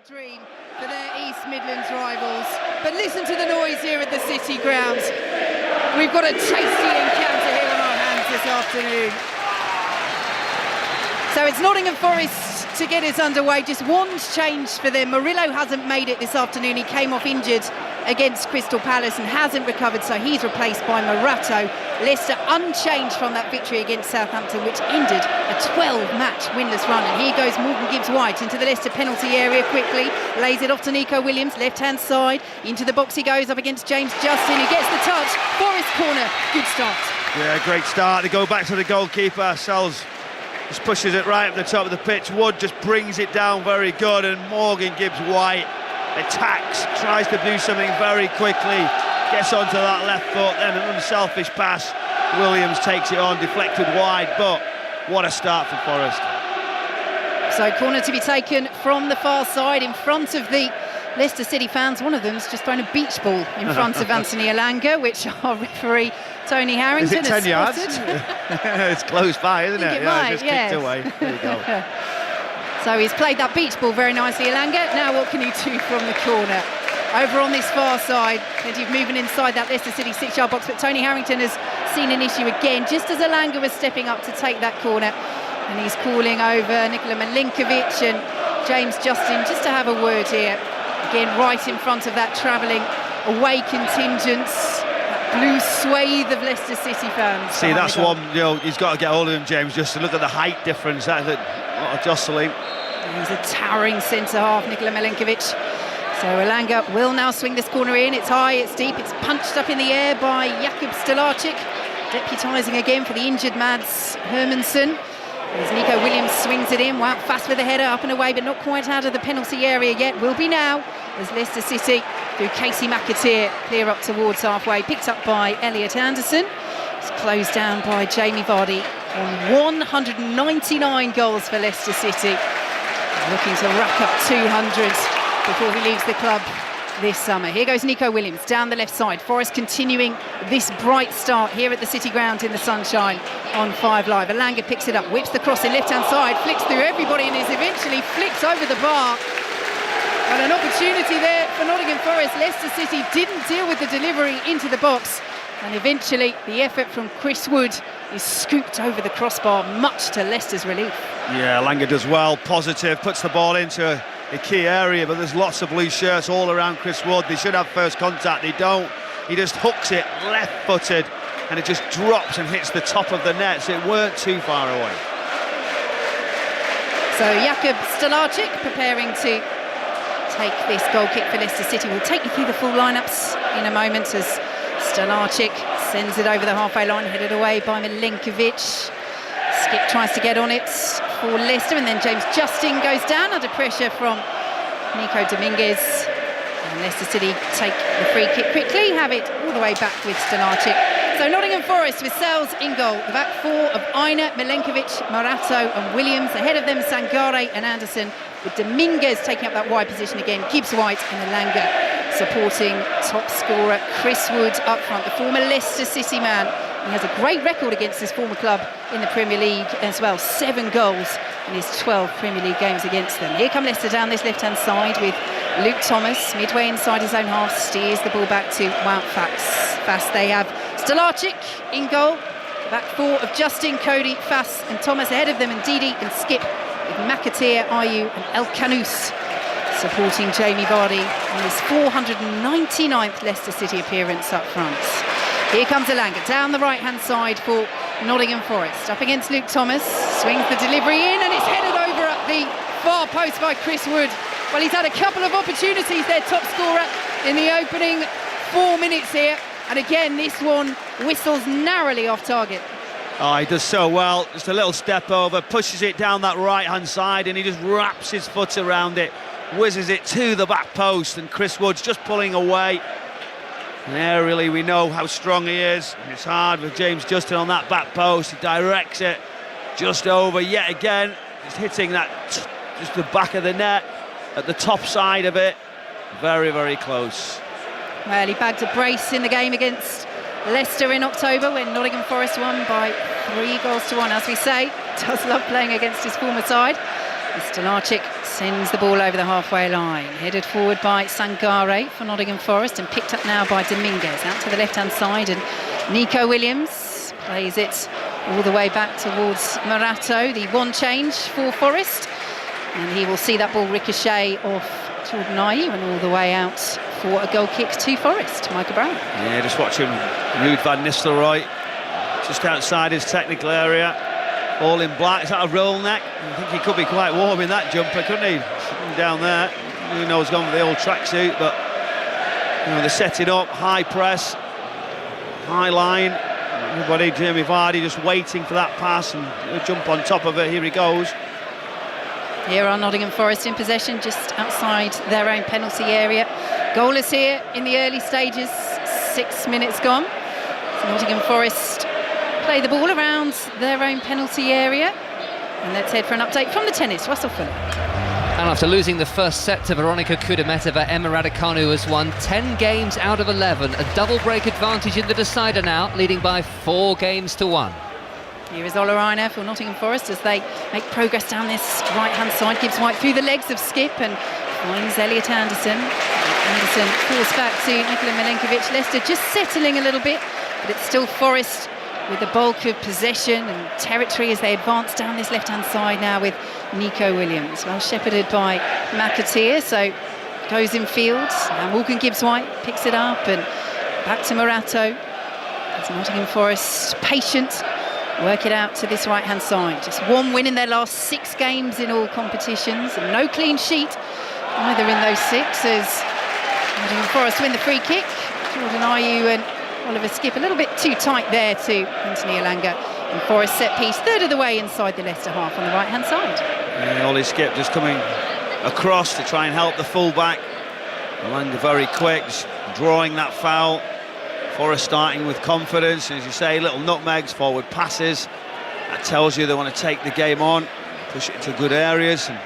dream for their East Midlands rivals. But listen to the noise here at the City Ground. We've got a tasty encounter here on our hands this afternoon. So it's Nottingham Forest to get us underway. Just one change for them. Murillo hasn't made it this afternoon. He came off injured against Crystal Palace and hasn't recovered, so he's replaced by Morato. Leicester unchanged from that victory against Southampton, which ended a 12-match winless run. And here goes Morgan Gibbs-White into the Leicester penalty area quickly, lays it off to Nico Williams, left-hand side, into the box he goes up against James Justin, who gets the touch. Forest corner, good start. Yeah, great start. They go back to the goalkeeper. Sells just pushes it right up the top of the pitch. Wood just brings it down very good, and Morgan Gibbs-White attacks, tries to do something very quickly, gets onto that left foot, then an unselfish pass. Williams takes it on, deflected wide, but what a start for Forest. So corner to be taken from the far side in front of the Leicester City fans. One of them's just thrown a beach ball in front of Anthony Elanga, which our referee Tony Harrington has spotted. It's close by, isn't it? Yeah, just kicked away. There you go. So he's played that beach ball very nicely, Elanga. Now what can he do from the corner? Over on this far side, plenty of movement inside that Leicester City 6-yard box, but Tony Harrington has seen an issue again, just as Elanga was stepping up to take that corner. And he's calling over Nikola Milinkovic and James Justin just to have a word here. Again, right in front of that travelling away contingent, that blue swathe of Leicester City fans. See, that's one, he's got to get hold of him, James, just to look at the height difference. That's a lot of jostling. He's a towering centre-half, Nikola Milinkovic. So Elanga will now swing this corner in. It's high, it's deep, it's punched up in the air by Jakub Stelacic, deputising again for the injured Mads Hermansson. As Nico Williams swings it in, wow, fast with the header, up and away, but not quite out of the penalty area yet. Will be now, as Leicester City, through Casey McAteer, clear up towards halfway, picked up by Elliot Anderson. It's closed down by Jamie Vardy on 199 goals for Leicester City. Looking to rack up 200 before he leaves the club this summer. Here goes Nico Williams down the left side. Forest continuing this bright start here at the City Ground in the sunshine on 5 Live. Elanga picks it up, whips the cross in left-hand side, flicks through everybody and is eventually flicked over the bar. And an opportunity there for Nottingham Forest. Leicester City didn't deal with the delivery into the box, and eventually the effort from Chris Wood is scooped over the crossbar, much to Leicester's relief. Yeah, Elanga does well, positive, puts the ball into a key area, but there's lots of blue shirts all around Chris Wood. They should have first contact, they don't. He just hooks it left-footed and it just drops and hits the top of the net, so it weren't too far away. So Jakub Stelacic preparing to take this goal kick for Leicester City. We'll take you through the full lineups in a moment as Stelacic sends it over the halfway line, headed away by Milinkovic. Skip tries to get on it for Leicester, and then James Justin goes down under pressure from Nico Dominguez. And Leicester City take the free kick quickly, have it all the way back with Stelacic. So Nottingham Forest with Sells in goal. The back four of Aina, Milinkovic, Morato and Williams. Ahead of them Sangare and Anderson, with Dominguez taking up that wide position again. Gibbs-White and Elanga supporting top scorer Chris Wood up front, the former Leicester City man. He has a great record against his former club in the Premier League as well. 7 goals in his 12 Premier League games against them. Here come Leicester down this left-hand side with Luke Thomas, midway inside his own half, steers the ball back to Wout Fast. They have Stelacic in goal. The back four of Justin, Cody, Fass and Thomas ahead of them, and Didi and Skip with McAteer, Ayew and El Kanous supporting Jamie Vardy on his 499th Leicester City appearance up front. Here comes Elanga down the right-hand side for Nottingham Forest. Up against Luke Thomas, swings the delivery in and it's headed over at the far post by Chris Wood. Well, he's had a couple of opportunities there, top scorer, in the opening 4 minutes here. And again, this one whistles narrowly off target. Oh, he does so well. Just a little step over, pushes it down that right-hand side and he just wraps his foot around it, whizzes it to the back post, and Chris Wood's just pulling away. And aerially, we know how strong he is. It's hard with James Justin on that back post. He directs it just over yet again. Just hitting that, just the back of the net at the top side of it. Very, very close. Well, he bagged a brace in the game against Leicester in October when Nottingham Forest won by 3 goals to 1. As we say, does love playing against his former side. Stelacic sends the ball over the halfway line. Headed forward by Sangare for Nottingham Forest and picked up now by Dominguez. Out to the left-hand side, and Nico Williams plays it all the way back towards Morato, the one change for Forest. And he will see that ball ricochet off Jordan Ayew and all the way out for a goal kick to Forest. Michael Brown. Yeah, just watching Ruud van Nistelrooy just outside his technical area, all in black. Is that a roll neck? I think he could be quite warm in that jumper, couldn't he? Sitting down there, who knows, gone for the old tracksuit, but you know, they're setting up, high press, high line. Everybody, Jamie Vardy just waiting for that pass, and he'll jump on top of it. Here he goes. Here are Nottingham Forest in possession just outside their own penalty area. Goalless here in the early stages, 6 minutes gone. So Nottingham Forest play the ball around their own penalty area. And let's head for an update from the tennis. Russell Fuller. And after losing the first set to Veronika Kudermetova, Emma Raducanu has won 10 games out of 11. A double break advantage in the decider now, leading by 4 games to 1. Here is Ola Aina for Nottingham Forest as they make progress down this right-hand side. Gibbs White through the legs of Skip and finds Elliot Anderson. Anderson falls back to Nikola Milenkovic. Leicester just settling a little bit, but it's still Forest with the bulk of possession and territory as they advance down this left-hand side now with Nico Williams. Well shepherded by McAteer, so goes in field. Now Morgan Gibbs White picks it up and back to Morato. As Nottingham Forest patient. Work it out to this right-hand side. Just one win in their last 6 games in all competitions, and no clean sheet either in those 6 as Nottingham Forest win the free kick. Jordan Ayew and Oliver Skip a little bit too tight there to Anthony Elanga. And Forest set piece, third of the way inside the Leicester half on the right-hand side. Yeah, Ollie Skip just coming across to try and help the full-back. Elanga very quick, just drawing that foul. Forest starting with confidence, as you say, little nutmegs, forward passes. That tells you they want to take the game on, push it into good areas. And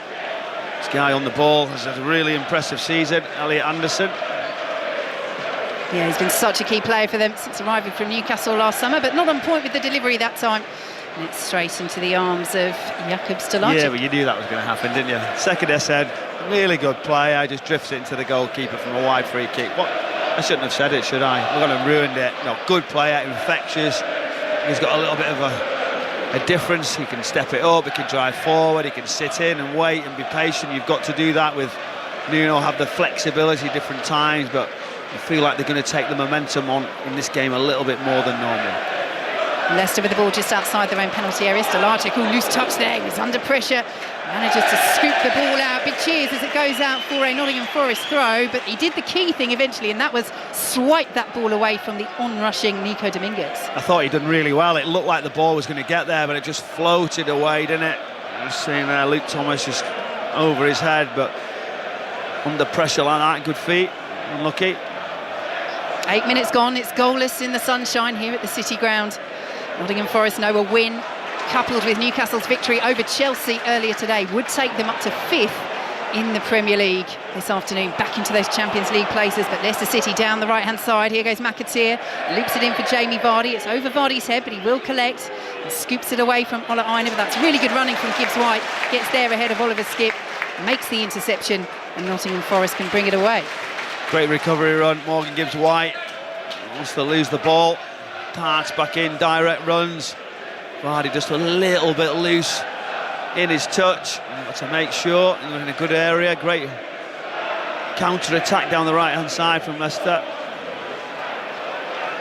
this guy on the ball has had a really impressive season, Elliot Anderson. Yeah, he's been such a key player for them since arriving from Newcastle last summer, but not on point with the delivery that time. And it's straight into the arms of Jakub Stolacic. Yeah, but you knew that was going to happen, didn't you? Second head, really good player, just drifts it into the goalkeeper from a wide free kick. What? I shouldn't have said it, should I? We're going to ruin it. No, good player, infectious. He's got a little bit of a difference. He can step it up, he can drive forward, he can sit in and wait and be patient. You've got to do that with Nuno, have the flexibility different times, but I feel like they're going to take the momentum on in this game a little bit more than normal. Leicester with the ball just outside their own penalty area. Stolacic, loose touch there, he's under pressure. Manages to scoop the ball out. Big cheers as it goes out for a Nottingham Forest throw, but he did the key thing eventually, and that was swipe that ball away from the on-rushing Nico Dominguez. I thought he'd done really well. It looked like the ball was going to get there, but it just floated away, didn't it? Just seeing there, Luke Thomas just over his head, but under pressure like that, good feet, unlucky. 8 minutes gone, it's goalless in the sunshine here at the City Ground. Nottingham Forest know a win, coupled with Newcastle's victory over Chelsea earlier today, would take them up to 5th in the Premier League this afternoon, back into those Champions League places. But Leicester City down the right-hand side. Here goes McAteer, loops it in for Jamie Vardy. It's over Vardy's head, but he will collect and scoops it away from Ola Aina. But that's really good running from Gibbs White. Gets there ahead of Oliver Skip, makes the interception, and Nottingham Forest can bring it away. Great recovery run, Morgan Gibbs White. Wants to lose the ball. Darts back in, direct runs. Vardy just a little bit loose in his touch, but to make sure in a good area. Great counter-attack down the right-hand side from Leicester.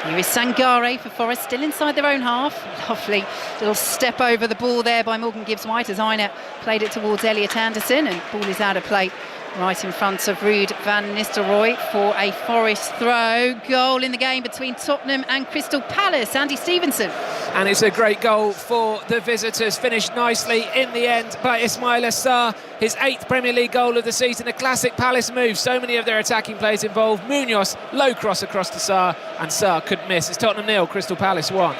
Here is Sangare for Forest, still inside their own half. Lovely little step over the ball there by Morgan Gibbs White as Aina played it towards Elliot Anderson, and ball is out of play right in front of Ruud van Nistelrooy for a Forest throw. Goal in the game between Tottenham and Crystal Palace. Andy Stevenson. And it's a great goal for the visitors, finished nicely in the end by Ismaila Sarr, his 8th Premier League goal of the season, a classic Palace move. So many of their attacking players involved. Munoz, low cross across to Sarr, and Sarr couldn't miss. It's Tottenham 0, Crystal Palace 1.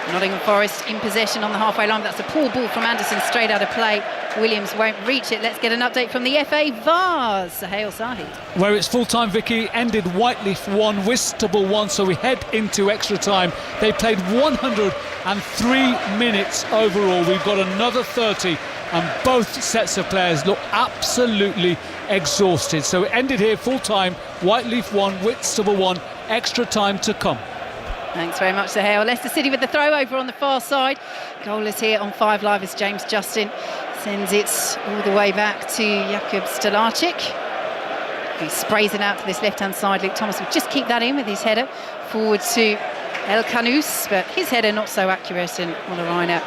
Nottingham Forest in possession on the halfway line. That's a poor ball from Anderson, straight out of play. Williams won't reach it. Let's get an update from the FA VARs. Sahil Sahi. Where it's full-time, Vicky, ended Whiteleaf 1, Whitstable 1, so we head into extra time. They played 103 minutes overall. We've got another 30 and both sets of players look absolutely exhausted. So it ended here full-time, Whiteleaf 1, Whitstable 1, extra time to come. Thanks very much, Sahel. Leicester City with the throw over on the far side. Goalless here on 5 Live as James Justin sends it all the way back to Jakub Stelacic, who sprays it out to this left-hand side. Luke Thomas will just keep that in with his header forward to El Kanous, but his header not so accurate, and Olaina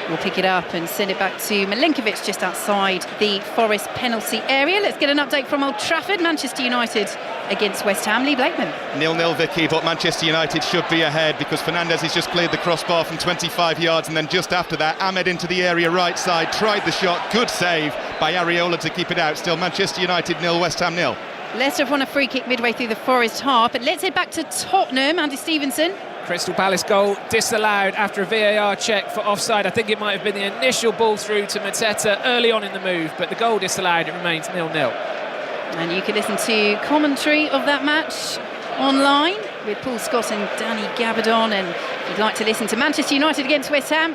will pick it up and send it back to Milenkovic just outside the Forest penalty area. Let's get an update from Old Trafford. Manchester United against West Ham. Lee Blakeman. 0-0, Vicky, but Manchester United should be ahead because Fernandes has just cleared the crossbar from 25 yards, and then just after that, Ahmed into the area right side, tried the shot, good save by Areola to keep it out. Still Manchester United 0, West Ham 0. Leicester have won a free kick midway through the Forest half, but let's head back to Tottenham. Andy Stevenson. Crystal Palace goal disallowed after a VAR check for offside. I think it might have been the initial ball through to Mateta early on in the move, but the goal disallowed. It remains 0-0. And you can listen to commentary of that match online with Paul Scott and Danny Gabardon. And if you'd like to listen to Manchester United against West Ham,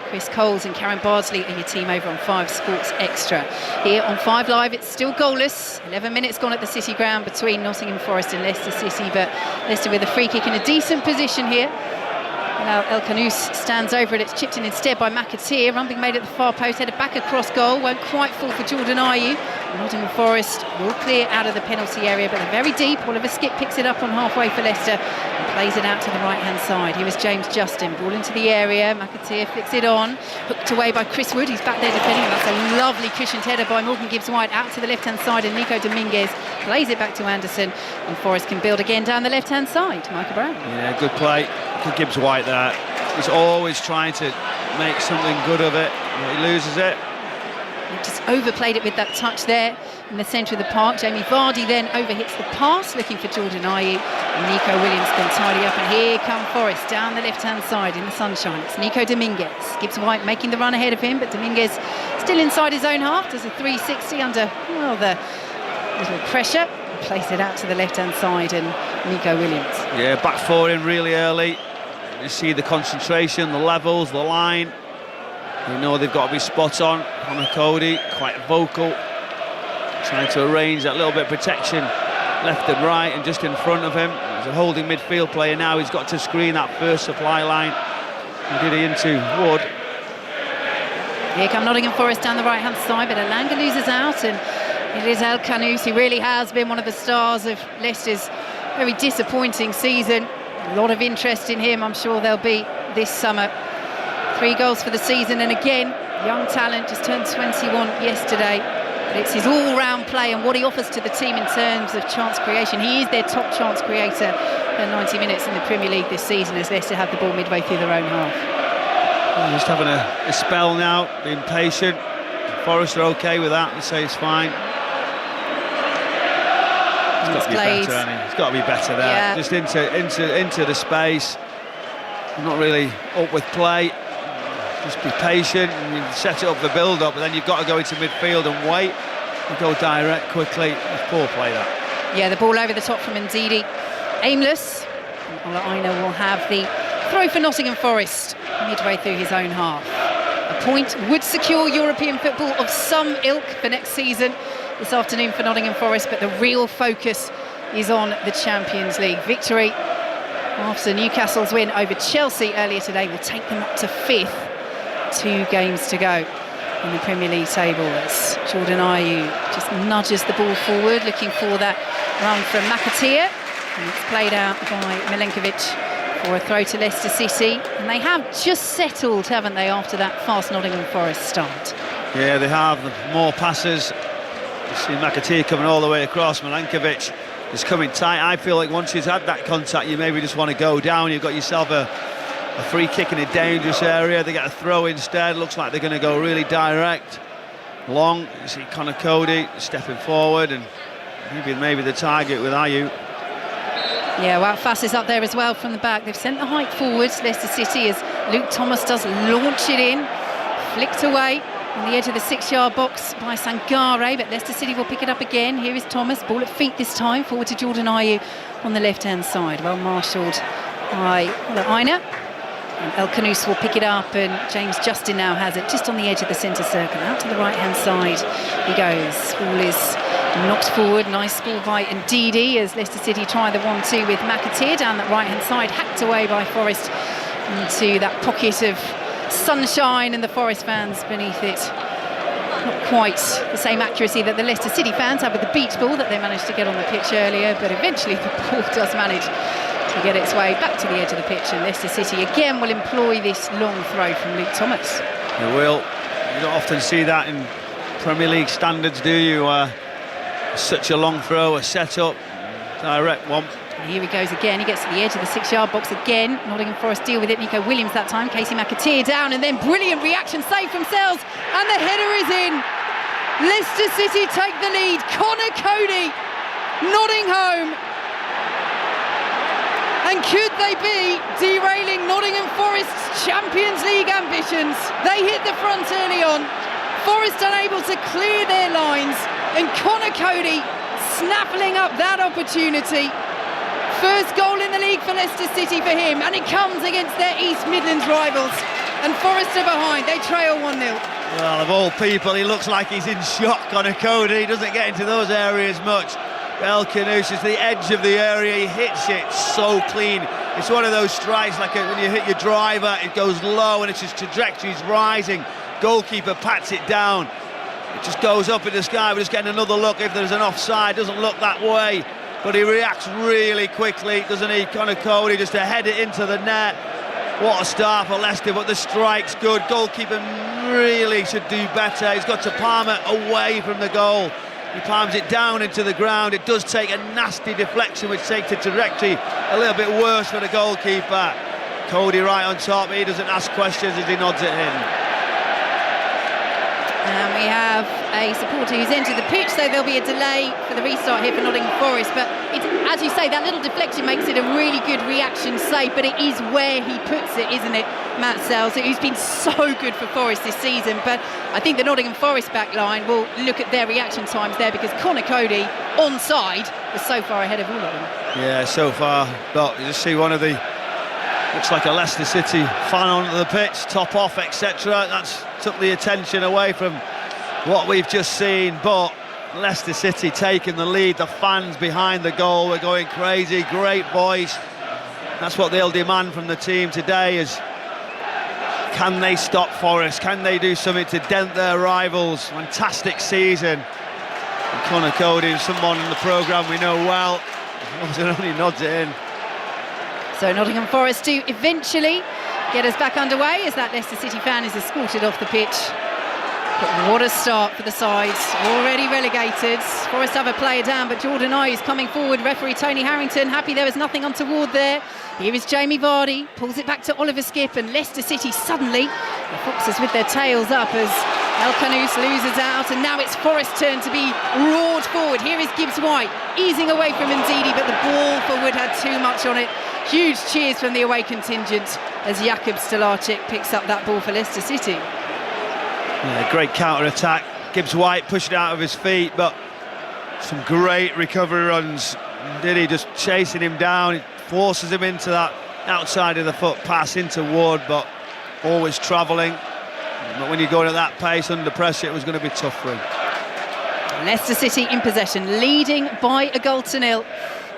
Chris Coles and Karen Bardsley are your team over on 5 Sports Extra. Here on 5 Live, it's still goalless. 11 minutes gone at the City ground between Nottingham Forest and Leicester City, but Leicester with a free kick in a decent position here. Now El Kanous stands over it. It's chipped in instead by McAteer. Run being made at the far post, headed back across goal. Won't quite fall for Jordan Ayew. Nottingham Forest will clear out of the penalty area, but they're very deep. Oliver Skipp picks it up on halfway for Leicester and plays it out to the right-hand side. Here is James Justin. Ball into the area. McAteer flicks it on. Hooked away by Chris Wood. He's back there defending. That's a lovely cushioned header by Morgan Gibbs-White out to the left-hand side, and Nico Dominguez plays it back to Anderson, and Forest can build again down the left-hand side. Michael Brown. Yeah, good play. Good Gibbs-White there. He's always trying to make something good of it. He loses it. He just overplayed it with that touch there in the centre of the park. Jamie Vardy then overhits the pass, looking for Jordan Ayew. And Nico Williams can tidy up. And here come Forest down the left-hand side in the sunshine. It's Nico Dominguez. Gibbs-White making the run ahead of him, but Dominguez still inside his own half. Does a 360 under, well, the little pressure. Plays it out to the left-hand side, and Nico Williams. Yeah, back four in really early. You see the concentration, the levels, the line. You know they've got to be spot on. Connor Cody, quite vocal, trying to arrange that little bit of protection left and right and just in front of him. He's a holding midfield player now. He's got to screen that first supply line. And did he into Wood? Here come Nottingham Forest down the right-hand side, but Elanga loses out, and it is El Kanous. He really has been one of the stars of Leicester's very disappointing season. A lot of interest in him, I'm sure there'll be this summer. 3 goals for the season, and again, young talent, just turned 21 yesterday. But it's his all-round play and what he offers to the team in terms of chance creation. He is their top chance creator for 90 minutes in the Premier League this season, as Leicester have the ball midway through their own half. Well, just having a spell now, being patient. Forest are okay with that, they say it's fine. It's got to be better, hasn't he? It's got to be better there. Yeah. Just into the space. Not really up with play. Just be patient and you set it up for build-up, but then you've got to go into midfield and wait. You go direct quickly. It's poor play that. Yeah, the ball over the top from Ndidi. Aimless. And Olaina will have the throw for Nottingham Forest midway through his own half. A point would secure European football of some ilk for next season this afternoon for Nottingham Forest, but the real focus is on the Champions League. Victory after Newcastle's win over Chelsea earlier today will take them up to 5th. 2 games to go in the Premier League table as Jordan Ayew just nudges the ball forward, looking for that run from McAteer, and it's played out by Milenkovic for a throw to Leicester City, and they have just settled, haven't they, after that fast Nottingham Forest start. Yeah, they have. More passes. You see McAteer coming all the way across. Milenkovic is coming tight. I feel like once he's had that contact, you maybe just want to go down. You've got yourself a free kick in a dangerous area. They get a throw instead. Looks like they're going to go really direct, long. You see Connor Cody stepping forward, and maybe the target with Ayew. Yeah, well, Fass is up there as well from the back. They've sent the height forwards, Leicester City, as Luke Thomas does launch it in, flicked away on the edge of the 6-yard box by Sangare, but Leicester City will pick it up again. Here is Thomas, ball at feet this time, forward to Jordan Ayew on the left-hand side. Well marshalled by Olaina. And El Khanous will pick it up, and James Justin now has it just on the edge of the centre circle, out to the right-hand side he goes. Ball is knocked forward, nice ball by Ndidi as Leicester City try the 1-2 with McAteer down that right-hand side, hacked away by Forest into that pocket of sunshine and the Forest fans beneath it. Not quite the same accuracy that the Leicester City fans have with the beach ball that they managed to get on the pitch earlier, but eventually the ball does manage to get its way back to the edge of the pitch, and Leicester City again will employ this long throw from Luke Thomas. They will. You don't often see that in Premier League standards, do you? Such a long throw, a set-up, direct one. And here he goes again, he gets to the edge of the 6-yard box again. Nottingham Forest deal with it, Nico Williams that time, Casey McAteer down, and then brilliant reaction save from Sells, and the header is in. Leicester City take the lead. Connor Cody nodding home. And could they be derailing Nottingham Forest's Champions League ambitions? They hit the front early on, Forest unable to clear their lines, and Connor Cody snaffling up that opportunity. First goal in the league for Leicester City for him, and it comes against their East Midlands rivals. And Forest are behind, they trail 1-0. Well, of all people, he looks like he's in shock, Connor Cody. He doesn't get into those areas much. El Khanous is the edge of the area, he hits it so clean. It's one of those strikes like when you hit your driver, it goes low and it's just trajectory's rising. Goalkeeper pats it down. It just goes up in the sky. We're just getting another look if there's an offside. Doesn't look that way, but he reacts really quickly, doesn't he, Connor Cody, just to head it into the net. What a start for Leicester, but the strike's good. Goalkeeper really should do better. He's got to palm it away from the goal. He palms it down into the ground. It does take a nasty deflection, which takes the trajectory a little bit worse for the goalkeeper. Cody right on top. He doesn't ask questions as he nods it in. And we have a supporter who's entered the pitch, so there'll be a delay for the restart here for Nottingham Forest. But it's, as you say, that little deflection makes it a really good reaction save, but it is where he puts it, isn't it, Matt Sells, who's been so good for Forest this season. But I think the Nottingham Forest back line will look at their reaction times there, because Connor Cody, onside, was so far ahead of all of them. Yeah, so far. But you just see one of the, looks like a Leicester City fan onto the pitch, top off, etc. That's took the attention away from what we've just seen, but Leicester City taking the lead. The fans behind the goal were going crazy. Great voice. That's what they'll demand from the team today, is can they stop Forest? Can they do something to dent their rivals? Fantastic season. And Connor Cody is someone in the programme we know well. He only nods it in. So Nottingham Forest do eventually get us back underway as that Leicester City fan is escorted off the pitch. But what a start for the sides, already relegated. Forest have a player down, but Jordan Ayew is coming forward. Referee Tony Harrington happy there was nothing untoward there. Here is Jamie Vardy, pulls it back to Oliver Skipp, and Leicester City suddenly, the Foxes with their tails up as El Khanous loses out, and now it's Forest's turn to be roared forward. Here is Gibbs White, easing away from Ndidi, but the ball forward had too much on it. Huge cheers from the away contingent as Jakub Stolarczyk picks up that ball for Leicester City. Yeah, great counter-attack. Gibbs White pushing out of his feet, but some great recovery runs. Ndidi just chasing him down. It forces him into that outside of the foot pass into Ward, but always travelling. But when you're going at that pace under pressure, it was going to be tough for him. Leicester City in possession, leading by a goal to nil.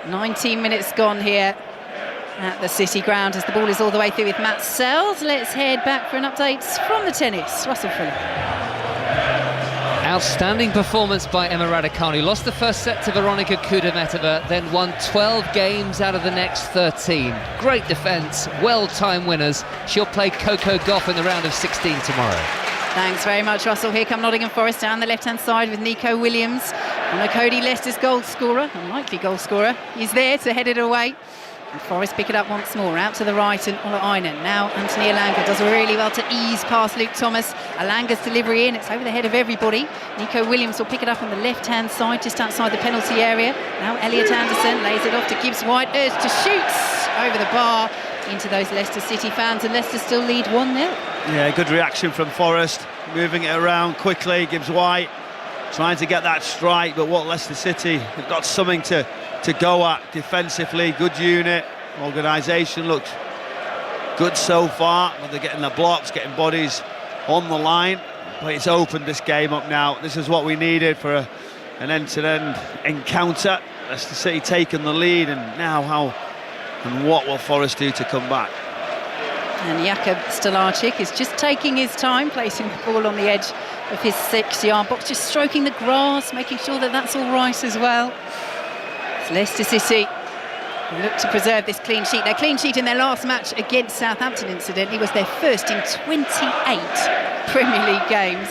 19 minutes gone here at the City ground as the ball is all the way through with Matt Sells. Let's head back for an update from the tennis. Russell Fuller. Outstanding performance by Emma Raducanu. Lost the first set to Veronika Kudermetova, then won 12 games out of the next 13. Great defence, well-timed winners. She'll play Coco Gauff in the round of 16 tomorrow. Thanks very much, Russell. Here come Nottingham Forest down the left-hand side with Nico Williams. Connor Cody, Leicester's goal scorer, unlikely goal scorer, is there to head it away. And Forest pick it up once more, out to the right, and Ola Aina. Now Anthony Elanga does really well to ease past Luke Thomas. Elanga's delivery in, it's over the head of everybody. Nico Williams will pick it up on the left-hand side, just outside the penalty area. Now Elliot Anderson lays it off to Gibbs White, urged to shoot over the bar into those Leicester City fans, and Leicester still lead 1-0. Yeah, good reaction from Forest, moving it around quickly. Gibbs White trying to get that strike, but what Leicester City have got something to go at defensively. Good unit, organisation looks good so far, but they're getting the blocks, getting bodies on the line. But it's opened this game up now. This is what we needed for an end-to-end encounter. Leicester City taking the lead, and now how and what will Forest do to come back? And Jakub Stolarczyk is just taking his time, placing the ball on the edge of his 6-yard box, just stroking the grass, making sure that that's all right as well. It's Leicester City look to preserve this clean sheet. Their clean sheet in their last match against Southampton, incidentally, was their first in 28 Premier League games.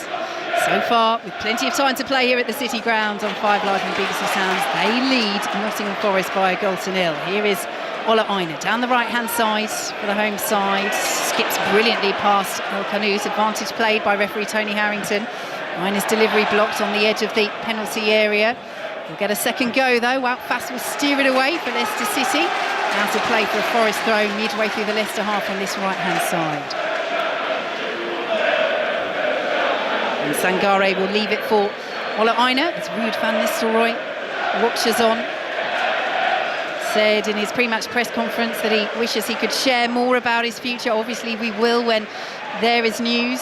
So far, with plenty of time to play here at the City Ground on 5 Live and BBC Sounds, they lead Nottingham Forest by 1-0. Here is Ola Aina down the right-hand side for the home side. Skips brilliantly past El Khanous. Advantage played by referee Tony Harrington. Aina's delivery blocked on the edge of the penalty area. He'll get a second go though. Wout Faes will steer it away for Leicester City. Now to play for a Forest throw midway through the Leicester half on this right-hand side. And Sangare will leave it for Ola Aina as Ruud van Nistelrooy watches on. Said in his pre-match press conference that he wishes he could share more about his future. Obviously we will when there is news.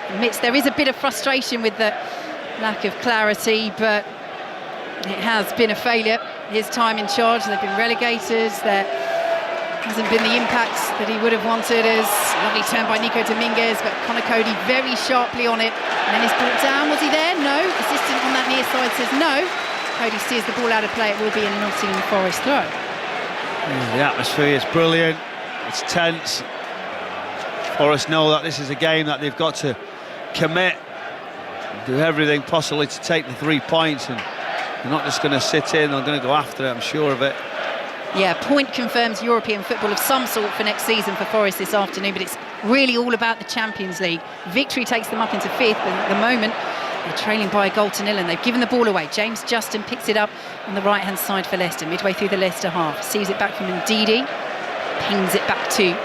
Admits there is a bit of frustration with the lack of clarity, but it has been a failure. His time in charge, they've been relegated. There hasn't been the impact that he would have wanted. As lovely turn by Nico Dominguez, but Conor Cody very sharply on it. And then he's brought down. Was he there? No. Assistant on that near side says no. Cody steers the ball out of play. It will be a Nottingham Forest throw. The atmosphere is brilliant. It's tense. Forest know that this is a game that they've got to commit, do everything possibly to take the 3 points, and they're not just going to sit in. They're going to go after it. I'm sure of it. Yeah, point confirms European football of some sort for next season for Forest this afternoon, but it's really all about the Champions League. Victory takes them up into 5th, but at the moment they're trailing by 1-0, and they've given the ball away. James Justin picks it up on the right-hand side for Leicester, midway through the Leicester half. Sees it back from Ndidi, pings it back to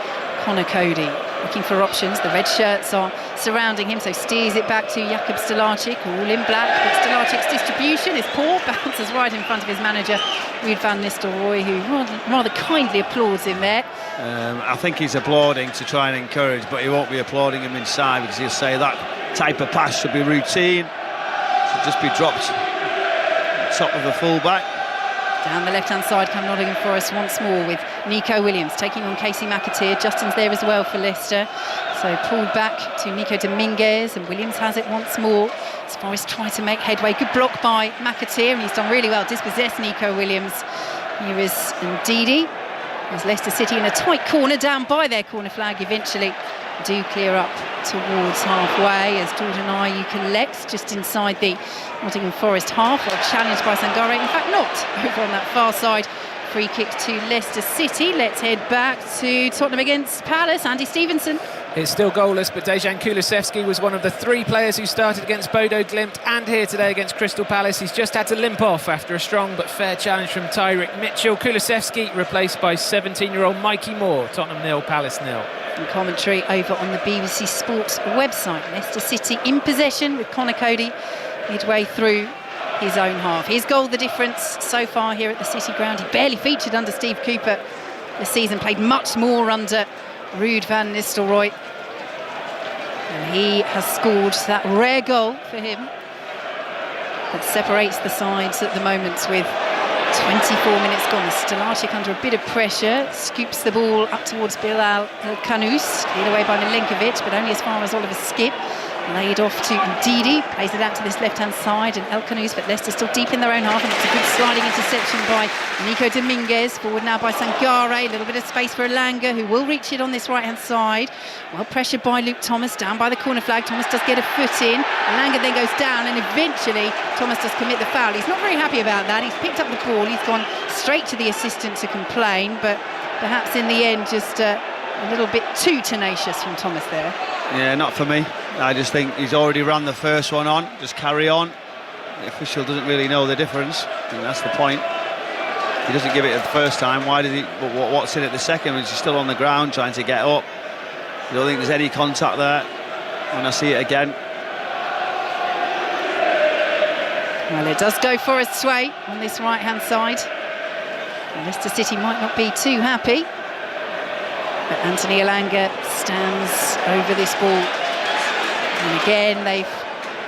Conor Cody. Looking for options, the red shirts are surrounding him, so steers it back to Jakub Stolarczyk, all in black, but Stolarczyk's distribution is poor, bounces right in front of his manager, Ruud van Nistelrooy, who rather kindly applauds him there. I think he's applauding to try and encourage, but he won't be applauding him inside, because he'll say that type of pass should be routine, should just be dropped on top of the full-back. Down the left-hand side come Nottingham Forest once more with Nico Williams taking on Casey McAteer. Justin's there as well for Leicester. So pulled back to Nico Dominguez, and Williams has it once more. As Forest try to make headway. Good block by McAteer, and he's done really well. Dispossessed Nico Williams. Here is Ndidi. There's Leicester City in a tight corner, down by their corner flag eventually. Do clear up towards halfway as Jordan Ayew collects just inside the Nottingham Forest half. Well, challenged by Sangare, in fact not over on that far side. Free kick to Leicester City. Let's head back to Tottenham against Palace. Andy Stevenson. It's still goalless, but Dejan Kulusevski was one of the 3 players who started against Bodo Glimt and here today against Crystal Palace. He's just had to limp off after a strong but fair challenge from Tyrick Mitchell. Kulusevski replaced by 17-year-old Mikey Moore. Tottenham 0, Palace 0. And commentary over on the BBC Sports website. Leicester City in possession with Conor Cody midway through his own half. His goal the difference so far here at the City Ground. He barely featured under Steve Cooper this season, played much more under Ruud van Nistelrooy. And he has scored that rare goal for him that separates the sides at the moment with 24 minutes gone. Stolarczyk under a bit of pressure, scoops the ball up towards Bilal El Khanous, cleared away by Milenkovic, but only as far as Oliver Skipp. Laid off to Ndidi, plays it out to this left-hand side, and El Khanous, but Leicester still deep in their own half, and it's a good sliding interception by Nico Dominguez. Forward now by Sangare, a little bit of space for Elanga, who will reach it on this right-hand side. Well pressured by Luke Thomas, down by the corner flag. Thomas does get a foot in. Elanga then goes down, and eventually Thomas does commit the foul. He's not very happy about that. He's picked up the ball, he's gone straight to the assistant to complain, but perhaps in the end just a little bit too tenacious from Thomas there. Yeah, not for me. I just think he's already ran the first one on, just carry on. The official doesn't really know the difference, and that's the point. He doesn't give it the first time, why did he? What's in it the second? He's still on the ground trying to get up. I don't think there's any contact there when I see it again. Well, it does go Forest's way on this right-hand side. Leicester City might not be too happy. But Anthony Elanga stands over this ball. And again, they've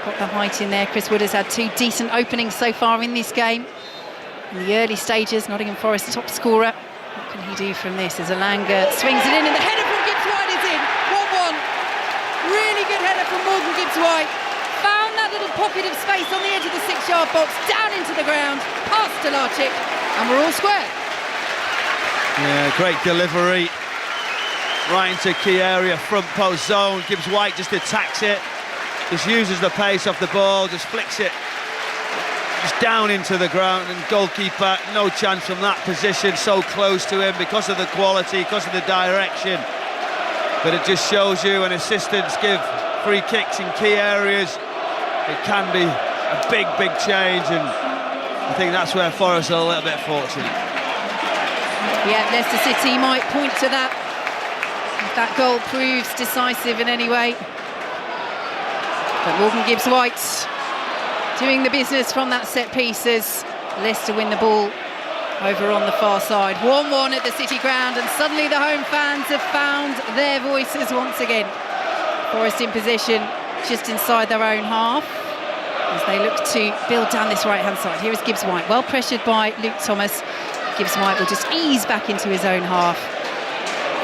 got the height in there. Chris Wood has had 2 decent openings so far in this game. In the early stages, Nottingham Forest top scorer. What can he do from this as Elanga swings it in, and the header from Gibbs-White is in. 1-1. Really good header from Morgan Gibbs-White. Found that little pocket of space on the edge of the 6-yard box, down into the ground, past Stolarczyk, and we're all square. Yeah, great delivery. Right into key area, front post zone. Gibbs-White just attacks it. Just uses the pace off the ball, just flicks it just down into the ground, and goalkeeper, no chance from that position, so close to him because of the quality, because of the direction. But it just shows you when assistants give free kicks in key areas, it can be a big, big change, and I think that's where Forest are a little bit fortunate. Yeah, Leicester City might point to that, if that goal proves decisive in any way. But Morgan Gibbs-White doing the business from that set piece as Leicester win the ball over on the far side. 1-1 at the City ground, and suddenly the home fans have found their voices once again. Forest in position just inside their own half as they look to build down this right-hand side. Here is Gibbs-White, well pressured by Luke Thomas. Gibbs-White will just ease back into his own half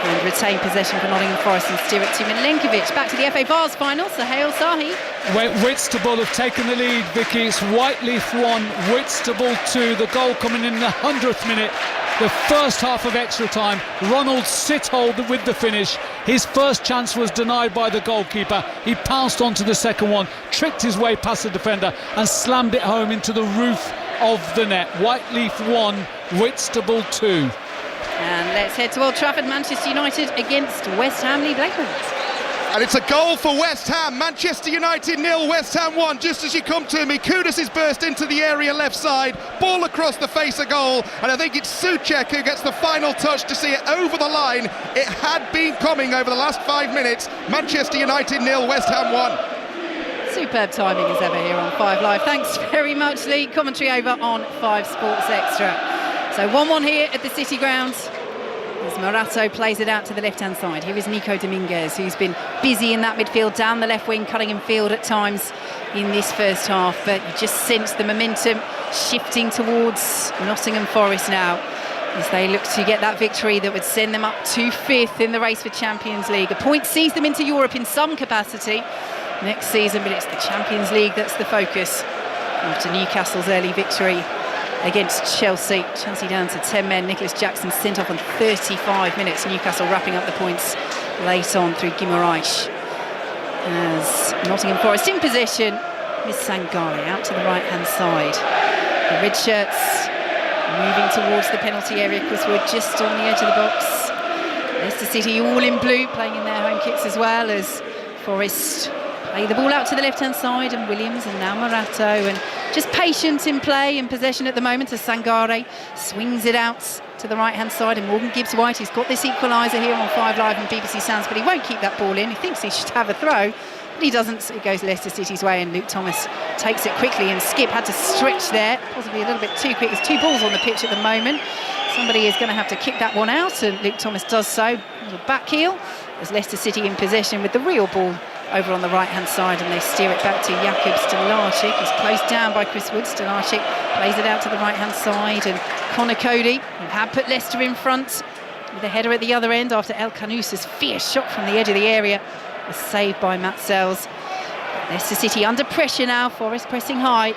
and retain possession for Nottingham Forest and steer it to Milenkovic. Back to the FA Vase final, Sohail Sahi. Whitstable have taken the lead, Vicky. It's Whiteleaf 1, Whitstable 2. The goal coming in the 100th minute. The first half of extra time. Ronald Sithold with the finish. His first chance was denied by the goalkeeper. He pounced onto the second one, tricked his way past the defender and slammed it home into the roof of the net. Whiteleaf 1, Whitstable 2. And let's head to Old Trafford, Manchester United against West Ham Lee Blakemore. And it's a goal for West Ham. Manchester United 0, West Ham 1. Just as you come to me, Kudus is burst into the area left side, ball across the face of goal, and I think it's Souček who gets the final touch to see it over the line. It had been coming over the last 5 minutes. Manchester United 0, West Ham 1. Superb timing as ever here on 5 Live. Thanks very much, Lee. Commentary over on 5 Sports Extra. So 1-1 here at the City ground as Morato plays it out to the left-hand side. Here is Nico Dominguez, who's been busy in that midfield, down the left wing, cutting in field at times in this first half. But you just sense the momentum shifting towards Nottingham Forest now as they look to get that victory that would send them up to 5th in the race for Champions League. A point sees them into Europe in some capacity next season, but it's the Champions League that's the focus after Newcastle's early victory against Chelsea. Chelsea down to 10 men. Nicholas Jackson sent off on 35 minutes. Newcastle wrapping up the points late on through Guimaraes. As Nottingham Forest in possession, Miss Sangare out to the right-hand side. The red shirts moving towards the penalty area. Chris Wood just on the edge of the box. Leicester City all in blue, playing in their home kits as well, as Forest play the ball out to the left-hand side, and Williams and now Morato, and just patient in play and possession at the moment as Sangare swings it out to the right-hand side, and Morgan Gibbs-White, he's got this equaliser here on 5 Live and BBC Sounds, but he won't keep that ball in. He thinks he should have a throw, but he doesn't. It goes Leicester City's way, and Luke Thomas takes it quickly, and Skip had to stretch there, possibly a little bit too quick. There's 2 balls on the pitch at the moment. Somebody is going to have to kick that one out, and Luke Thomas does so. A little back heel as Leicester City in possession with the real ball over on the right-hand side, and they steer it back to Jakub Stolarczyk. He's closed down by Chris Wood. Stolarczyk plays it out to the right-hand side, and Connor Cody, who had put Leicester in front with a header at the other end after El Canusa's fierce shot from the edge of the area, was saved by Matt Sells. Leicester City under pressure now. Forest pressing high,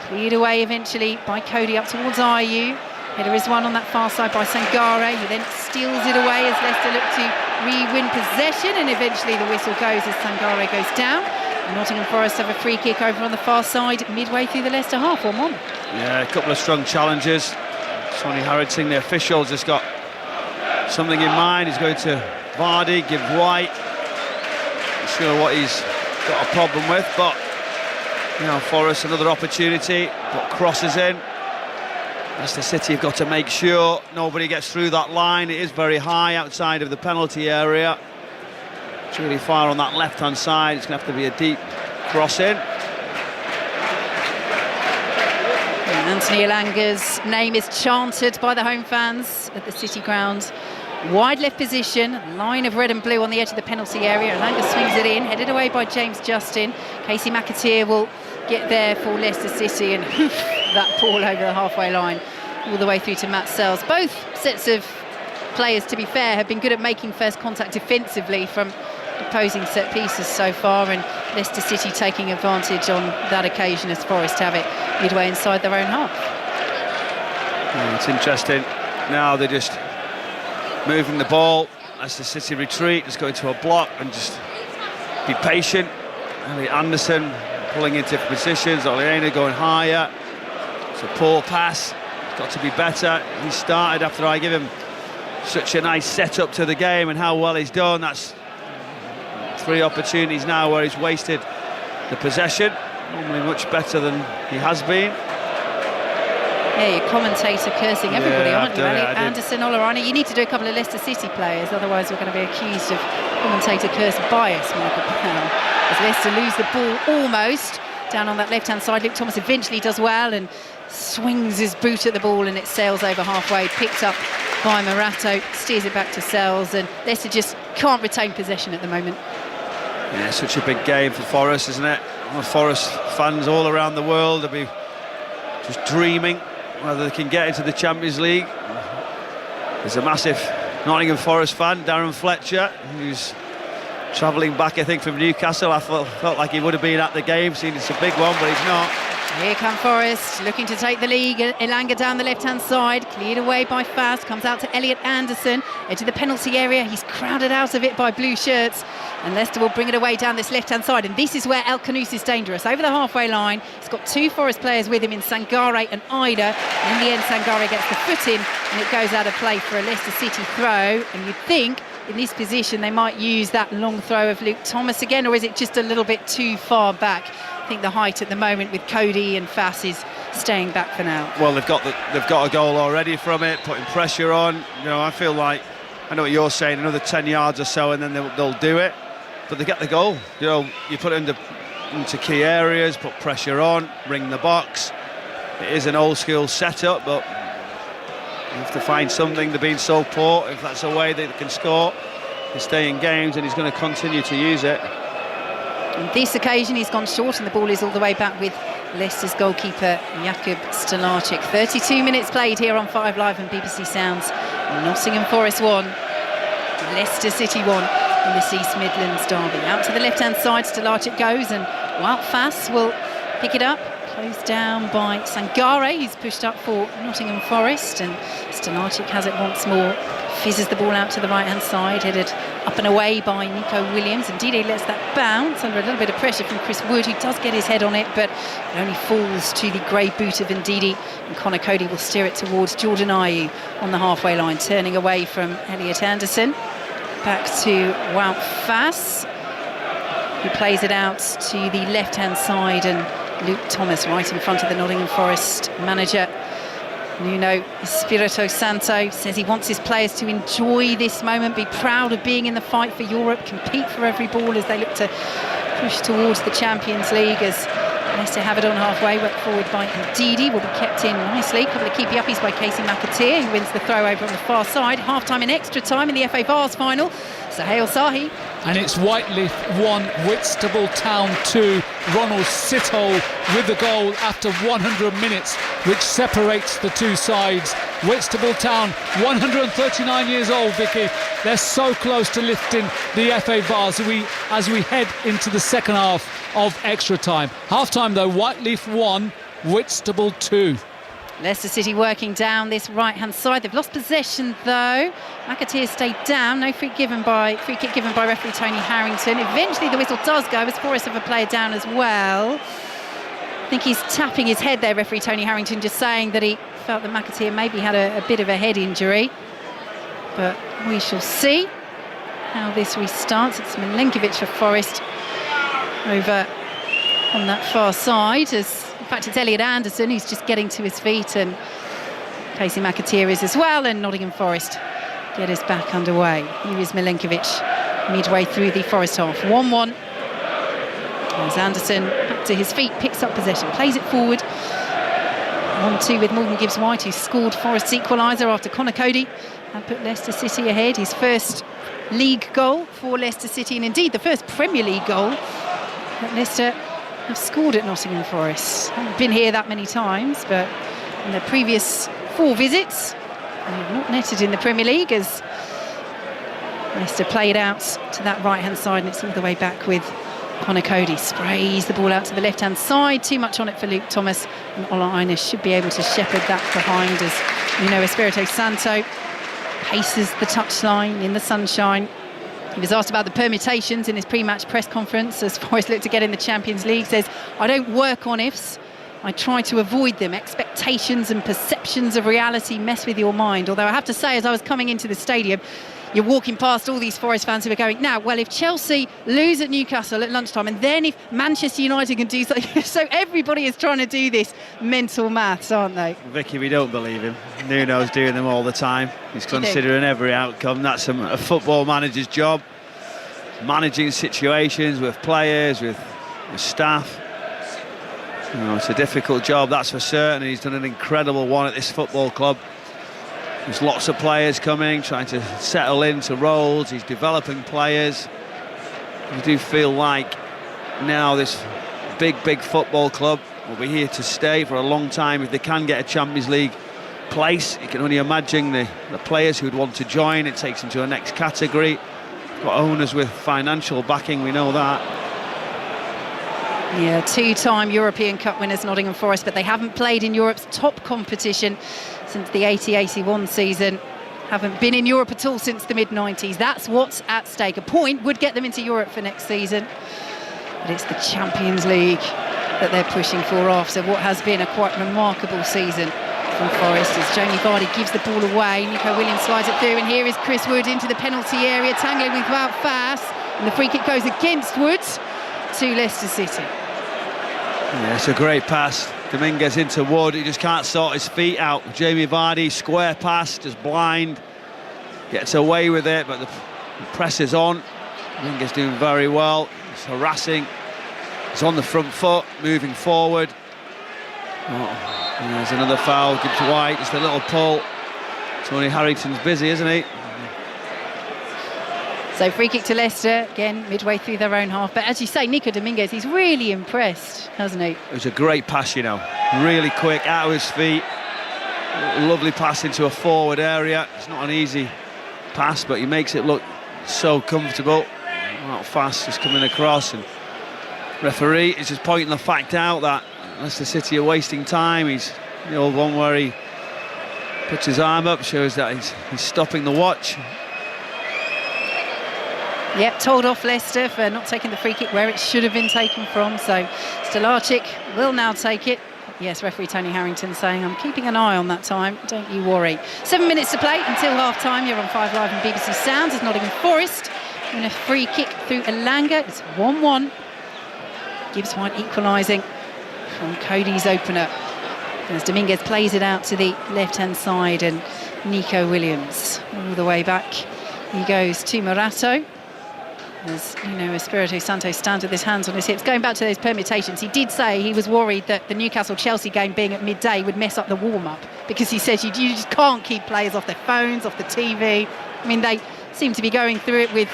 cleared away eventually by Cody up towards Ayew. Header is won on that far side by Sangare, who then steals it away as Leicester look to re-win possession, and eventually the whistle goes as Sangare goes down. And Nottingham Forest have a free kick over on the far side midway through the Leicester half. 1-1. Yeah, a couple of strong challenges. Sonny Harrison, the official, just got something in mind. He's going to Vardy, give White. Not sure what he's got a problem with, but you know, Forest another opportunity, put crosses in. Leicester City have got to make sure nobody gets through that line. It is very high outside of the penalty area. It's really far on that left-hand side. It's going to have to be a deep cross in. And Anthony Elanga's name is chanted by the home fans at the City ground Wide left position, line of red and blue on the edge of the penalty area. Elanga swings it in, headed away by James Justin. Casey McAteer will get there for Leicester City and hoof, that ball over the halfway line all the way through to Matt Sells. Both sets of players, to be fair, have been good at making first contact defensively from opposing set pieces so far, and Leicester City taking advantage on that occasion as Forest have it midway inside their own half. Yeah, it's interesting. Now they're just moving the ball. Leicester City retreat, just go into a block and just be patient. Elliot Anderson pulling into positions, Oleana going higher. It's a poor pass, it's got to be better. He started after I give him such a nice setup to the game, and how well he's done. That's 3 opportunities now where he's wasted the possession. Normally much better than he has been. Yeah, your commentator cursing everybody, aren't you? Elliot Anderson, Olorani. You need to do a couple of Leicester City players, otherwise we're going to be accused of commentator curse bias, Michael Brown. As Leicester lose the ball almost down on that left-hand side. Luke Thomas eventually does well and swings his boot at the ball, and it sails over halfway, picked up by Morato, steers it back to Sells, and Leicester just can't retain possession at the moment. Yeah, such a big game for Forest, isn't it? Well, Forest fans all around the world will be just dreaming whether they can get into the Champions League. There's a massive Nottingham Forest fan, Darren Fletcher, who's travelling back, I think, from Newcastle. I felt like he would have been at the game, seeing it's a big one, but he's not. Here come Forest, looking to take the lead. Elanga down the left-hand side, cleared away by Fast, comes out to Elliot Anderson, edge of the penalty area. He's crowded out of it by blue shirts, and Leicester will bring it away down this left-hand side. And this is where El Khanous is dangerous. Over the halfway line, he's got 2 Forest players with him in Sangare and Ida. And in the end, Sangare gets the foot in, and it goes out of play for a Leicester City throw. And you'd think, in this position, they might use that long throw of Luke Thomas again, or is it just a little bit too far back? I think the height at the moment with Cody and Fass is staying back for now. Well, they've got a goal already from it, putting pressure on. You know, I feel like, I know what you're saying, another 10 yards or so and then they'll do it, but they get the goal. You know, you put it into key areas, put pressure on, ring the box. It is an old school setup, but you have to find something. They're being so poor. If that's a way that they can score, they stay in games, and he's going to continue to use it. On this occasion, he's gone short, and the ball is all the way back with Leicester's goalkeeper, Jakub Stolacic. 32 minutes played here on 5 Live and BBC Sounds. Nottingham Forest 1, Leicester City 1 in this East Midlands derby. Out to the left-hand side, Stolacic goes, and Wout Fass will pick it up. Closed down by Sangare, he's pushed up for Nottingham Forest, and Stolacic has it once more. Fizzes the ball out to the right-hand side, headed up and away by Nico Williams. Indeed, he lets that bounce under a little bit of pressure from Chris Wood, who does get his head on it, but it only falls to the grey boot of Ndidi, and Connor Cody will steer it towards Jordan Ayew on the halfway line, turning away from Elliot Anderson. Back to Wout Fass, who plays it out to the left-hand side, and Luke Thomas right in front of the Nottingham Forest manager. Nuno Espirito Santo says he wants his players to enjoy this moment, be proud of being in the fight for Europe, compete for every ball as they look to push towards the Champions League. As Leicester have it on halfway, worked forward by Ndidi, will be kept in nicely. A couple of keepy-uppies by Casey McAteer, who wins the throw over on the far side. Half-time and extra time in the FA Vase final. Sohail Sahi. And it's Whiteleaf 1, Whitstable Town 2. Ronald Sithole with the goal after 100 minutes, which separates the two sides. Whitstable Town, 139 years old, Vicky. They're so close to lifting the FA Vase as we head into the second half of extra time. Half-time, though, Whiteleaf 1, Whitstable 2. Leicester City working down this right-hand side. They've lost possession, though. McAteer stayed down. No free kick given by referee Tony Harrington. Eventually, the whistle does go as Forest have a player down as well. I think he's tapping his head there, referee Tony Harrington, just saying that he felt that McAteer maybe had a bit of a head injury. But we shall see how this restarts. It's Milenkovic for Forest over on that far side. In fact, it's Elliot Anderson who's just getting to his feet, and Casey McAteer is as well, and Nottingham Forest get us back underway. Here is Milenkovic midway through the Forest half. 1-1. As Anderson back to his feet, picks up possession, plays it forward. 1-2 with Morgan Gibbs-White, who scored Forest's equaliser after Conor Cody had put Leicester City ahead. His first league goal for Leicester City, and indeed the first Premier League goal that Leicester have scored at Nottingham Forest. Haven't been here that many times, but in the previous 4 visits, they have not netted in the Premier League, as Leicester played out to that right-hand side, and it's all the way back with Conor Cody. Sprays the ball out to the left-hand side, too much on it for Luke Thomas, and Ola Aina should be able to shepherd that behind, as Espirito Santo paces the touchline in the sunshine. He was asked about the permutations in his pre-match press conference as Forest looked to get in the Champions League. Says, I don't work on ifs, I try to avoid them. Expectations and perceptions of reality mess with your mind. Although I have to say, as I was coming into the stadium, you're walking past all these Forest fans who are going, now, well, if Chelsea lose at Newcastle at lunchtime, and then if Manchester United can do something, so everybody is trying to do this mental maths, aren't they? Vicky, we don't believe him. Nuno's doing them all the time. He's considering every outcome. That's a football manager's job. Managing situations with players, with staff. It's a difficult job, that's for certain. He's done an incredible one at this football club. There's lots of players coming, trying to settle into roles. He's developing players. You do feel like now this big football club will be here to stay for a long time. If they can get a Champions League place, you can only imagine the players who'd want to join. It takes them to a next category. Got owners with financial backing, we know that. Yeah, 2-time European Cup winners Nottingham Forest, but they haven't played in Europe's top competition since the 80-81 season. Haven't been in Europe at all since the mid-90s. That's what's at stake. A point would get them into Europe for next season, but it's the Champions League that they're pushing for after what has been a quite remarkable season from Forest, as Jamie Vardy gives the ball away. Nico Williams slides it through, and here is Chris Wood into the penalty area, tangling with Wout Faes, and the free kick goes against Woods to Leicester City. Yeah, it's a great pass. Dominguez into Wood, he just can't sort his feet out. Jamie Vardy, square pass, just blind. Gets away with it, but the press is on. Dominguez doing very well. He's harassing. He's on the front foot, moving forward. There's another foul, Gibbs White, just a little pull. Tony Harrington's busy, isn't he? So free kick to Leicester, again, midway through their own half. But as you say, Nico Dominguez, he's really impressed, hasn't he? It was a great pass, really quick, out of his feet. Lovely pass into a forward area. It's not an easy pass, but he makes it look so comfortable. Not fast, just coming across. And referee is just pointing the fact out that Leicester City are wasting time. He's the old one where he puts his arm up, shows that he's stopping the watch. Yep, told off Leicester for not taking the free kick where it should have been taken from. So Stolarczyk will now take it. Yes, referee Tony Harrington saying, I'm keeping an eye on that time, don't you worry. 7 minutes to play until half-time. You're on 5 Live and BBC Sounds as Nottingham Forest win a free kick through Elanga. It's 1-1. Gibbs White equalising from Cody's opener, as Dominguez plays it out to the left-hand side, and Nico Williams all the way back. He goes to Morato. As Espirito Santo stands with his hands on his hips. Going back to those permutations, he did say he was worried that the Newcastle-Chelsea game being at midday would mess up the warm-up, because he says you just can't keep players off their phones, off the TV. I mean, they seem to be going through it with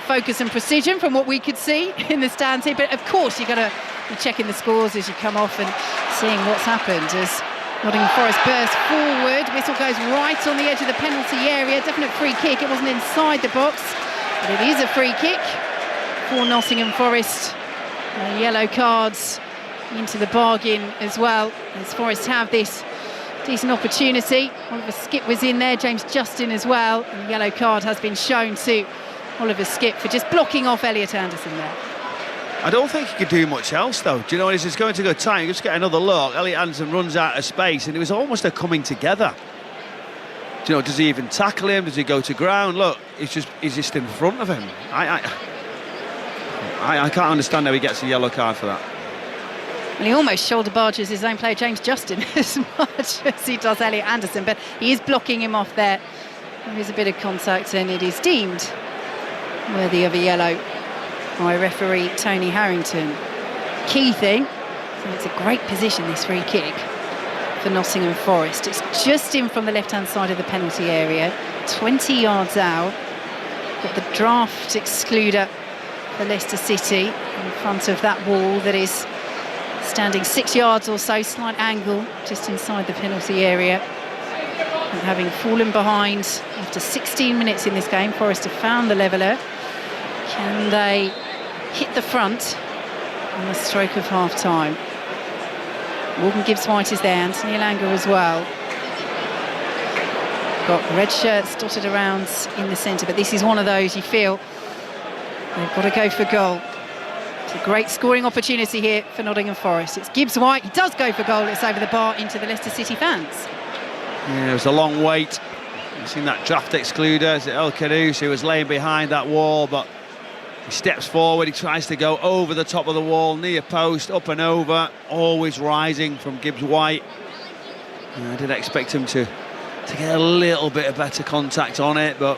focus and precision from what we could see in the stands here. But of course, you've got to be checking the scores as you come off and seeing what's happened. As Nottingham Forest burst forward, whistle goes right on the edge of the penalty area. Definite free kick. It wasn't inside the box, but it is a free kick for Nottingham Forest. Yellow cards into the bargain as well, as Forest have this decent opportunity. Oliver Skipp was in there, James Justin as well, and the yellow card has been shown to Oliver Skipp for just blocking off Elliot Anderson there. I don't think he could do much else, though. Do you know, he's going to go tight. You just get another look. Elliot Anderson runs out of space, and it was almost a coming together. Do you know, does he even tackle him? Does he go to ground? Look, he's just in front of him. I can't understand how he gets a yellow card for that. Well, he almost shoulder barges his own player James Justin as much as he does Elliot Anderson, but he is blocking him off there. There is a bit of contact, and it is deemed worthy of a yellow by referee Tony Harrington. Key thing, so it's a great position, this free kick for Nottingham Forest. It's just in from the left-hand side of the penalty area, 20 yards out. Got the draft excluder for Leicester City in front of that wall that is standing 6 yards or so, slight angle just inside the penalty area. And having fallen behind after 16 minutes in this game, Forest have found the leveller. Can they hit the front on the stroke of half-time? Morgan Gibbs-White is there, Anthony Elanga as well. Got red shirts dotted around in the centre, but this is one of those you feel they've got to go for goal. It's a great scoring opportunity here for Nottingham Forest. It's Gibbs-White, he does go for goal, it's over the bar into the Leicester City fans. Yeah, it was a long wait. You've seen that draft excluder, is it El Kharouz, who was laying behind that wall, but he steps forward, he tries to go over the top of the wall, near post, up and over, always rising from Gibbs-White. I did expect him to get a little bit of better contact on it, but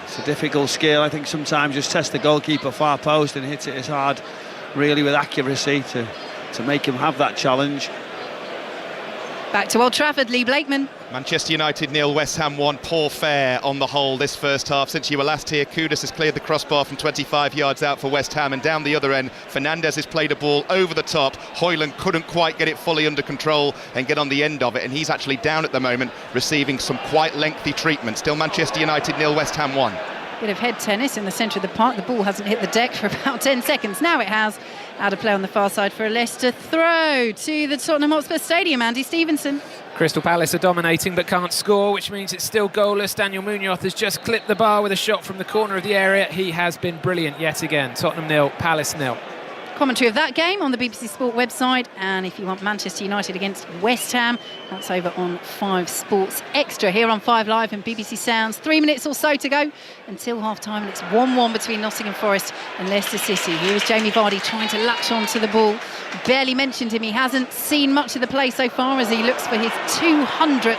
it's a difficult skill. I think sometimes just test the goalkeeper far post and hit it as hard, really with accuracy to make him have that challenge. Back to Old Trafford, Lee Blakeman. Manchester United 0, West Ham 1. Poor fare on the whole this first half. Since you were last here, Kudus has cleared the crossbar from 25 yards out for West Ham, and down the other end, Fernandes has played a ball over the top. Højlund couldn't quite get it fully under control and get on the end of it, and he's actually down at the moment, receiving some quite lengthy treatment. Still Manchester United 0, West Ham 1. Bit of head tennis in the centre of the park. The ball hasn't hit the deck for about 10 seconds. Now it has. Out of play on the far side for a Leicester throw to the Tottenham Hotspur Stadium. Andy Stevenson. Crystal Palace are dominating but can't score, which means it's still goalless. Daniel Munoz has just clipped the bar with a shot from the corner of the area. He has been brilliant yet again. Tottenham 0, Palace 0. Commentary of that game on the BBC Sport website, and if you want Manchester United against West Ham, that's over on 5 Sports Extra here on 5 Live and BBC Sounds. 3 minutes or so to go until half-time, and it's 1-1 between Nottingham Forest and Leicester City. Here is Jamie Vardy trying to latch onto the ball. Barely mentioned him, he hasn't seen much of the play so far as he looks for his 200th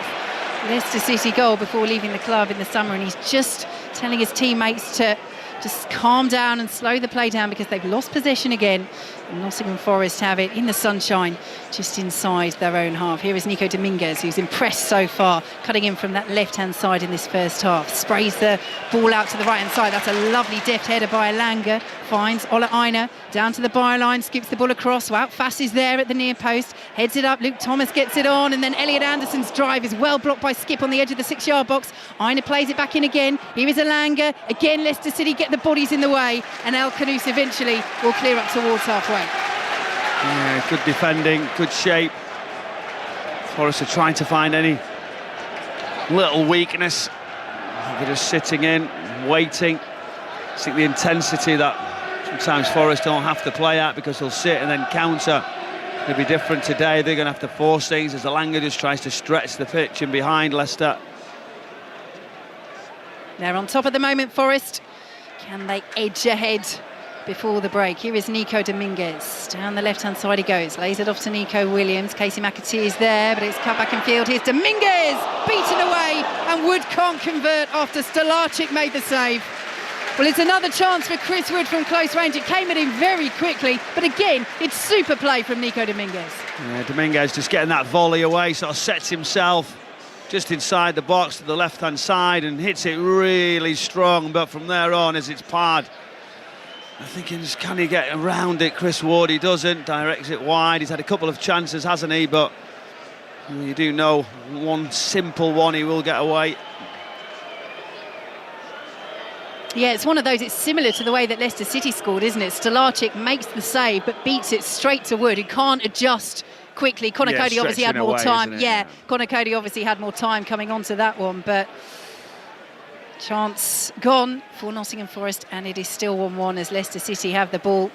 Leicester City goal before leaving the club in the summer, and he's just telling his teammates to just calm down and slow the play down because they've lost possession again. And Nottingham Forest have it in the sunshine just inside their own half. Here is Nico Dominguez, who's impressed so far, cutting in from that left-hand side in this first half. Sprays the ball out to the right-hand side. That's a lovely deft header by Elanga. Finds Ola Aina down to the byline, skips the ball across. Wout Fass is there at the near post, heads it up. Luke Thomas gets it on, and then Elliot Anderson's drive is well blocked by Skip on the edge of the 6-yard box. Aina plays it back in again. Here is Elanga. Again, Leicester City get the bodies in the way, and El Kharouz eventually will clear up towards halfway. Yeah, good defending, good shape. Forest are trying to find any little weakness. They're just sitting in, waiting. I think the intensity that sometimes Forest don't have to play at because they'll sit and then counter. It'll be different today. They're going to have to force things as Elanga just tries to stretch the pitch and behind Leicester. They're on top at the moment, Forest. Can they edge ahead before the break? Here is Nico Dominguez. Down the left-hand side he goes. Lays it off to Nico Williams. Casey McAtee is there, but it's cut back in field. Here's Dominguez! Beaten away, and Wood can't convert after Stolarczyk made the save. Well, it's another chance for Chris Wood from close range. It came at him very quickly, but again, it's super play from Nico Dominguez. Yeah, Dominguez just getting that volley away, sort of sets himself just inside the box to the left-hand side and hits it really strong, but from there on, as it's parred, I'm thinking, can he get around it? Chris Wood, he doesn't, directs it wide. He's had a couple of chances, hasn't he? But you do know one simple one he will get away. Yeah, it's one of those, it's similar to the way that Leicester City scored, isn't it? Stolarczyk makes the save, but beats it straight to Wood, who can't adjust quickly. Connor Cody obviously had more time. Yeah, Connor Cody obviously had more time coming onto that one, but chance gone for Nottingham Forest, and it is still 1-1 as Leicester City have the ball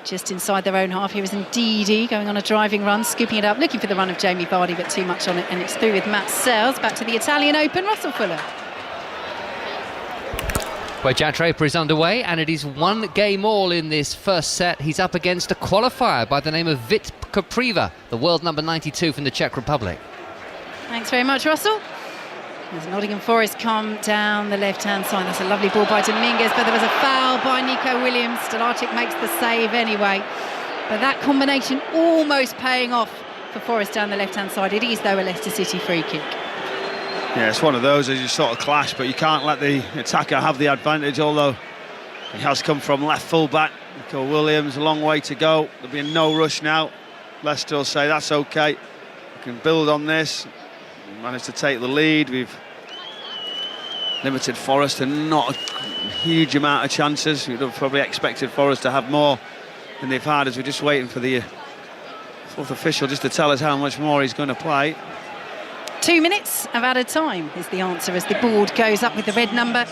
just inside their own half. Here is Ndidi going on a driving run, scooping it up, looking for the run of Jamie Vardy, but too much on it, and it's through with Matt Sells. Back to the Italian Open, Russell Fuller. Where Jack Draper is underway, and it is 1 game all in this first set. He's up against a qualifier by the name of Vit Kopriva, the world number 92 from the Czech Republic. Thanks very much, Russell. As Nottingham Forest come down the left-hand side. That's a lovely ball by Dominguez, but there was a foul by Nico Williams. Stolarczyk makes the save anyway. But that combination almost paying off for Forest down the left-hand side. It is, though, a Leicester City free kick. Yeah, it's one of those as you sort of clash, but you can't let the attacker have the advantage, although he has come from left full-back. Nico Williams, a long way to go. There'll be no rush now. Leicester will say that's okay. We can build on this. We managed to take the lead. We've limited Forest to not a huge amount of chances. We'd have probably expected Forest to have more than they've had, as we're just waiting for the fourth official just to tell us how much more he's going to play. 2 minutes of added time is the answer as the board goes up with the red number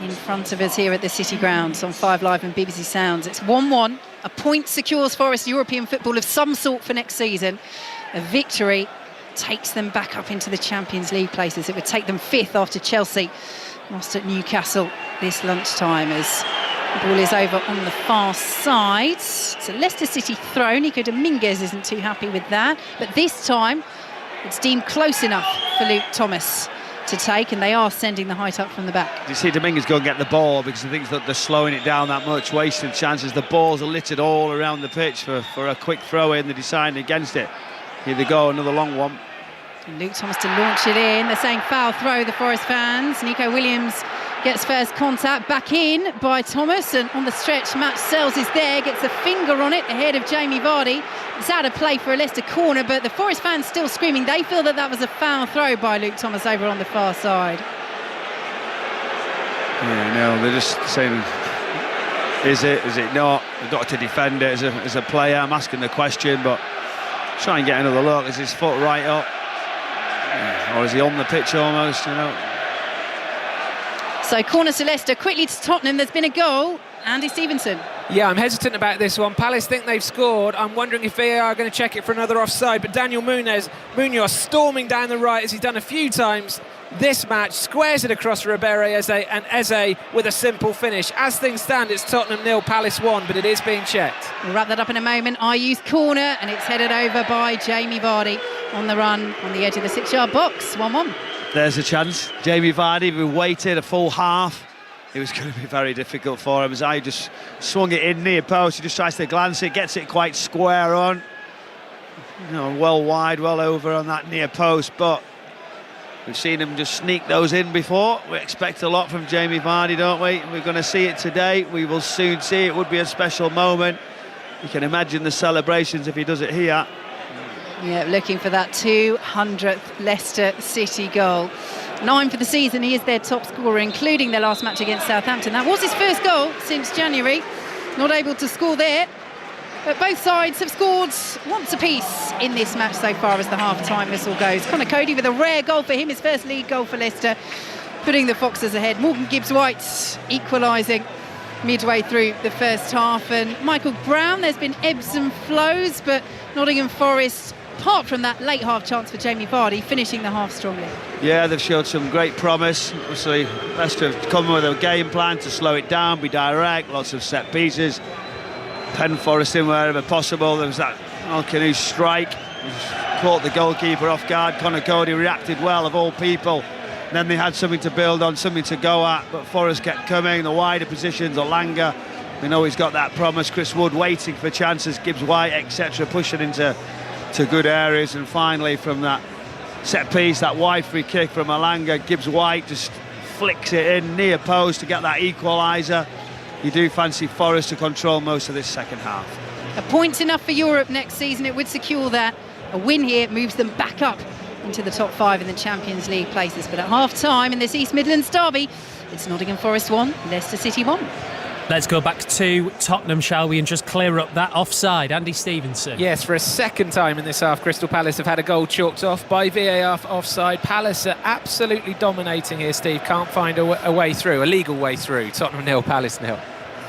in front of us here at the City Grounds on 5 Live and BBC Sounds. It's 1-1. A point secures Forest European football of some sort for next season. A victory takes them back up into the Champions League places. It would take them 5th after Chelsea lost at Newcastle this lunchtime, as the ball is over on the far side. It's a Leicester City throw. Nico Dominguez isn't too happy with that, but this time it's deemed close enough for Luke Thomas to take, and they are sending the height up from the back. You see Dominguez go and get the ball because he thinks that they're slowing it down that much, wasting chances. The balls are littered all around the pitch for a quick throw in. They're deciding against it. Here they go, another long one. And Luke Thomas to launch it in. They're saying foul throw, the Forest fans. Nico Williams gets first contact, back in by Thomas, and on the stretch Matt Sells is there, gets a finger on it ahead of Jamie Vardy. It's out of play for a Leicester corner, but the Forest fans still screaming. They feel that was a foul throw by Luke Thomas over on the far side. Yeah, no, they're just saying, is it not? They've got to defend it as a player. I'm asking the question, but try and get another look. Is his foot right up? Yeah, or is he on the pitch almost, you know? So corner to Leicester, quickly to Tottenham. There's been a goal. Andy Stevenson. Yeah, I'm hesitant about this one. Palace think they've scored. I'm wondering if VAR are going to check it for another offside. But Daniel Munoz storming down the right, as he's done a few times this match, squares it across Ribeiro Eze, and Eze with a simple finish. As things stand, it's Tottenham 0, Palace 1, but it is being checked. We'll wrap that up in a moment. IU's corner, and it's headed over by Jamie Vardy on the run on the edge of the 6-yard box. 1-1. There's a chance. Jamie Vardy, we waited a full half. It was going to be very difficult for him, as I just swung it in near post. He just tries to glance it, gets it quite square on. You know, well wide, well over on that near post, but we've seen him just sneak those in before. We expect a lot from Jamie Vardy, don't we? We're going to see it today. We will soon see. It would be a special moment. You can imagine the celebrations if he does it here. Yeah, looking for that 200th Leicester City goal. 9 for the season. He is their top scorer, including their last match against Southampton. That was his first goal since January. Not able to score there. But both sides have scored once apiece in this match so far as the half-time whistle goes. Conor Cody with a rare goal for him, his first league goal for Leicester, putting the Foxes ahead. Morgan Gibbs-White equalising midway through the first half. And Michael Brown, there's been ebbs and flows, but Nottingham Forest, apart from that late half chance for Jamie Vardy, finishing the half strongly. Yeah, they've showed some great promise. Obviously, Leicester have come with a game plan to slow it down, be direct, lots of set pieces, pen Forest in wherever possible. There was that Alcanu strike, caught the goalkeeper off guard. Conor Cody reacted well, of all people. And then they had something to build on, something to go at, but Forest kept coming, the wider positions, Olanga, we know he's got that promise. Chris Wood waiting for chances, Gibbs-White, etc., pushing into good areas, and finally from that set piece, that wide free kick from Olanga, Gibbs-White just flicks it in near post to get that equaliser. You do fancy Forest to control most of this second half. A point's enough for Europe next season. It would secure that. A win here moves them back up into the top 5 in the Champions League places. But at half-time in this East Midlands derby, it's Nottingham Forest 1, Leicester City 1. Let's go back to Tottenham, shall we, and just clear up that offside. Andy Stevenson. Yes, for a second time in this half, Crystal Palace have had a goal chalked off by VAR for offside. Palace are absolutely dominating here, Steve. Can't find a way through, a legal way through. Tottenham 0, Palace 0.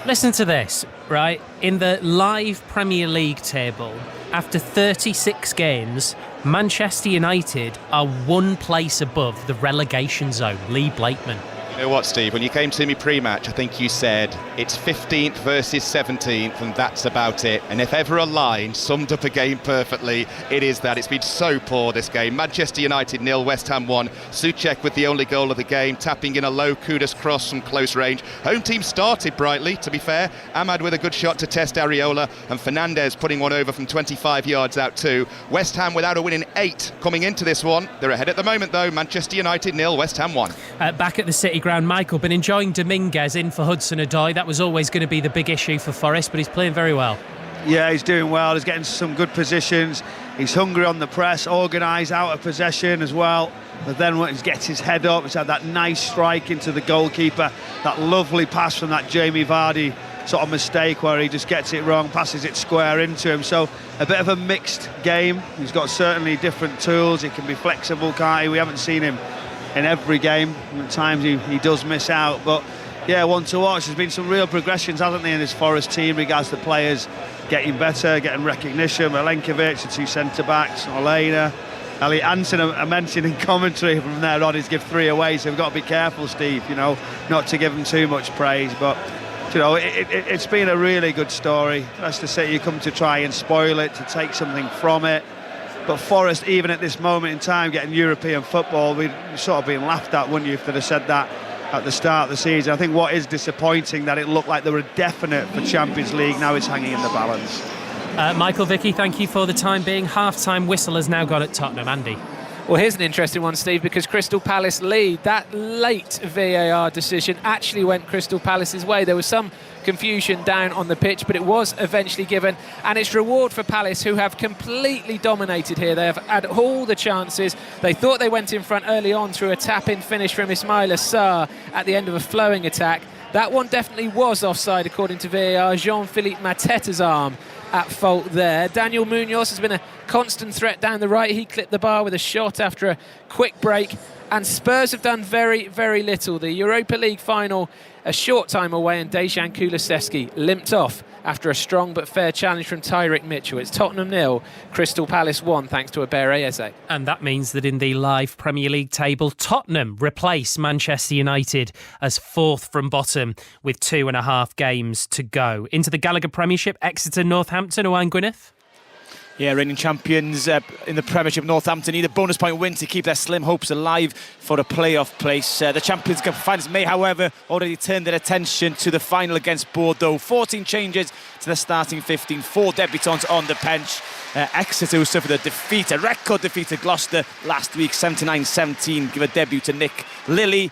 Listen to this, right? In the live Premier League table, after 36 games, Manchester United are one place above the relegation zone, Lee Blakeman. You know what, Steve, when you came to me pre-match, I think you said it's 15th versus 17th and that's about it. And if ever a line summed up a game perfectly, it is that. It's been so poor, this game. Manchester United 0, West Ham 1. Souček with the only goal of the game, tapping in a low Kudus cross from close range. Home team started brightly, to be fair. Ahmad with a good shot to test Areola, and Fernandes putting one over from 25 yards out too. West Ham without a win in 8 coming into this one. They're ahead at the moment though. Manchester United 0, West Ham 1. Back at the City Ground, Michael, been enjoying Dominguez in for Hudson-Odoi. That was always going to be the big issue for Forest, but he's playing very well. Yeah, he's doing well. He's getting some good positions. He's hungry on the press, organised, out of possession as well. But then when he gets his head up, he's had that nice strike into the goalkeeper. That lovely pass from that Jamie Vardy sort of mistake where he just gets it wrong, passes it square into him. So a bit of a mixed game. He's got certainly different tools. He can be flexible, can't he? We haven't seen him in every game. At times he does miss out, but yeah, one to watch. There's been some real progressions, hasn't there, in this Forest team regards to players getting better, getting recognition. Milenkovic, the two centre-backs, Olena, Elliot Anson, I mentioned in commentary from there on, he's give 3 away, so we've got to be careful, Steve, not to give him too much praise, but it's been a really good story. Leicester City come to try and spoil it, to take something from it. But Forest, even at this moment in time, getting European football, we'd sort of been laughed at, wouldn't you, if they'd have said that at the start of the season. I think what is disappointing, that it looked like they were definite for Champions League. Now it's hanging in the balance. Michael, Vicky, thank you for the time being. Half-time whistle has now gone at Tottenham. Andy. Well, here's an interesting one, Steve, because Crystal Palace lead. That late VAR decision actually went Crystal Palace's way. There was some confusion down on the pitch, but it was eventually given, and it's reward for Palace, who have completely dominated here. They have had all the chances. They thought they went in front early on through a tap-in finish from Ismaila Sarr at the end of a flowing attack. That one definitely was offside according to VAR. Jean-Philippe Mateta's arm at fault there. Daniel Munoz has been a constant threat down the right. He clipped the bar with a shot after a quick break, and Spurs have done very, very little. The Europa League final a short time away, and Dejan Kulusevski limped off after a strong but fair challenge from Tyrick Mitchell. It's Tottenham 0, Crystal Palace 1, thanks to Abere Eze. And that means that in the live Premier League table, Tottenham replace Manchester United as 4th from bottom with 2.5 games to go. Into the Gallagher Premiership, Exeter, Northampton, Owain Gwyneth. Yeah, reigning champions in the Premiership, Northampton need a bonus point win to keep their slim hopes alive for a playoff place. The Champions Cup finals may, however, already turn their attention to the final against Bordeaux. 14 changes to the starting 15, 4 debutants on the bench. Exeter, who suffered a record defeat at Gloucester last week, 79-17, give a debut to Nick Lilly.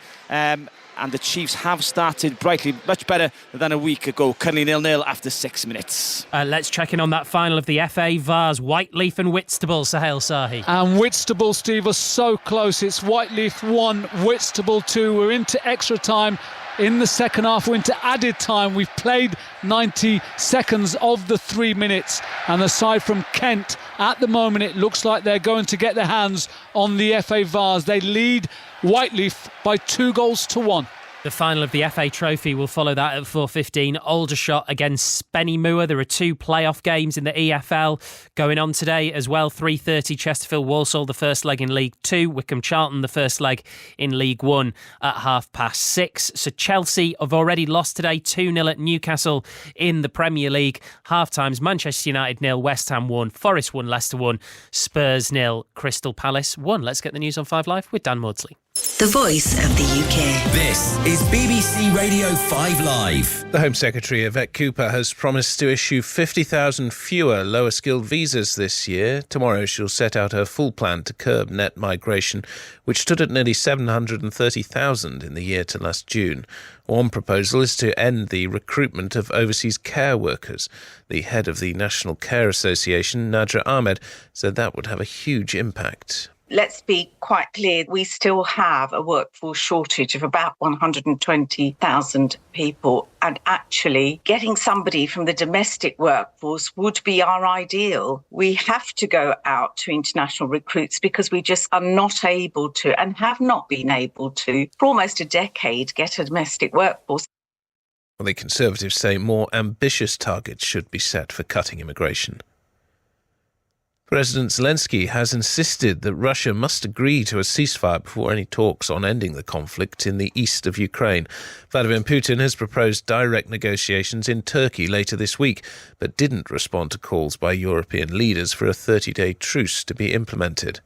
And the Chiefs have started brightly, much better than a week ago, currently 0-0 after 6 minutes. Let's check in on that final of the FA Vars, Whiteleaf and Whitstable, Sahel Sahi. And Whitstable, Steve, are so close. It's Whiteleaf 1, Whitstable 2. We're into extra time in the second half. We're into added time. We've played 90 seconds of the 3 minutes. And aside from Kent, at the moment, it looks like they're going to get their hands on the FA Vars. They lead Whiteleaf by 2-1. The final of the FA Trophy will follow that at 4:15. Aldershot against Spennymoor. There are 2 playoff games in the EFL going on today as well. 3:30 Chesterfield Walsall, the first leg in League 2. Wycombe Charlton, the first leg in League 1 at 6:30. So Chelsea have already lost today, 2-0 at Newcastle in the Premier League. Half-times, Manchester United 0, West Ham 1, Forest 1, Leicester 1, Spurs 0, Crystal Palace 1. Let's get the news on 5 Live with Dan Maudsley. The voice of the UK. This is BBC Radio 5 Live. The Home Secretary, Yvette Cooper, has promised to issue 50,000 fewer lower-skilled visas this year. Tomorrow she'll set out her full plan to curb net migration, which stood at nearly 730,000 in the year to last June. One proposal is to end the recruitment of overseas care workers. The head of the National Care Association, Nadra Ahmed, said that would have a huge impact. Let's be quite clear, we still have a workforce shortage of about 120,000 people. And actually, getting somebody from the domestic workforce would be our ideal. We have to go out to international recruits because we just are not able to, and have not been able to, for almost a decade, get a domestic workforce. Well, the Conservatives say more ambitious targets should be set for cutting immigration. President Zelensky has insisted that Russia must agree to a ceasefire before any talks on ending the conflict in the east of Ukraine. Vladimir Putin has proposed direct negotiations in Turkey later this week, but didn't respond to calls by European leaders for a 30-day truce to be implemented.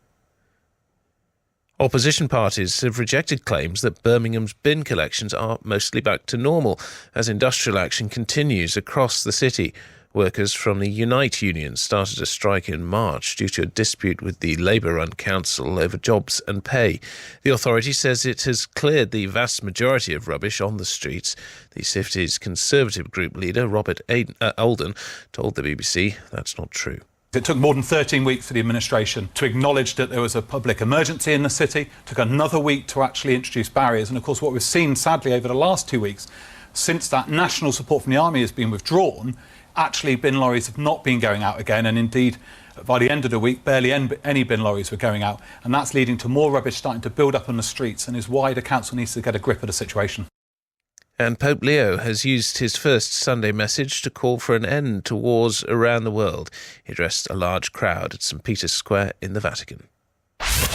Opposition parties have rejected claims that Birmingham's bin collections are mostly back to normal as industrial action continues across the city. Workers from the Unite union started a strike in March due to a dispute with the Labour-run council over jobs and pay. The authority says it has cleared the vast majority of rubbish on the streets. The city's Conservative group leader, Robert Alden, told the BBC that's not true. It took more than 13 weeks for the administration to acknowledge that there was a public emergency in the city. It took another week to actually introduce barriers. And of course, what we've seen, sadly, over the last 2 weeks, since that national support from the army has been withdrawn, actually bin lorries have not been going out again, and indeed by the end of the week barely any bin lorries were going out, and that's leading to more rubbish starting to build up on the streets, and is why the council needs to get a grip of the situation. And Pope Leo has used his first Sunday message to call for an end to wars around the world. He addressed a large crowd at St Peter's Square in the Vatican.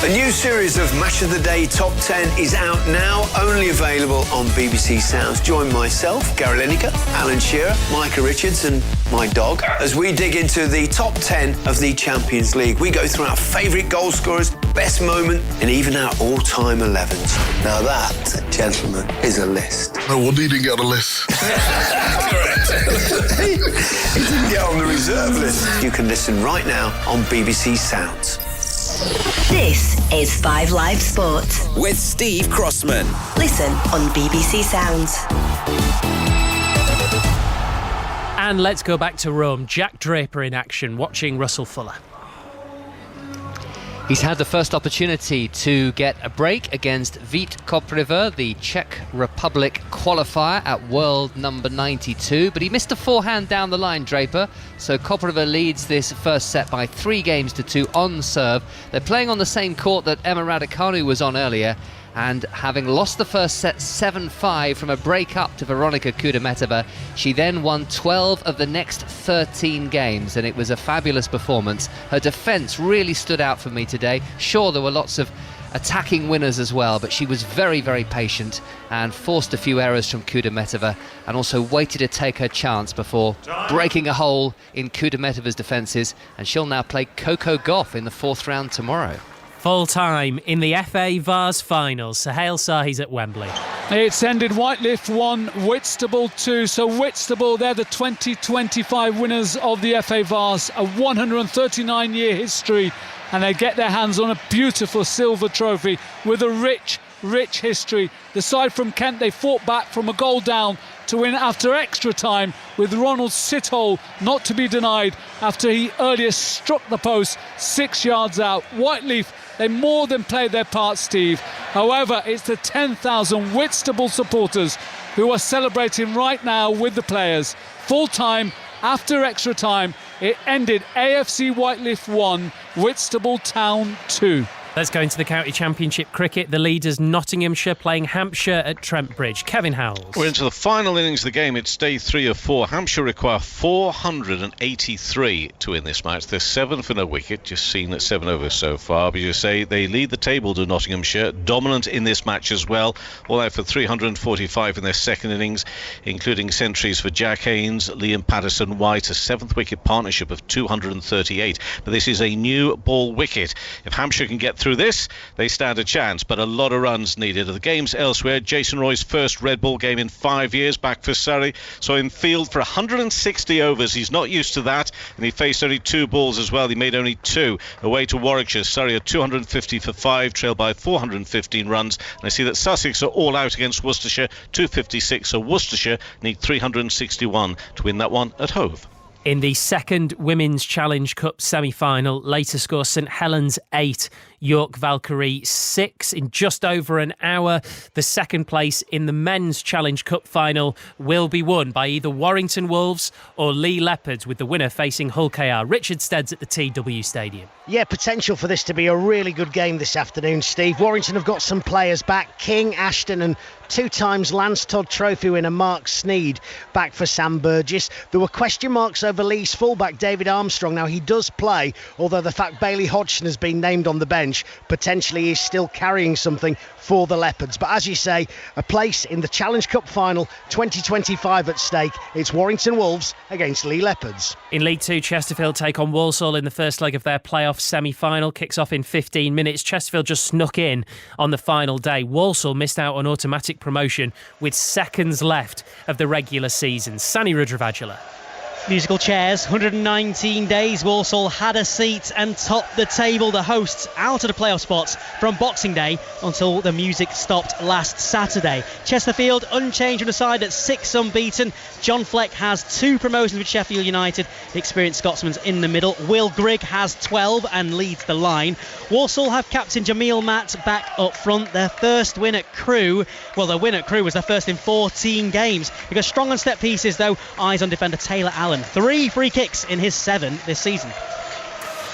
A new series of Match of the Day Top 10 is out now, only available on BBC Sounds. Join myself, Gary Lineker, Alan Shearer, Micah Richards and my dog as we dig into the top 10 of the Champions League. We go through our favourite goal scorers, best moment and even our all-time 11s. Now that, gentlemen, is a list. No wonder he didn't get on the list. Correct. He didn't get on the reserve list. You can listen right now on BBC Sounds. This is 5 Live Sport with Steve Crossman. Listen on BBC Sounds. And let's go back to Rome. Jack Draper in action, watching Russell Fuller. He's had the first opportunity to get a break against Vít Kopriva, the Czech Republic qualifier at world number 92, but he missed a forehand down the line, Draper. So Kopriva leads this first set by 3-2 on serve. They're playing on the same court that Emma Raducanu was on earlier, and having lost the first set 7-5 from a break-up to Veronika Kudermetova, she then won 12 of the next 13 games, and it was a fabulous performance. Her defence really stood out for me today. Sure, there were lots of attacking winners as well, but she was very, very patient and forced a few errors from Kudermetova, and also waited to take her chance before breaking a hole in Kudermetova's defences, and she'll now play Coco Gauff in the 4th round tomorrow. Full time in the FA Vase finals. Sohail Sahi's at Wembley. It's ended Whitelift 1, Whitstable 2. So Whitstable, they're the 2025 winners of the FA Vase, a 139-year history, and they get their hands on a beautiful silver trophy with a rich history. The side from Kent, they fought back from a goal down to win after extra time, with Ronald Sithole not to be denied after he earlier struck the post 6 yards out. Whiteleaf, they more than played their part, Steve. However, it's the 10,000 Whitstable supporters who are celebrating right now with the players. Full time, after extra time, it ended AFC Whiteleaf 1, Whitstable Town 2. Let's go into the County Championship cricket. The leaders Nottinghamshire playing Hampshire at Trent Bridge. Kevin Howells. We're into the final innings of the game. It's day 3 of 4. Hampshire require 483 to win this match. They're 7 for no wicket, just seen at 7 overs so far. But you say they lead the table to Nottinghamshire, dominant in this match as well. All out for 345 in their second innings, including centuries for Jack Haynes, Liam Patterson-White, a 7th wicket partnership of 238. But this is a new ball wicket. If Hampshire can get through this, they stand a chance, but a lot of runs needed. The games elsewhere, Jason Roy's first red ball game in 5 years back for Surrey, so in field for 160 overs. He's not used to that, and he faced only 2 balls as well. He made only 2 away to Warwickshire. Surrey are 250 for 5, trailed by 415 runs, and I see that Sussex are all out against Worcestershire, 256, so Worcestershire need 361 to win that one at Hove. In the second Women's Challenge Cup semi-final, later score St Helens 8, York Valkyrie 6 in just over an hour. The second place in the Men's Challenge Cup final will be won by either Warrington Wolves or Lee Leopards, with the winner facing Hull KR. Richard Steads at the TW Stadium. Yeah, potential for this to be a really good game this afternoon, Steve. Warrington have got some players back. King, Ashton and 2 times Lance Todd Trophy winner Mark Sneed back for Sam Burgess. There were question marks over Lee's fullback David Armstrong. Now he does play, although the fact Bailey Hodgson has been named on the bench potentially is still carrying something for the Leopards. But as you say, a place in the Challenge Cup final 2025 at stake. It's Warrington Wolves against Lee Leopards. In League 2, Chesterfield take on Walsall in the first leg of their playoff semi-final. Kicks off in 15 minutes. Chesterfield just snuck in on the final day. Walsall missed out on automatic promotion with seconds left of the regular season. Sani Rudravajula. Musical chairs, 119 days. Walsall had a seat and topped the table. The hosts out of the playoff spots from Boxing Day until the music stopped last Saturday. Chesterfield unchanged on the side at 6 unbeaten. John Fleck has 2 promotions with Sheffield United. The experienced Scotsman's in the middle. Will Grigg has 12 and leads the line. Walsall have captain Jamil Matt back up front. Their first win at Crewe. Well, their win at Crewe was their first in 14 games. Because strong on set pieces, though. Eyes on defender Taylor Allen. 3 free kicks in his 7 this season.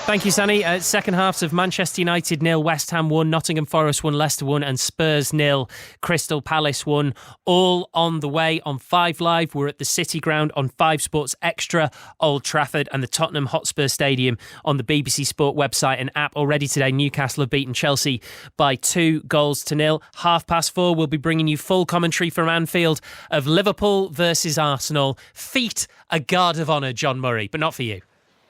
Thank you, Sani. Second halves of Manchester United 0, West Ham 1, Nottingham Forest 1, Leicester 1 and Spurs 0, Crystal Palace 1. All on the way on 5 Live. We're at the City Ground on 5 Sports Extra, Old Trafford and the Tottenham Hotspur Stadium on the BBC Sport website and app. Already today, Newcastle have beaten Chelsea by 2 goals to 0. 4:30, we'll be bringing you full commentary from Anfield of Liverpool versus Arsenal. Feet a guard of honour, John Murray, but not for you.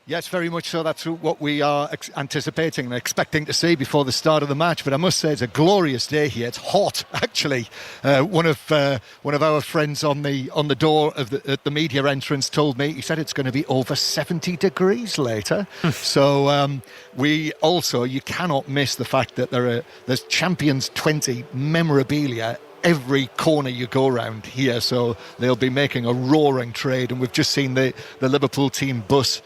Yes, very much so. That's what we are anticipating and expecting to see before the start of the match. But I must say, it's a glorious day here. It's hot, actually. One of our friends on the door of the media entrance told me, he said it's going to be over 70 degrees later. So you cannot miss the fact that there's Champions 20 memorabilia every corner you go around here, so they'll be making a roaring trade. And we've just seen the Liverpool team bus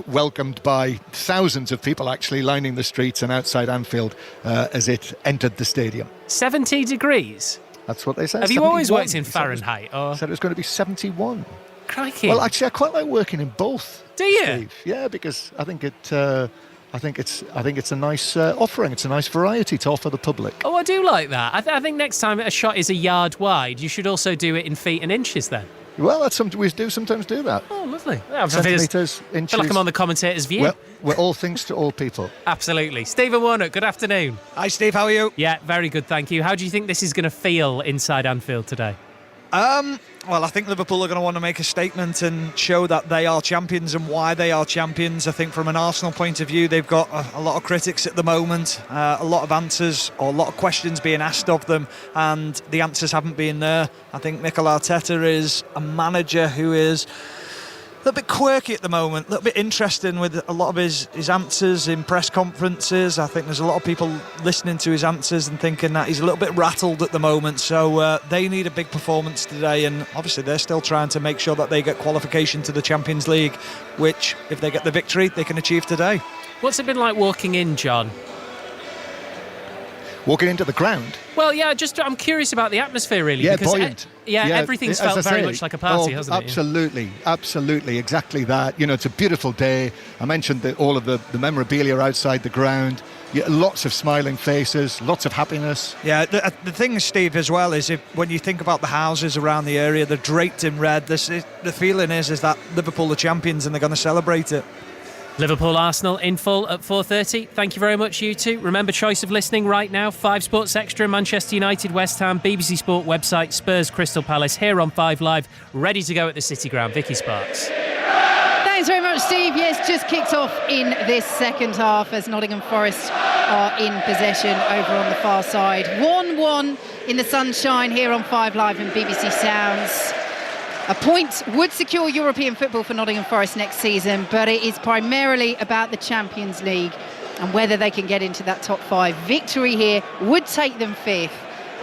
welcomed by thousands of people actually lining the streets and outside Anfield as it entered the stadium. 70 degrees? That's what they said. Have you always worked in Fahrenheit? Said it was going to be 71. Crikey. Well, actually, I quite like working in both. Do you? Steve. Yeah, because I think it's a nice offering. It's a nice variety to offer the public. Oh, I do like that. I think next time a shot is a yard wide, you should also do it in feet and inches then. Well, that's something we sometimes do that. Oh, lovely. Centimetres, I inches. feel like I'm on the commentator's view. Well, we're all things to all people. Absolutely. Stephen Warnock, good afternoon. Hi, Steve. How are you? Yeah, very good, thank you. How do you think this is going to feel inside Anfield today? Well, I think Liverpool are going to want to make a statement and show that they are champions and why they are champions. I think from an Arsenal point of view, they've got a lot of critics at the moment, a lot of answers or a lot of questions being asked of them, and the answers haven't been there. I think Mikel Arteta is a manager who is a little bit quirky at the moment, a little bit interesting with a lot of his answers in press conferences. I think there's a lot of people listening to his answers and thinking that he's a little bit rattled at the moment. So they need a big performance today, and obviously they're still trying to make sure that they get qualification to the Champions League, which, if they get the victory, they can achieve today. What's it been like walking in, John? Walking into the ground? Well, yeah, I'm curious about the atmosphere, really. Yeah, because buoyant. Everything's felt very much like a party, hasn't it? Absolutely, exactly that. You know, it's a beautiful day. I mentioned all of the memorabilia outside the ground. Yeah, lots of smiling faces, lots of happiness. Yeah, the thing, Steve, as well, is when you think about the houses around the area, they're draped in red. The feeling is that Liverpool are champions and they're going to celebrate it. Liverpool-Arsenal in full at 4:30. Thank you very much, you two. Remember, choice of listening right now, 5 Sports Extra, Manchester United, West Ham, BBC Sport website, Spurs, Crystal Palace, here on 5 Live, ready to go at the City Ground. Vicky Sparks. Thanks very much, Steve. Yes, just kicked off in this second half as Nottingham Forest are in possession over on the far side. 1-1 in the sunshine here on 5 Live and BBC Sounds. A point would secure European football for Nottingham Forest next season, but it is primarily about the Champions League and whether they can get into that top 5. Victory here would take them 5th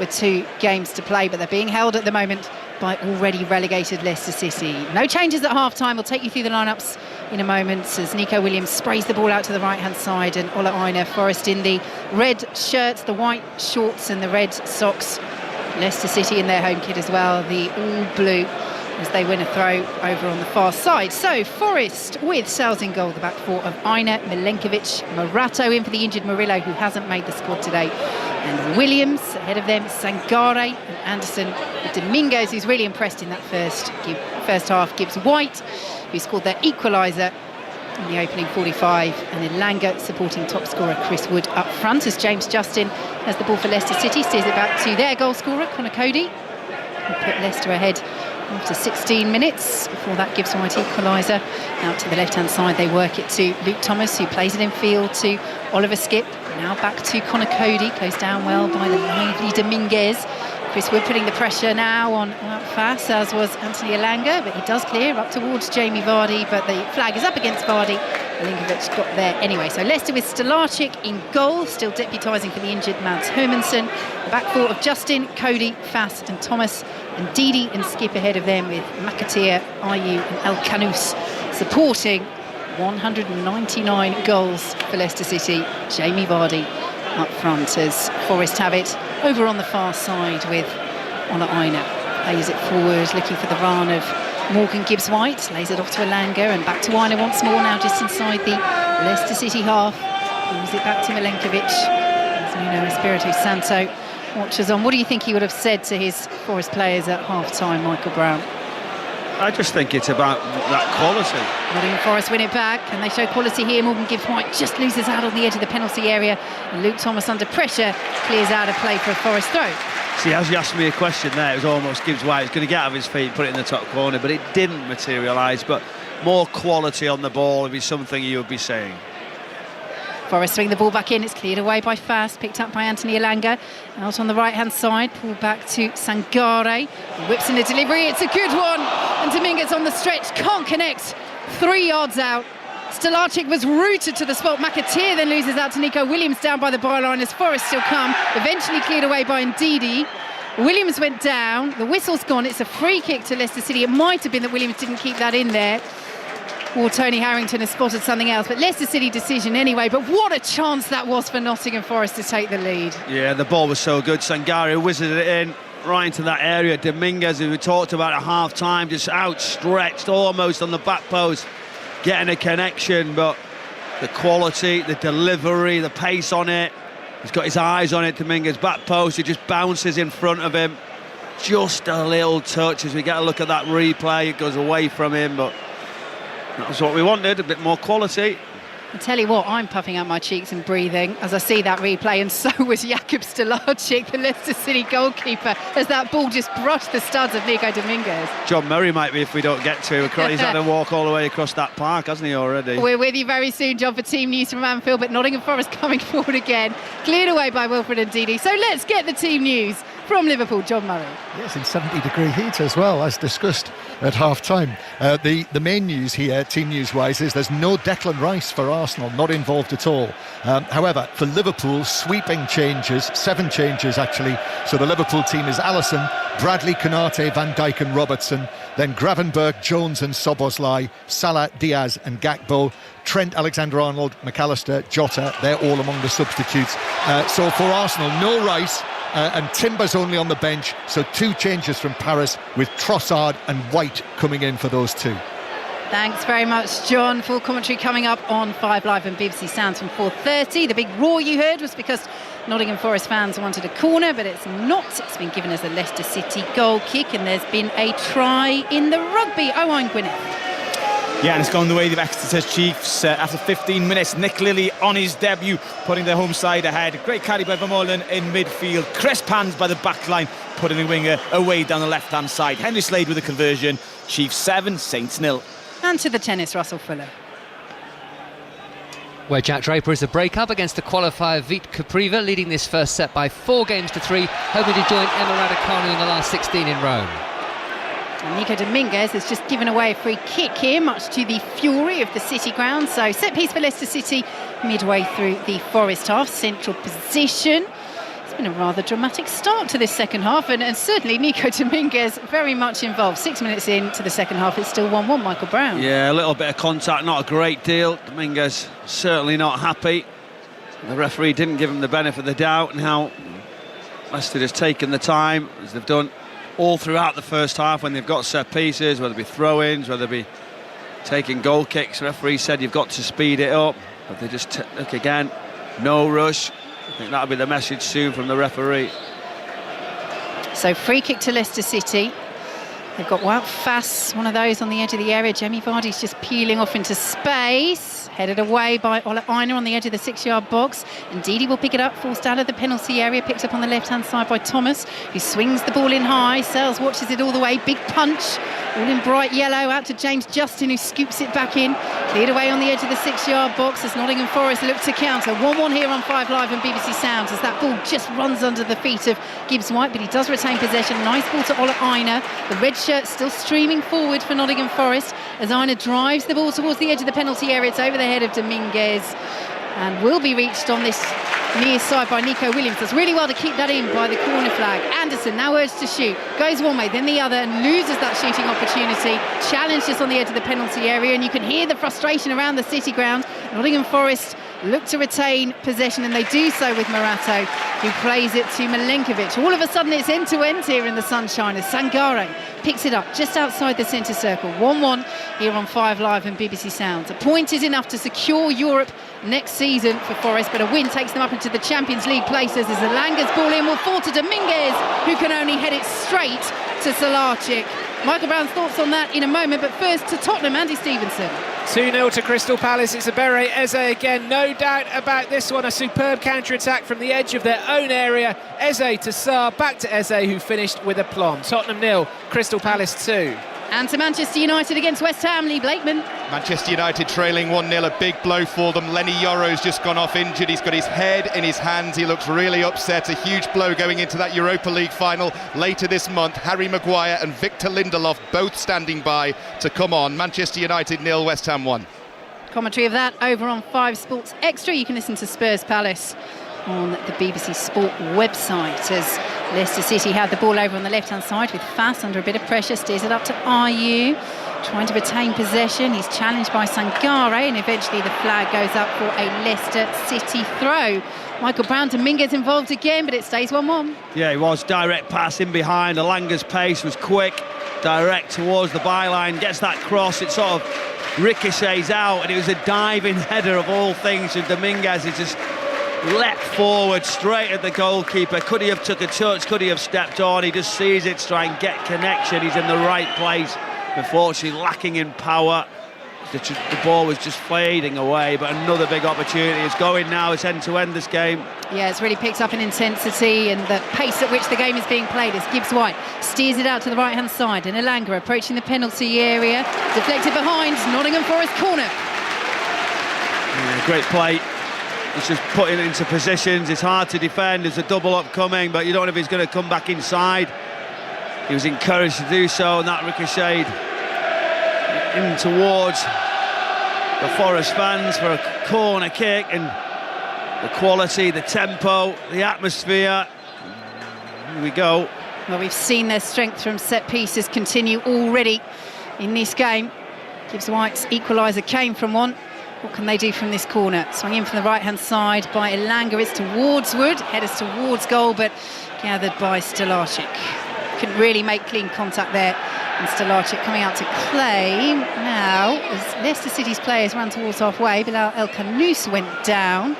with 2 games to play, but they're being held at the moment by already relegated Leicester City. No changes at half-time. We'll take you through the lineups in a moment as Nico Williams sprays the ball out to the right-hand side, and Ola Aina. Forest in the red shirts, the white shorts and the red socks. Leicester City in their home kit as well, the all blue, as they win a throw over on the far side. So Forest with Sales in goal, the back four of Aina, Milenkovic, Morato in for the injured Murillo, who hasn't made the squad today, and Williams. Ahead of them, Sangare and Anderson. Domingos, who's really impressed in that first half, Gibbs White, who scored their equaliser in the opening 45, and Elanga supporting top scorer Chris Wood up front as James Justin has the ball for Leicester City, steers it back to their goal scorer Conor Cody, who put Leicester ahead after 16 minutes. Before that, Gibbs White equaliser. Out to the left-hand side, they work it to Luke Thomas, who plays it in field to Oliver Skipp. Now back to Conor Cody, closed down well by the lively Dominguez. Chris Wood putting the pressure now on Fast, as was Anthony Elanga, but he does clear up towards Jamie Vardy, but the flag is up against Vardy. Milinkovic got there anyway. So Leicester with Stolarczyk in goal, still deputising for the injured Mads Hermansson. The back four of Justin, Cody, Fast and Thomas, and Didi and Skip ahead of them with Makatir, Ayew and El Kanous supporting 199 goals for Leicester City. Jamie Vardy up front as Forest have it over on the far side with Ola Aina. Plays it forward, looking for the run of Morgan Gibbs White, lays it off to Elanga and back to Aina once more, now just inside the Leicester City half. Pulls it back to Milenkovic as Nuno Espirito Santo watches on. What do you think he would have said to his Forest players at half-time, Michael Brown? I just think it's about that quality. Nottingham Forest win it back, and they show quality here. Morgan Gibbs White just loses out on the edge of the penalty area, and Luke Thomas under pressure clears out a play for a Forest throw. See, as you asked me a question there, it was almost Gibbs White was going to get out of his feet, put it in the top corner, but it didn't materialise. But more quality on the ball would be something you would be saying. Forest swing the ball back in, it's cleared away by Fast, picked up by Anthony Elanga. Out on the right-hand side, pulled back to Sangare. Whips in the delivery, it's a good one. And Dominguez on the stretch, can't connect. 3 yards out. Stolarczyk was rooted to the spot. Makatir then loses out to Nico Williams down by the byline as Forest still come. Eventually cleared away by Ndidi. Williams went down, the whistle's gone, it's a free kick to Leicester City. It might have been that Williams didn't keep that in there, or Tony Harrington has spotted something else, but Leicester City decision anyway. But what a chance that was for Nottingham Forest to take the lead. Yeah, the ball was so good. Sangare wizarded it in right into that area. Dominguez, who we talked about at half-time, just outstretched almost on the back post, getting a connection, but the quality, the delivery, the pace on it, he's got his eyes on it. Dominguez, back post, it just bounces in front of him. Just a little touch as we get a look at that replay. It goes away from him, but that was what we wanted, a bit more quality. I tell you what, I'm puffing out my cheeks and breathing as I see that replay, and so was Jakub Stolarczyk, the Leicester City goalkeeper, as that ball just brushed the studs of Nico Dominguez. John Murray might be if we don't get to. He's had to walk all the way across that park, hasn't he, already? We're with you very soon, John, for team news from Anfield, but Nottingham Forest coming forward again, cleared away by Wilfred Ndidi. So let's get the team news from Liverpool, John Murray. Yes, in 70-degree heat as well, as discussed at half-time. The main news here, team news-wise, is there's no Declan Rice for Arsenal, not involved at all. However, for Liverpool, sweeping changes, 7 changes actually. So the Liverpool team is Alisson, Bradley, Konate, Van Dijk and Robertson, then Gravenberch, Jones and Szoboszlai, Salah, Diaz and Gakpo, Trent, Alexander-Arnold, McAllister, Jota, they're all among the substitutes. So for Arsenal, no Rice, and Timber's only on the bench, so 2 changes from Paris, with Trossard and White coming in for those 2. Thanks very much, John. Full commentary coming up on 5 Live and BBC Sounds from 4:30. The big roar you heard was because Nottingham Forest fans wanted a corner, but it's not. It's been given as a Leicester City goal kick, and there's been a try in the rugby. Owain Gwyneth. Yeah, and it's gone the way of Exeter Chiefs. After 15 minutes, Nick Lilly on his debut, putting their home side ahead. Great carry by Vermeulen in midfield. Crisp hands by the back line, putting the winger away down the left-hand side. Henry Slade with a conversion. Chiefs 7, Saints 0. And to the tennis, Russell Fuller. Where Jack Draper is a break-up against the qualifier Vit Kupriva, leading this first set by 4-3, hoping to join Emma Raducanu in the last 16 in Rome. And Nico Dominguez has just given away a free kick here, much to the fury of the City ground. So set piece for Leicester City midway through the Forest half. Central position. It's been a rather dramatic start to this second half, and certainly Nico Dominguez very much involved. 6 minutes into the second half, it's still 1-1, Michael Brown. Yeah, a little bit of contact, not a great deal. Dominguez certainly not happy. The referee didn't give him the benefit of the doubt, and how Leicester has taken the time, as they've done all throughout the first half when they've got set pieces, whether it be throw-ins, whether it be taking goal kicks. The referee said you've got to speed it up, but they just look again, no rush. I think that'll be the message soon from the referee. So free kick to Leicester City. They've got Wout Fass, one of those on the edge of the area. Jamie Vardy's just peeling off into space. Headed away by Ola Aina on the edge of the 6-yard box. And Ndidi will pick it up, forced out of the penalty area. Picked up on the left-hand side by Thomas, who swings the ball in high. Sells watches it all the way. Big punch, all in bright yellow. Out to James Justin, who scoops it back in. Cleared away on the edge of the 6-yard box as Nottingham Forest look to counter. 1-1 here on 5 Live and BBC Sounds as that ball just runs under the feet of Gibbs White, but he does retain possession. Nice ball to Ola Aina. The red shirt still streaming forward for Nottingham Forest as Aina drives the ball towards the edge of the penalty area. It's over the head of Dominguez and will be reached on this near side by Nico Williams. Does really well to keep that in by the corner flag. Anderson now urged to shoot, goes one way then the other and loses that shooting opportunity. Challenge just on the edge of the penalty area, and you can hear the frustration around the City ground. Nottingham Forest look to retain possession, and they do so with Morato, who plays it to Milenkovic. All of a sudden it's end-to-end here in the sunshine as Sangare picks it up just outside the centre circle. 1-1 here on 5 Live and BBC Sounds. A point is enough to secure Europe next season for Forest, but a win takes them up into the Champions League places as Elanga's ball in will fall to Dominguez, who can only head it straight to Salarchik. Michael Brown's thoughts on that in a moment, but first to Tottenham, Andy Stevenson. 2-0 to Crystal Palace. It's Ebere Eze again. No doubt about this one. A superb counter-attack from the edge of their own area. Eze to Sarr, back to Eze, who finished with aplomb. Tottenham 0, Crystal Palace 2. And to Manchester United against West Ham, Lee Blakeman. Manchester United trailing 1-0, a big blow for them. Lenny Yoro's just gone off injured. He's got his head in his hands. He looks really upset. A huge blow going into that Europa League final later this month. Harry Maguire and Victor Lindelof both standing by to come on. Manchester United 0, West Ham 1. Commentary of that over on 5 Sports Extra. You can listen to Spurs Palace on the BBC Sport website as Leicester City had the ball over on the left-hand side with Fass under a bit of pressure, steers it up to Ayew, trying to retain possession. He's challenged by Sangare, and eventually the flag goes up for a Leicester City throw. Michael Brown, Dominguez involved again, but it stays 1-1. Yeah, he was. Direct pass in behind. Elanga's pace was quick, direct towards the byline, gets that cross, it sort of ricochets out, and it was a diving header of all things, and Dominguez is just leapt forward straight at the goalkeeper. Could he have took a touch? Could he have stepped on? He just sees it to try and get connection. He's in the right place. Unfortunately, lacking in power. The ball was just fading away, but another big opportunity is going now. It's end-to-end this game. Yeah, it's really picked up in intensity and the pace at which the game is being played as Gibbs White steers it out to the right-hand side, and Elanga approaching the penalty area. Deflected behind, Nottingham Forest corner. Yeah, great play. It's just putting it into positions. It's hard to defend. There's a double up coming, but you don't know if he's going to come back inside. He was encouraged to do so, and that ricocheted in towards the Forest fans for a corner kick. And the quality, the tempo, the atmosphere. Here we go. Well, we've seen their strength from set pieces continue already in this game. Gibbs White's equaliser came from one. What can they do from this corner? Swung in from the right-hand side by Elanga. It's towards Wood. Headers towards goal, but gathered by Stolarczyk. Couldn't really make clean contact there. And Stolarczyk coming out to claim. Now, as Leicester City's players ran towards halfway, Bilal El Khanous went down.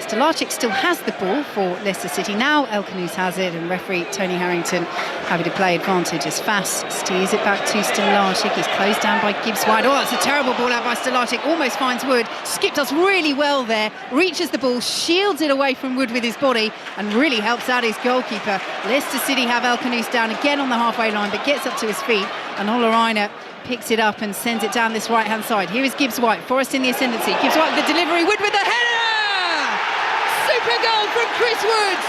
Stolarczyk still has the ball for Leicester City. Now El Khanous has it, and referee Tony Harrington happy to play advantage as Fass steers it back to Stolarczyk. He's closed down by Gibbs White. Oh, that's a terrible ball out by Stolarczyk. Almost finds Wood. Skipped us really well there. Reaches the ball, shields it away from Wood with his body, and really helps out his goalkeeper. Leicester City have El Khanous down again on the halfway line, but gets up to his feet, and Ola Aina picks it up and sends it down this right-hand side. Here is Gibbs White. Forest in the ascendancy. Gibbs White with the delivery. Wood with the header! Super goal from Chris Wood.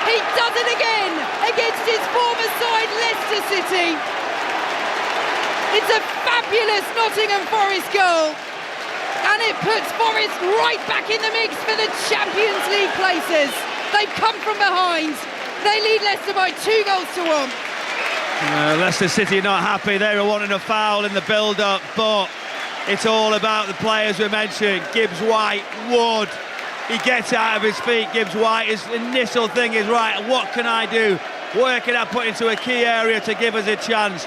He does it again against his former side, Leicester City. It's a fabulous Nottingham Forest goal, and it puts Forest right back in the mix for the Champions League places. They've come from behind. They lead Leicester by 2-1. Leicester City not happy. They were wanting a foul in the build-up, but it's all about the players we mentioned. Gibbs White, Wood. He gets out of his feet, Gibbs White. His initial thing is, right, what can I do? Where can I put into a key area to give us a chance?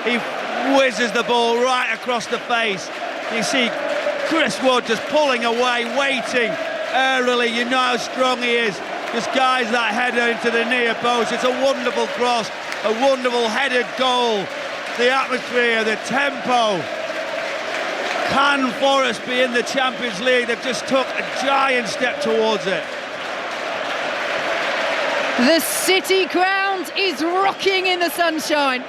He whizzes the ball right across the face. You see Chris Wood just pulling away, waiting early. You know how strong he is. Just guides that header into the near post. It's a wonderful cross, a wonderful headed goal. The atmosphere, the tempo. Can Forest be in the Champions League? They've just took a giant step towards it. The City ground is rocking in the sunshine.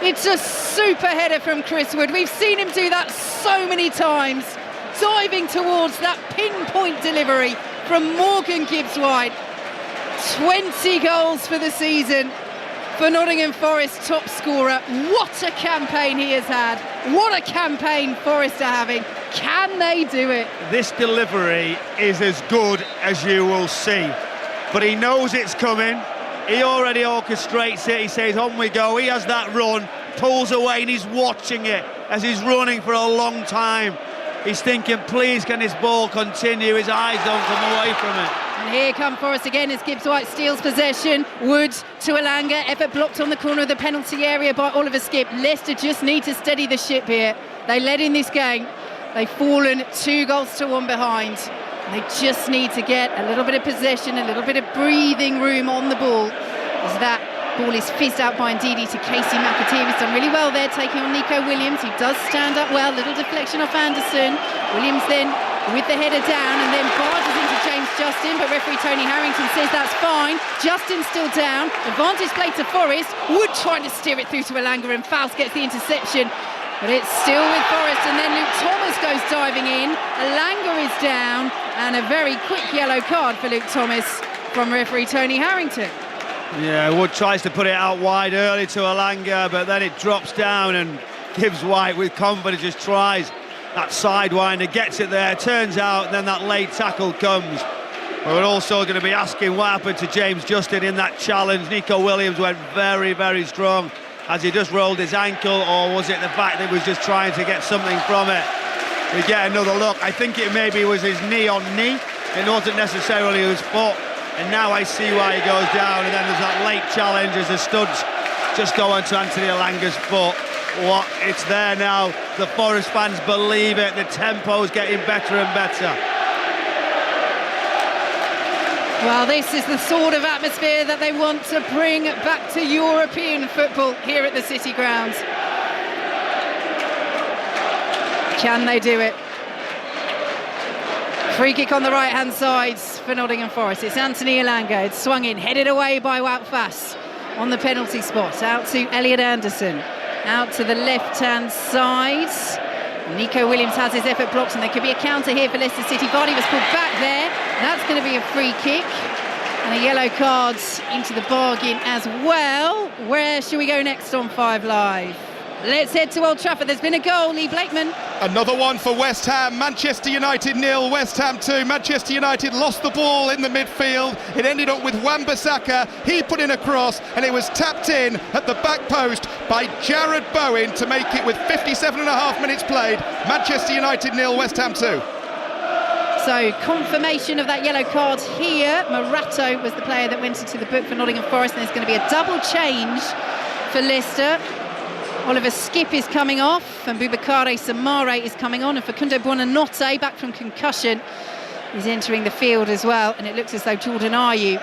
It's a super header from Chris Wood. We've seen him do that so many times. Diving towards that pinpoint delivery from Morgan Gibbs White. 20 goals for the season for Nottingham Forest top scorer. What a campaign he has had. What a campaign Forest are having. Can they do it? This delivery is as good as you will see. But he knows it's coming. He already orchestrates it. He says, on we go. He has that run, pulls away, and he's watching it as he's running for a long time. He's thinking, please, can this ball continue? His eyes don't come away from it. And here come Forest again as Gibbs White steals possession. Wood to Elanga. Effort blocked on the corner of the penalty area by Oliver Skipp. Leicester just need to steady the ship here. They led in this game. They've fallen 2-1 behind. They just need to get a little bit of possession, a little bit of breathing room on the ball. As that ball is fizzed out by Ndidi to Casey McAteer. He's done really well there, taking on Nico Williams, who does stand up well. Little deflection off Anderson. Williams then with the header down and then barges into James Justin, but referee Tony Harrington says that's fine. Justin's still down. Advantage play to Forest. Wood trying to steer it through to Elanga, and Faust gets the interception. But it's still with Forest, and then Luke Thomas goes diving in. Elanga is down, and a very quick yellow card for Luke Thomas from referee Tony Harrington. Yeah, Wood tries to put it out wide early to Elanga, but then it drops down, and Gibbs White with confidence just tries that sidewinder, gets it there, turns out, and then that late tackle comes. We're also going to be asking what happened to James Justin in that challenge. Nico Williams went very, very strong. Has he just rolled his ankle, or was it the fact that he was just trying to get something from it? We get another look. I think it maybe was his knee on knee. It wasn't necessarily his foot. And now I see why he goes down. And then there's that late challenge as the studs just go onto Anthony Elanga's foot. What? It's there now. The Forest fans believe it. The tempo's getting better and better. Well, this is the sort of atmosphere that they want to bring back to European football here at the City grounds. Can they do it? Free kick on the right-hand side for Nottingham Forest. It's Anthony Elanga. It's swung in, headed away by Wout Faes on the penalty spot. Out to Elliot Anderson. Out to the left-hand side. Nico Williams has his effort blocked, and there could be a counter here for Leicester City. Vardy was pulled back there. That's going to be a free kick. And a yellow card into the bargain as well. Where shall we go next on 5 Live? Let's head to Old Trafford. There's been a goal, Lee Blakeman. Another one for West Ham. Manchester United 0, West Ham 2. Manchester United lost the ball in the midfield. It ended up with Wan-Bissaka. He put in a cross, and it was tapped in at the back post by Jared Bowen to make it with 57.5 minutes played. Manchester United 0, West Ham 2. So confirmation of that yellow card here. Morato was the player that went into the book for Nottingham Forest, and there's going to be a double change for Leicester. Oliver Skipp is coming off, and Boubakary Samare is coming on, and Facundo Buonanotte, back from concussion, is entering the field as well. And it looks as though Jordan Ayew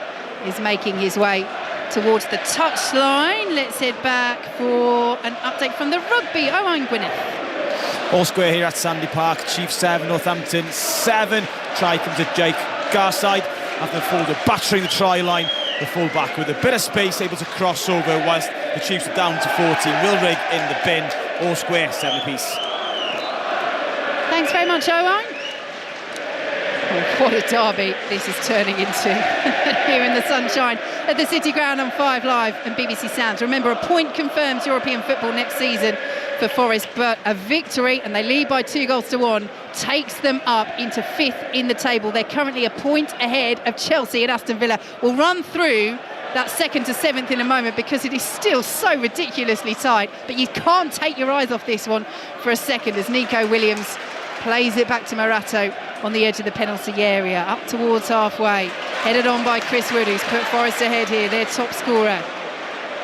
is making his way towards the touchline. Let's head back for an update from the rugby. Owen Gwyneth. All square here at Sandy Park. Chiefs 7, Northampton 7. Try comes to Jake Garside after the forward battering the try line. The full-back with a bit of space, able to cross over whilst the Chiefs are down to 14. Wilrig in the bin. All square, 7 apiece. Thanks very much, Owen. What a derby this is turning into here in the sunshine at the City Ground on 5 Live and BBC Sounds. Remember, a point confirms European football next season for Forest, but a victory, and they lead by 2-1, takes them up into 5th in the table. They're currently a point ahead of Chelsea and Aston Villa. We'll run through that 2nd to 7th in a moment because it is still so ridiculously tight, but you can't take your eyes off this one for a second as Nico Williams plays it back to Morato on the edge of the penalty area, up towards halfway, headed on by Chris Wood, who's put Forest ahead here, their top scorer.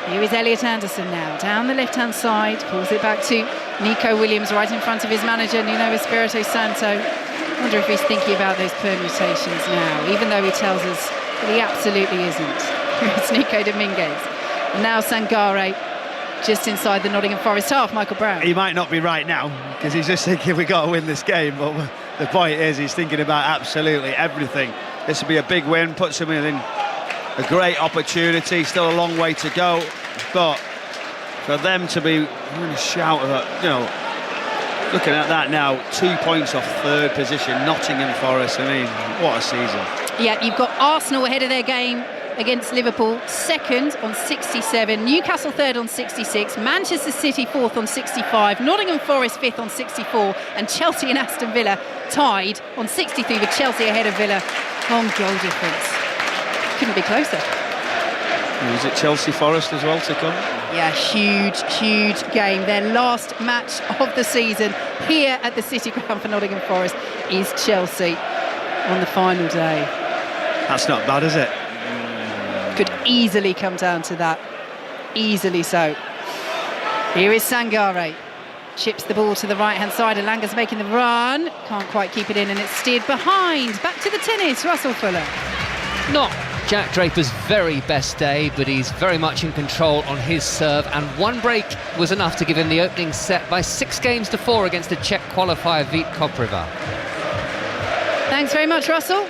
Here is Elliot Anderson now, down the left-hand side, pulls it back to Nico Williams, right in front of his manager, Nuno Espirito Santo. I wonder if he's thinking about those permutations now, even though he tells us that he absolutely isn't. It's Nico Dominguez. And now Sangare, just inside the Nottingham Forest half, Michael Brown. He might not be right now, because he's just thinking we've got to win this game, but the point is he's thinking about absolutely everything. This will be a big win, puts him in a great opportunity, still a long way to go, but for them to be really shout at, you know, looking at that now, 2 points off 3rd position, Nottingham Forest, I mean, what a season. Yeah, you've got Arsenal ahead of their game against Liverpool, 2nd on 67, Newcastle 3rd on 66, Manchester City 4th on 65, Nottingham Forest 5th on 64, and Chelsea and Aston Villa tied on 63, with Chelsea ahead of Villa on goal difference. Couldn't be closer. Was it Chelsea Forest as well to come? Yeah, huge game. Their last match of the season here at the City Ground for Nottingham Forest is Chelsea on the final day. That's not bad, is it? Could easily come down to that, easily so. Here is Sangare, chips the ball to the right hand side, Elanga's making the run, can't quite keep it in, and it's steered behind. Back to the tennis, Russell Fuller. Not Jack Draper's very best day, but he's very much in control on his serve, and one break was enough to give him the opening set by 6-4 against the Czech qualifier Vít Kopriva. Thanks very much, Russell.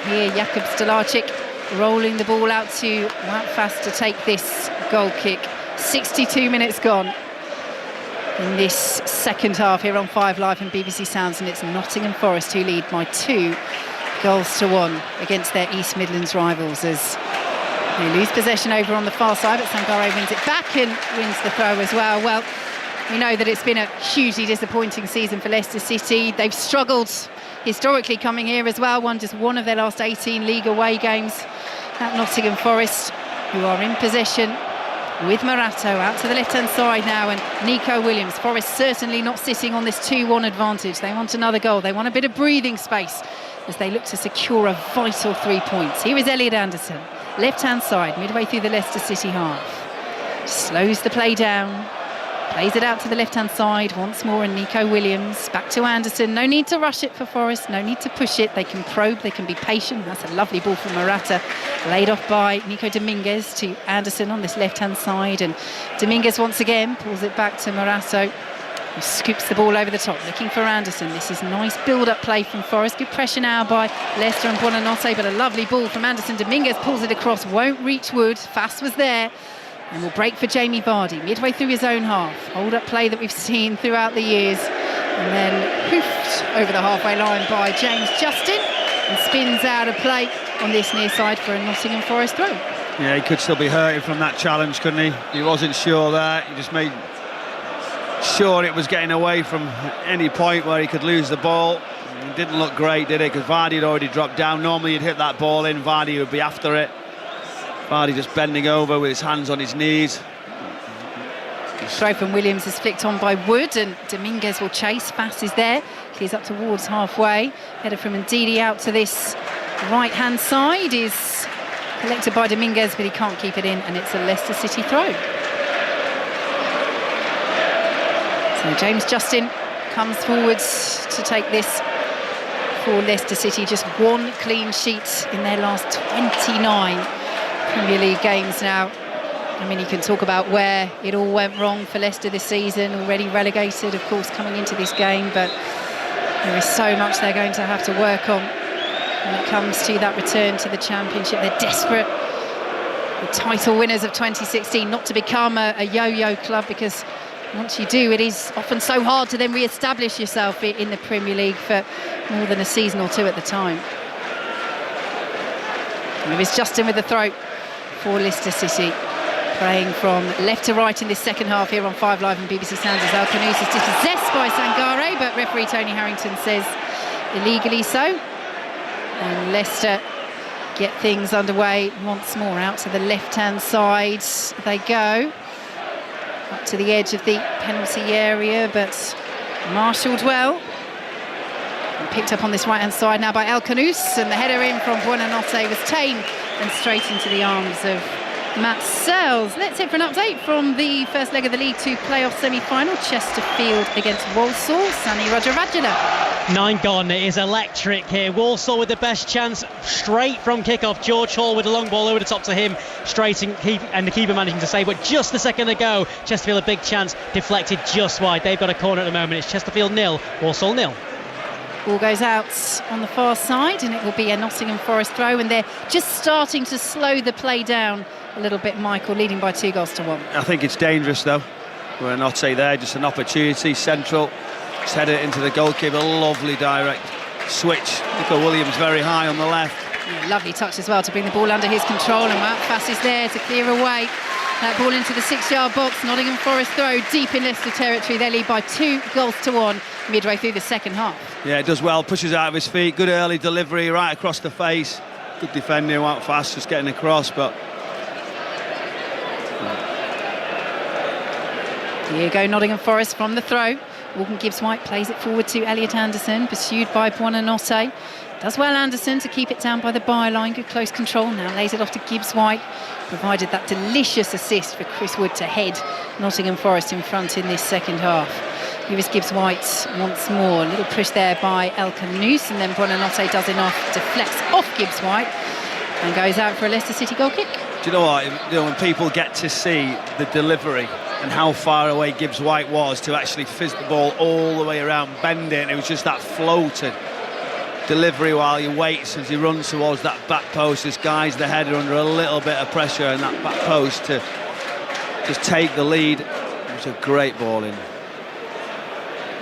Here Jakub Stolarczyk rolling the ball out to Wout Faes to take this goal kick. 62 minutes gone in this second half here on 5 Live and BBC Sounds, and it's Nottingham Forest who lead by 2-1 against their East Midlands rivals as they lose possession over on the far side, but Sangare wins it back and wins the throw as well. Well, we know that it's been a hugely disappointing season for Leicester City. They've struggled historically coming here as well, won just one of their last 18 league away games at Nottingham Forest, who are in possession with Morato out to the left-hand side now, and Nico Williams. Forest certainly not sitting on this 2-1 advantage. They want another goal. They want a bit of breathing space as they look to secure a vital 3 points. Here is Elliot Anderson, left-hand side, midway through the Leicester City half. Slows the play down, plays it out to the left-hand side once more, and Nico Williams back to Anderson. No need to rush it for Forest, no need to push it. They can probe, they can be patient. That's a lovely ball from Morata, laid off by Nico Dominguez to Anderson on this left-hand side, and Dominguez once again pulls it back to Morato, who scoops the ball over the top, looking for Anderson. This is nice build-up play from Forest. Good pressure now by Leicester and Buonanotte, but a lovely ball from Anderson. Dominguez pulls it across, won't reach Wood. Faes was there, and will break for Jamie Vardy midway through his own half. Hold-up play that we've seen throughout the years, and then hoofed over the halfway line by James Justin, and spins out of play on this near side for a Nottingham Forest throw. Yeah, he could still be hurting from that challenge, couldn't he? He wasn't sure there. He just made sure it was getting away from any point where he could lose the ball. It didn't look great, did it? Because Vardy had already dropped down. Normally he'd hit that ball in, Vardy would be after it. Vardy just bending over with his hands on his knees. Throw from Williams is flicked on by Wood, and Dominguez will chase. Faes is there, clears up towards halfway. Header from Ndidi out to this right-hand side is collected by Dominguez, but he can't keep it in, and it's a Leicester City throw. So James Justin comes forwards to take this for Leicester City. Just one clean sheet in their last 29 Premier League games now. I mean, you can talk about where it all went wrong for Leicester this season, already relegated, of course, coming into this game, but there is so much they're going to have to work on when it comes to that return to the Championship. They're desperate, the title winners of 2016, not to become a yo-yo club, because once you do, it is often so hard to then re-establish yourself in the Premier League for more than a season or two at the time. And it was Justin with the throw for Leicester City, playing from left to right in this second half here on 5 Live and BBC Sounds as Al-Khanous is dispossessed by Sangare, but referee Tony Harrington says illegally so. And Leicester get things underway once more. Out to the left-hand side they go, up to the edge of the penalty area, but marshalled well. And picked up on this right-hand side now by Al-Khanous, and the header in from Buonanotte was tamed and straight into the arms of Matt Sells. Let's head for an update from the first leg of the League 2 playoff semi-final. Chesterfield against Walsall. Sani Rajarajala. 9 gone. It is electric here. Walsall with the best chance straight from kick-off. George Hall with a long ball over the top to him, straight and the keeper managing to save. But just a second ago, Chesterfield a big chance, deflected just wide. They've got a corner at the moment. It's Chesterfield 0, Walsall 0. Ball goes out on the far side, and it will be a Nottingham Forest throw, and they're just starting to slow the play down a little bit, Michael, leading by 2-1. I think it's dangerous though. We're not say there, just an opportunity, central, just head it into the goalkeeper, lovely direct switch. Nico Williams very high on the left. Yeah, lovely touch as well to bring the ball under his control, and Matt Fass is there to clear away that ball into the 6-yard box. Nottingham Forest throw deep in Leicester territory. They lead by 2-1 midway through the second half. Yeah, it does well, pushes out of his feet, good early delivery right across the face, good defending, out fast, just getting across, but here you go, Nottingham Forest from the throw. Morgan Gibbs-White plays it forward to Elliot Anderson, pursued by Buonanotte. Does well Anderson to keep it down by the byline, good close control, now lays it off to Gibbs-White. Provided that delicious assist for Chris Wood to head Nottingham Forest in front in this second half. Here is Gibbs-White once more, a little push there by Al-Khanous, and then Buonanotte does enough, deflects off Gibbs-White and goes out for a Leicester City goal kick. do you know what? When people get to see the delivery and how far away Gibbs-White was to actually fizz the ball all the way around, bend it, and it was just that floated delivery while he waits as he runs towards that back post. This guy's the header under a little bit of pressure and that back post to just take the lead. It was a great ball in.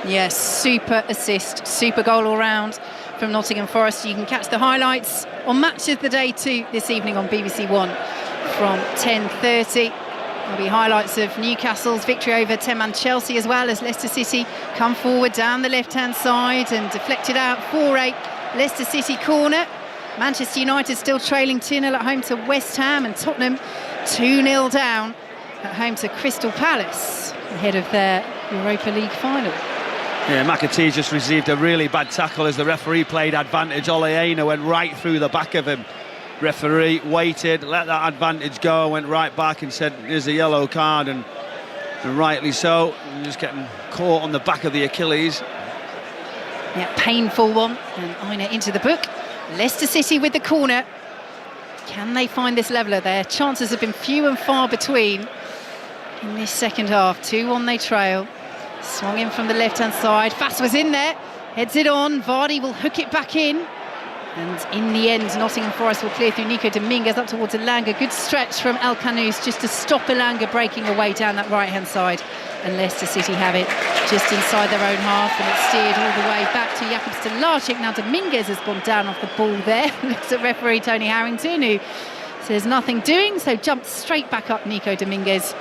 Yes, super assist, super goal all round from Nottingham Forest. You can catch the highlights on Match of the Day 2 this evening on BBC One from 10:30. There'll be highlights of Newcastle's victory over 10-man Chelsea, as well as Leicester City come forward down the left-hand side and deflected out for a Leicester City corner. Manchester United still trailing 2-0 at home to West Ham, and Tottenham 2-0 down at home to Crystal Palace ahead of their Europa League final. Yeah, McAtee just received a really bad tackle as the referee played advantage. Oleaina went right through the back of him. Referee waited, let that advantage go, went right back and said, here's a yellow card, and rightly so. Just getting caught on the back of the Achilles. Yeah, painful one, and Aina into the book. Leicester City with the corner. Can they find this leveller? Their chances have been few and far between in this second half. 2-1 they trail. Swung in from the left-hand side. Fass was in there, heads it on. Vardy will hook it back in. And in the end, Nottingham Forest will clear through Nico Dominguez up towards Elanga. Good stretch from Al-Khanous just to stop Elanga breaking away down that right-hand side. And Leicester City have it just inside their own half, and it's steered all the way back to Jakub Stelarczyk. Now Dominguez has gone down off the ball there. Looks at referee Tony Harrington, who says nothing doing, so jumped straight back up Nico Dominguez.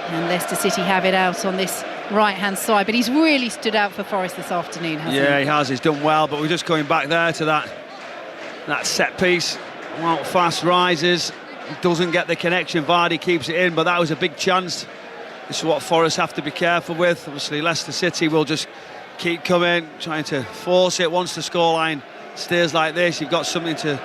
And Leicester City have it out on this right-hand side. But he's really stood out for Forest this afternoon, hasn't he? Yeah, he has. He's done well, but we're just going back there to that set piece. Well, Fast rises, doesn't get the connection. Vardy keeps it in, but that was a big chance. This is what Forest have to be careful with. Obviously, Leicester City will just keep coming, trying to force it. Once the scoreline stays like this, you've got something to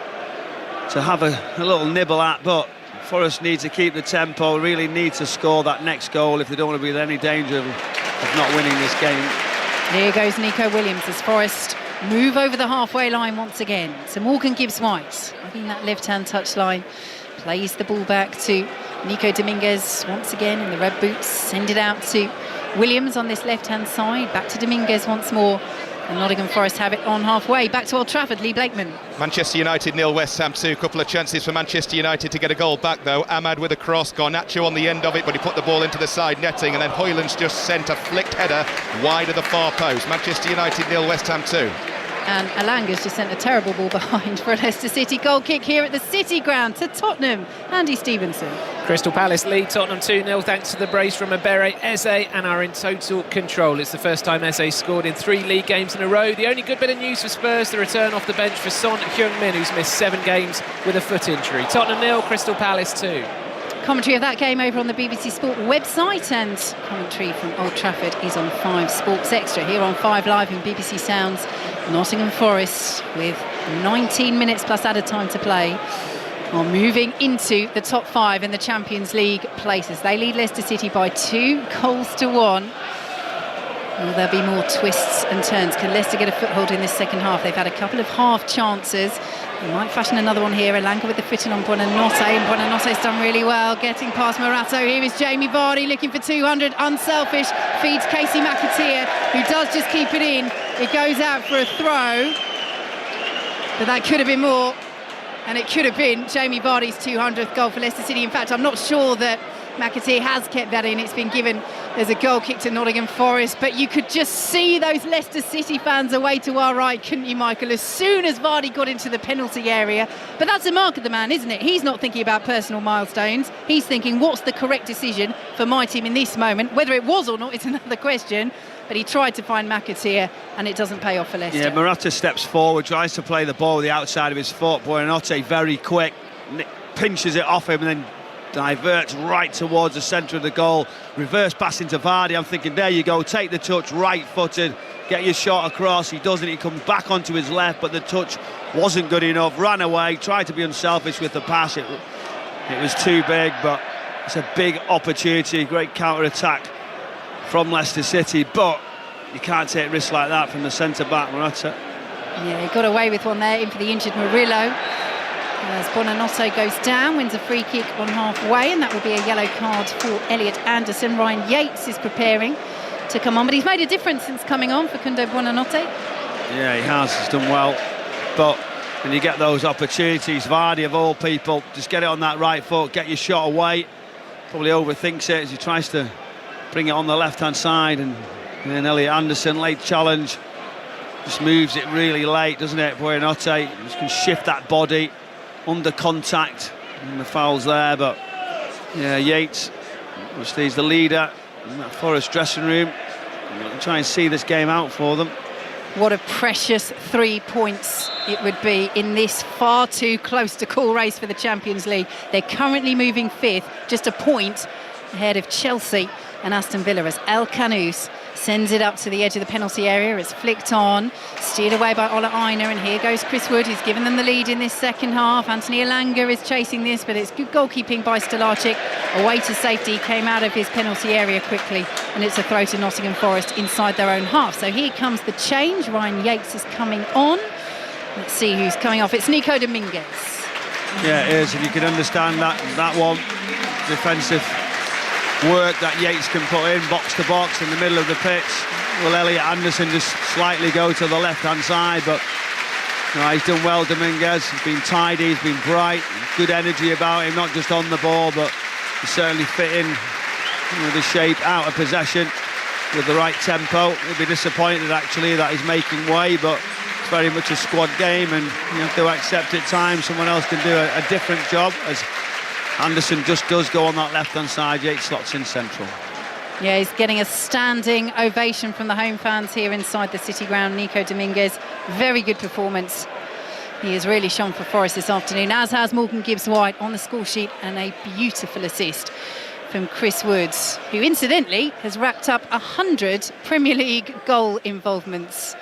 have a little nibble at. But Forest need to keep the tempo, really need to score that next goal if they don't want to be in any danger of not winning this game. Here goes Nico Williams as Forest move over the halfway line once again. So Morgan Gibbs-White, hugging that left-hand touchline, plays the ball back to Nico Dominguez once again in the red boots. Send it out to Williams on this left-hand side. Back to Dominguez once more. And Nottingham Forest have it on halfway. Back to Old Trafford, Lee Blakeman. Manchester United 0, West Ham 2. Couple of chances for Manchester United to get a goal back though. Ahmad with a cross, Garnacho on the end of it, but he put the ball into the side netting, and then Hoyland's just sent a flicked header wide of the far post. Manchester United 0, West Ham 2. And Alanga's just sent a terrible ball behind for a Leicester City goal kick here at the City Ground to Tottenham. Andy Stevenson. Crystal Palace lead Tottenham 2-0 thanks to the brace from Ebere Eze and are in total control. It's the first time Eze scored in 3 league games in a row. The only good bit of news for Spurs, the return off the bench for Son Heung-min, who's missed 7 games with a foot injury. Tottenham 0, Crystal Palace 2. Commentary of that game over on the BBC Sport website, and commentary from Old Trafford is on 5 Sports Extra here on 5 Live in BBC Sounds. Nottingham Forest, with 19 minutes plus added time to play, are moving into the top 5 in the Champions League places. They lead Leicester City by 2-1. Will there be more twists and turns? Can Leicester get a foothold in this second half? They've had a couple of half chances. They might fashion another one here. Elanga with the fitting on Buonanotte, and Buonanotte's done really well, getting past Morato. Here is Jamie Vardy looking for 200, unselfish, feeds Casey McAteer, who does just keep it in. It goes out for a throw, but that could have been more, and it could have been Jamie Vardy's 200th goal for Leicester City. In fact, I'm not sure that McAteer has kept that in. It's been given as a goal kick to Nottingham Forest, but you could just see those Leicester City fans away to our right, couldn't you, Michael, as soon as Vardy got into the penalty area. But that's a mark of the man, isn't it? He's not thinking about personal milestones. He's thinking, what's the correct decision for my team in this moment? Whether it was or not, it's another question. But he tried to find McAteer, and it doesn't pay off for Leicester. Yeah, Morata steps forward, tries to play the ball with the outside of his foot. Buonanotte very quick, pinches it off him, and then diverts right towards the centre of the goal. Reverse pass into Vardy. I'm thinking, there you go, take the touch, right-footed, get your shot across. He doesn't. He comes back onto his left, but the touch wasn't good enough. Ran away, tried to be unselfish with the pass. It was too big, but it's a big opportunity. Great counter-attack from Leicester City, but you can't take risks like that from the centre-back, Morata. Yeah, he got away with one there, in for the injured Murillo. As Buonanotte goes down, wins a free kick on halfway, and that will be a yellow card for Elliot Anderson. Ryan Yates is preparing to come on, but he's made a difference since coming on for Facundo Buonanotte. Yeah, he has. He's done well. But when you get those opportunities, Vardy of all people, just get it on that right foot, get your shot away. Probably overthinks it as he tries to bring it on the left-hand side, and then Elliot Anderson, late challenge, just moves it really late, doesn't it? Buonanotte just can shift that body under contact, and the foul's there. But yeah, Yates, obviously he's the leader in that Forest dressing room. Try and see this game out for them. What a precious 3 points it would be in this far too close to call race for the Champions League. They're currently moving 5th, just a point ahead of Chelsea and Aston Villa, as El Canous sends it up to the edge of the penalty area. It's flicked on, steered away by Ola Aina, and here goes Chris Wood, who's given them the lead in this second half. Anthony Elanga is chasing this, but it's good goalkeeping by Stolacic. Away to safety, he came out of his penalty area quickly, and it's a throw to Nottingham Forest inside their own half. So here comes the change. Ryan Yates is coming on. Let's see who's coming off. It's Nico Dominguez. Yeah, it is, and you can understand that one. Defensive work that Yates can put in, box to box in the middle of the pitch. Will Elliot Anderson just slightly go to the left-hand side, but he's done well, Dominguez. He's been tidy, he's been bright, good energy about him, not just on the ball, but he's certainly fitting the shape out of possession with the right tempo. He'll be disappointed actually that he's making way, but it's very much a squad game, and you have to accept at times someone else can do a different job, as Anderson just does go on that left-hand side. Yates slots in central. Yeah, he's getting a standing ovation from the home fans here inside the City Ground. Nico Dominguez, very good performance. He has really shone for Forest this afternoon, as has Morgan Gibbs-White on the score sheet, and a beautiful assist from Chris Woods, who incidentally has racked up 100 Premier League goal involvements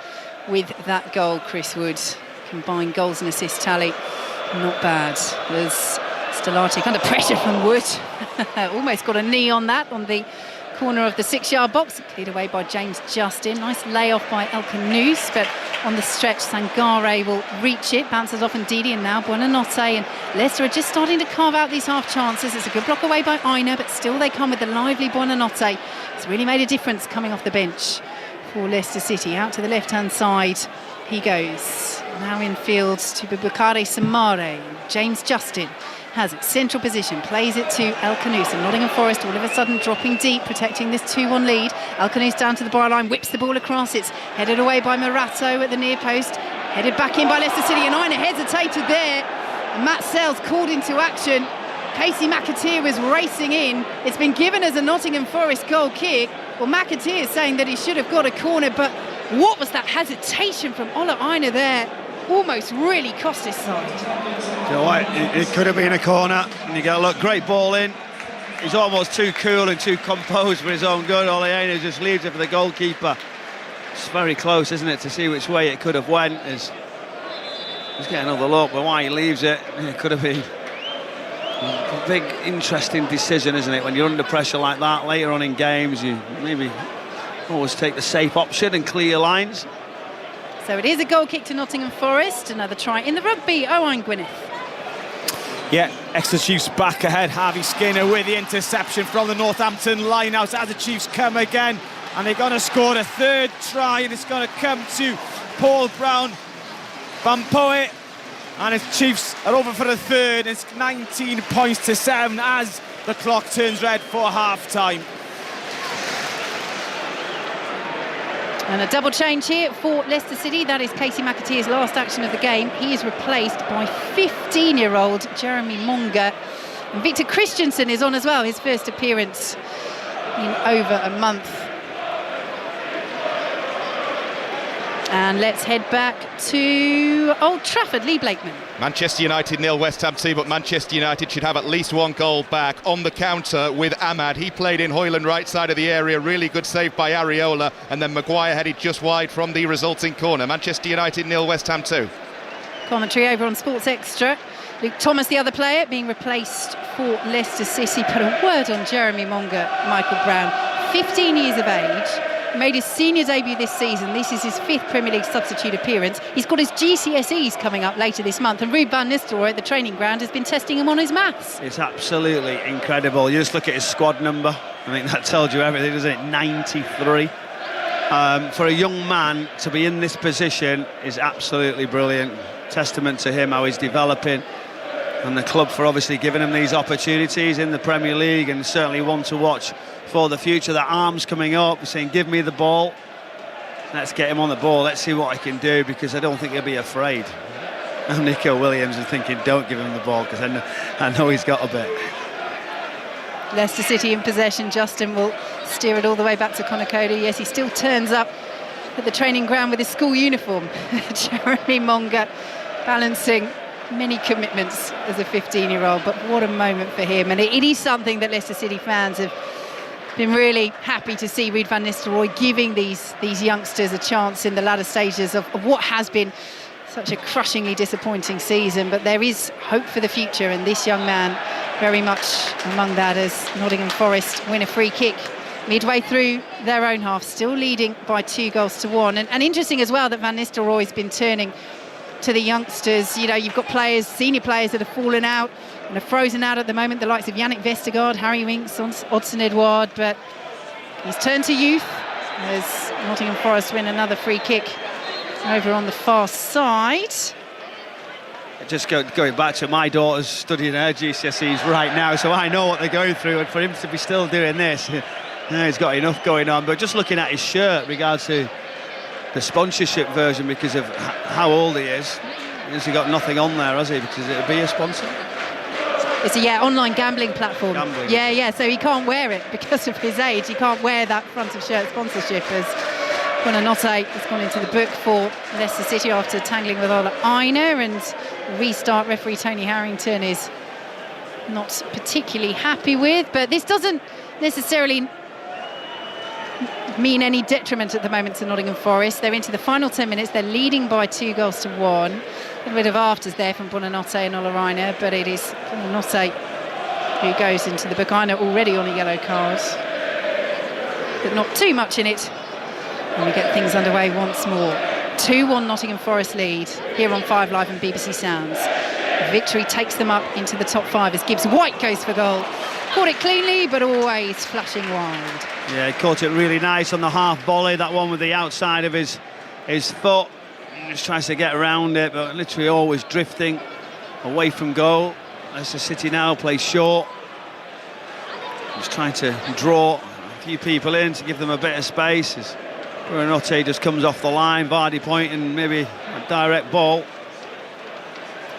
with that goal. Chris Woods, combined goals and assist tally, not bad. There's Stolacic under pressure from Wood. Almost got a knee on that, on the corner of the 6-yard box. Cleared away by James Justin. Nice layoff by El Canous, but on the stretch Sangare will reach it. Bounces off Ndidi, and now Buonanotte, and Leicester are just starting to carve out these half chances. It's a good block away by Aina, but still they come with the lively Buonanotte. It's really made a difference coming off the bench for Leicester City. Out to the left-hand side he goes. Now in field to Bubakare Samare. James Justin has it. Central position. Plays it to El Khanous. And Nottingham Forest all of a sudden dropping deep, protecting this 2-1 lead. El Khanous down to the byline, whips the ball across. It's headed away by Morato at the near post. Headed back in by Leicester City. And Aina hesitated there. And Matt Sells called into action. Casey McAteer was racing in. It's been given as a Nottingham Forest goal kick. Well, McAteer is saying that he should have got a corner, but what was that hesitation from Ola Aina there? Almost really cost his side. You know what? It could have been a corner. And you go, look, great ball in. He's almost too cool and too composed for his own good. Ola Aina just leaves it for the goalkeeper. It's very close, isn't it, to see which way it could have went. He's getting another look, but why he leaves it, it could have been a big, interesting decision, isn't it? When you're under pressure like that later on in games, you maybe always take the safe option and clear your lines. So it is a goal kick to Nottingham Forest. Another try in the rugby. Owain Gwyneth. Yeah, Exeter Chiefs back ahead. Harvey Skinner with the interception from the Northampton line out as the Chiefs come again. And they're going to score a third try, and it's going to come to Paul Brown. Bampoe, and his Chiefs are over for a third. It's 19 points to 7 as the clock turns red for half-time. And a double change here for Leicester City. That is Casey McAteer's last action of the game. He is replaced by 15-year-old Jeremy Monga. And Victor Christensen is on as well, his first appearance in over a month. And let's head back to Old Trafford. Lee Blakeman. Manchester United 0, West Ham 2, but Manchester United should have at least one goal back. On the counter with Ahmad. He played in Hoyland right side of the area. Really good save by Areola. And then Maguire headed just wide from the resulting corner. Manchester United 0, West Ham 2. Commentary over on Sports Extra. Luke Thomas, the other player, being replaced for Leicester City. But a word on Jeremy Monga, Michael Brown. 15 years of age. Made his senior debut this season. This is his 5th Premier League substitute appearance. He's got his GCSEs coming up later this month, and Ruud van Nistelrooy at the training ground has been testing him on his maths. It's absolutely incredible. You just look at his squad number. I think that tells you everything, doesn't it? 93. For a young man to be in this position is absolutely brilliant. Testament to him, how he's developing, and the club for obviously giving him these opportunities in the Premier League, and certainly one to watch for the future. That arm's coming up, saying give me the ball, let's get him on the ball, let's see what I can do, because I don't think he'll be afraid. And Nico Williams is thinking don't give him the ball, because I know he's got a bit. Leicester City in possession. Justin will steer it all the way back to Conor Cody. Yes, he still turns up at the training ground with his school uniform. Jeremy Monga balancing many commitments as a 15-year-old, but what a moment for him. And it is something that Leicester City fans have been really happy to see. Ruud van Nistelrooy giving these youngsters a chance in the latter stages of what has been such a crushingly disappointing season. But there is hope for the future, and this young man very much among that, as Nottingham Forest win a free kick midway through their own half, still leading by 2-1. And interesting as well that Van Nistelrooy's been turning to the youngsters. You know, you've got players, senior players that have fallen out and are frozen out at the moment, the likes of Yannick Vestergaard, Harry Winks, Odsonne Edouard, but he's turned to youth as Nottingham Forest win another free kick over on the far side. Just going back to my daughter's studying her GCSEs right now, so I know what they're going through, and for him to be still doing this, he's got enough going on. But just looking at his shirt regards to the sponsorship version, because of how old he is, has he got nothing on there, has he, because it'll be a sponsor? It's a online gambling platform. Gambling. Yeah, so he can't wear it because of his age. He can't wear that front of shirt sponsorship, as Buonanotte has gone into the book for Leicester City after tangling with Ola Aina, and restart referee Tony Harrington is not particularly happy with. But this doesn't necessarily mean any detriment at the moment to Nottingham Forest. They're into the final 10 minutes. They're leading by 2-1. A bit of afters there from Buonanotte and Ola Aina, but it is Buonanotte who goes into the book. Aina already on a yellow card, but not too much in it. And we get things underway once more. 2-1 Nottingham Forest lead here on 5 Live and BBC Sounds. Victory takes them up into the top 5 as Gibbs White goes for goal. Caught it cleanly, but always flashing wide. Yeah, he caught it really nice on the half volley, that one with the outside of his foot. He just tries to get around it, but literally always drifting away from goal. Leicester City now plays short. He's trying to draw a few people in to give them a bit of space. As Buonanotte just comes off the line, Vardy pointing, maybe a direct ball.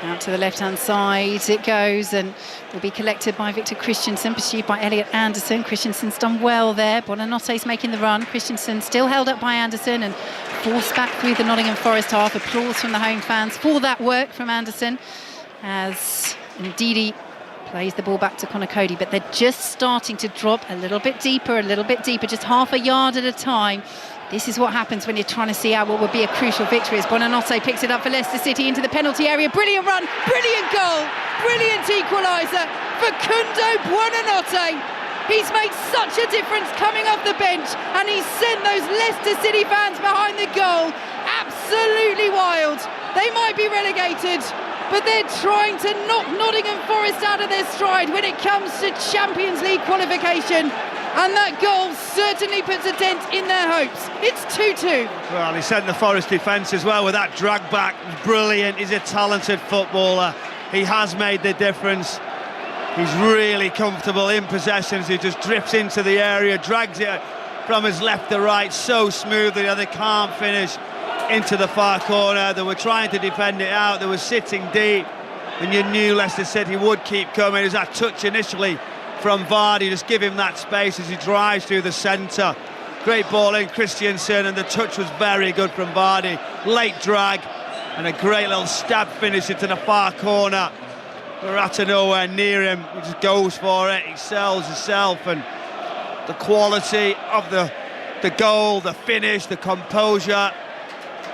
Out to the left-hand side it goes, and will be collected by Victor Christensen, pursued by Elliot Anderson. Christensen's done well there. Buonanotte's making the run. Christensen still held up by Anderson and forced back through the Nottingham Forest half. Applause from the home fans for that work from Anderson, as Ndidi plays the ball back to Conor Cody, but they're just starting to drop a little bit deeper, just half a yard at a time. This is what happens when you're trying to see out what would be a crucial victory. As Buonanotte picks it up for Leicester City into the penalty area. Brilliant run, brilliant goal, brilliant equaliser for Kundo Buonanotte. He's made such a difference coming off the bench, and he's sent those Leicester City fans behind the goal absolutely wild. They might be relegated, but they're trying to knock Nottingham Forest out of their stride when it comes to Champions League qualification. And that goal certainly puts a dent in their hopes. It's 2-2. Well, he sent the Forest defence as well with that drag back. Brilliant. He's a talented footballer. He has made the difference. He's really comfortable in possessions. He just drifts into the area, drags it from his left to right so smoothly that they can't finish into the far corner. They were trying to defend it out. They were sitting deep, and you knew Leicester City would keep coming. It was that touch initially from Vardy, just give him that space as he drives through the centre. Great ball in Christensen, and the touch was very good from Vardy. Late drag and a great little stab finish into the far corner. Morata nowhere near him. He just goes for it. He sells himself, and the quality of the goal, the finish, the composure.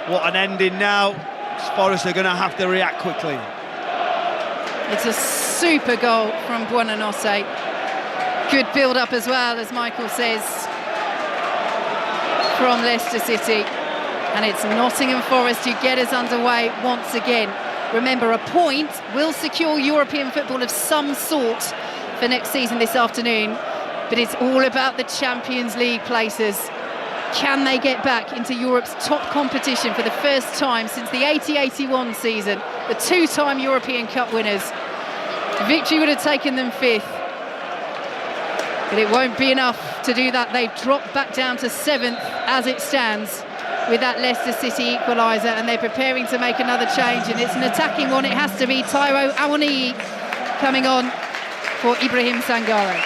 What an ending now. Forest are going to have to react quickly. It's a super goal from Buonanotte. Good build-up as well, as Michael says, from Leicester City. And it's Nottingham Forest who get us underway once again. Remember, a point will secure European football of some sort for next season this afternoon. But it's all about the Champions League places. Can they get back into Europe's top competition for the first time since the 80-81 season? The two-time European Cup winners. Victory would have taken them 5th. But it won't be enough to do that. They've dropped back down to 7th as it stands with that Leicester City equaliser, and they're preparing to make another change, and it's an attacking one. It has to be Taiwo Awoniyi coming on for Ibrahim Sangare.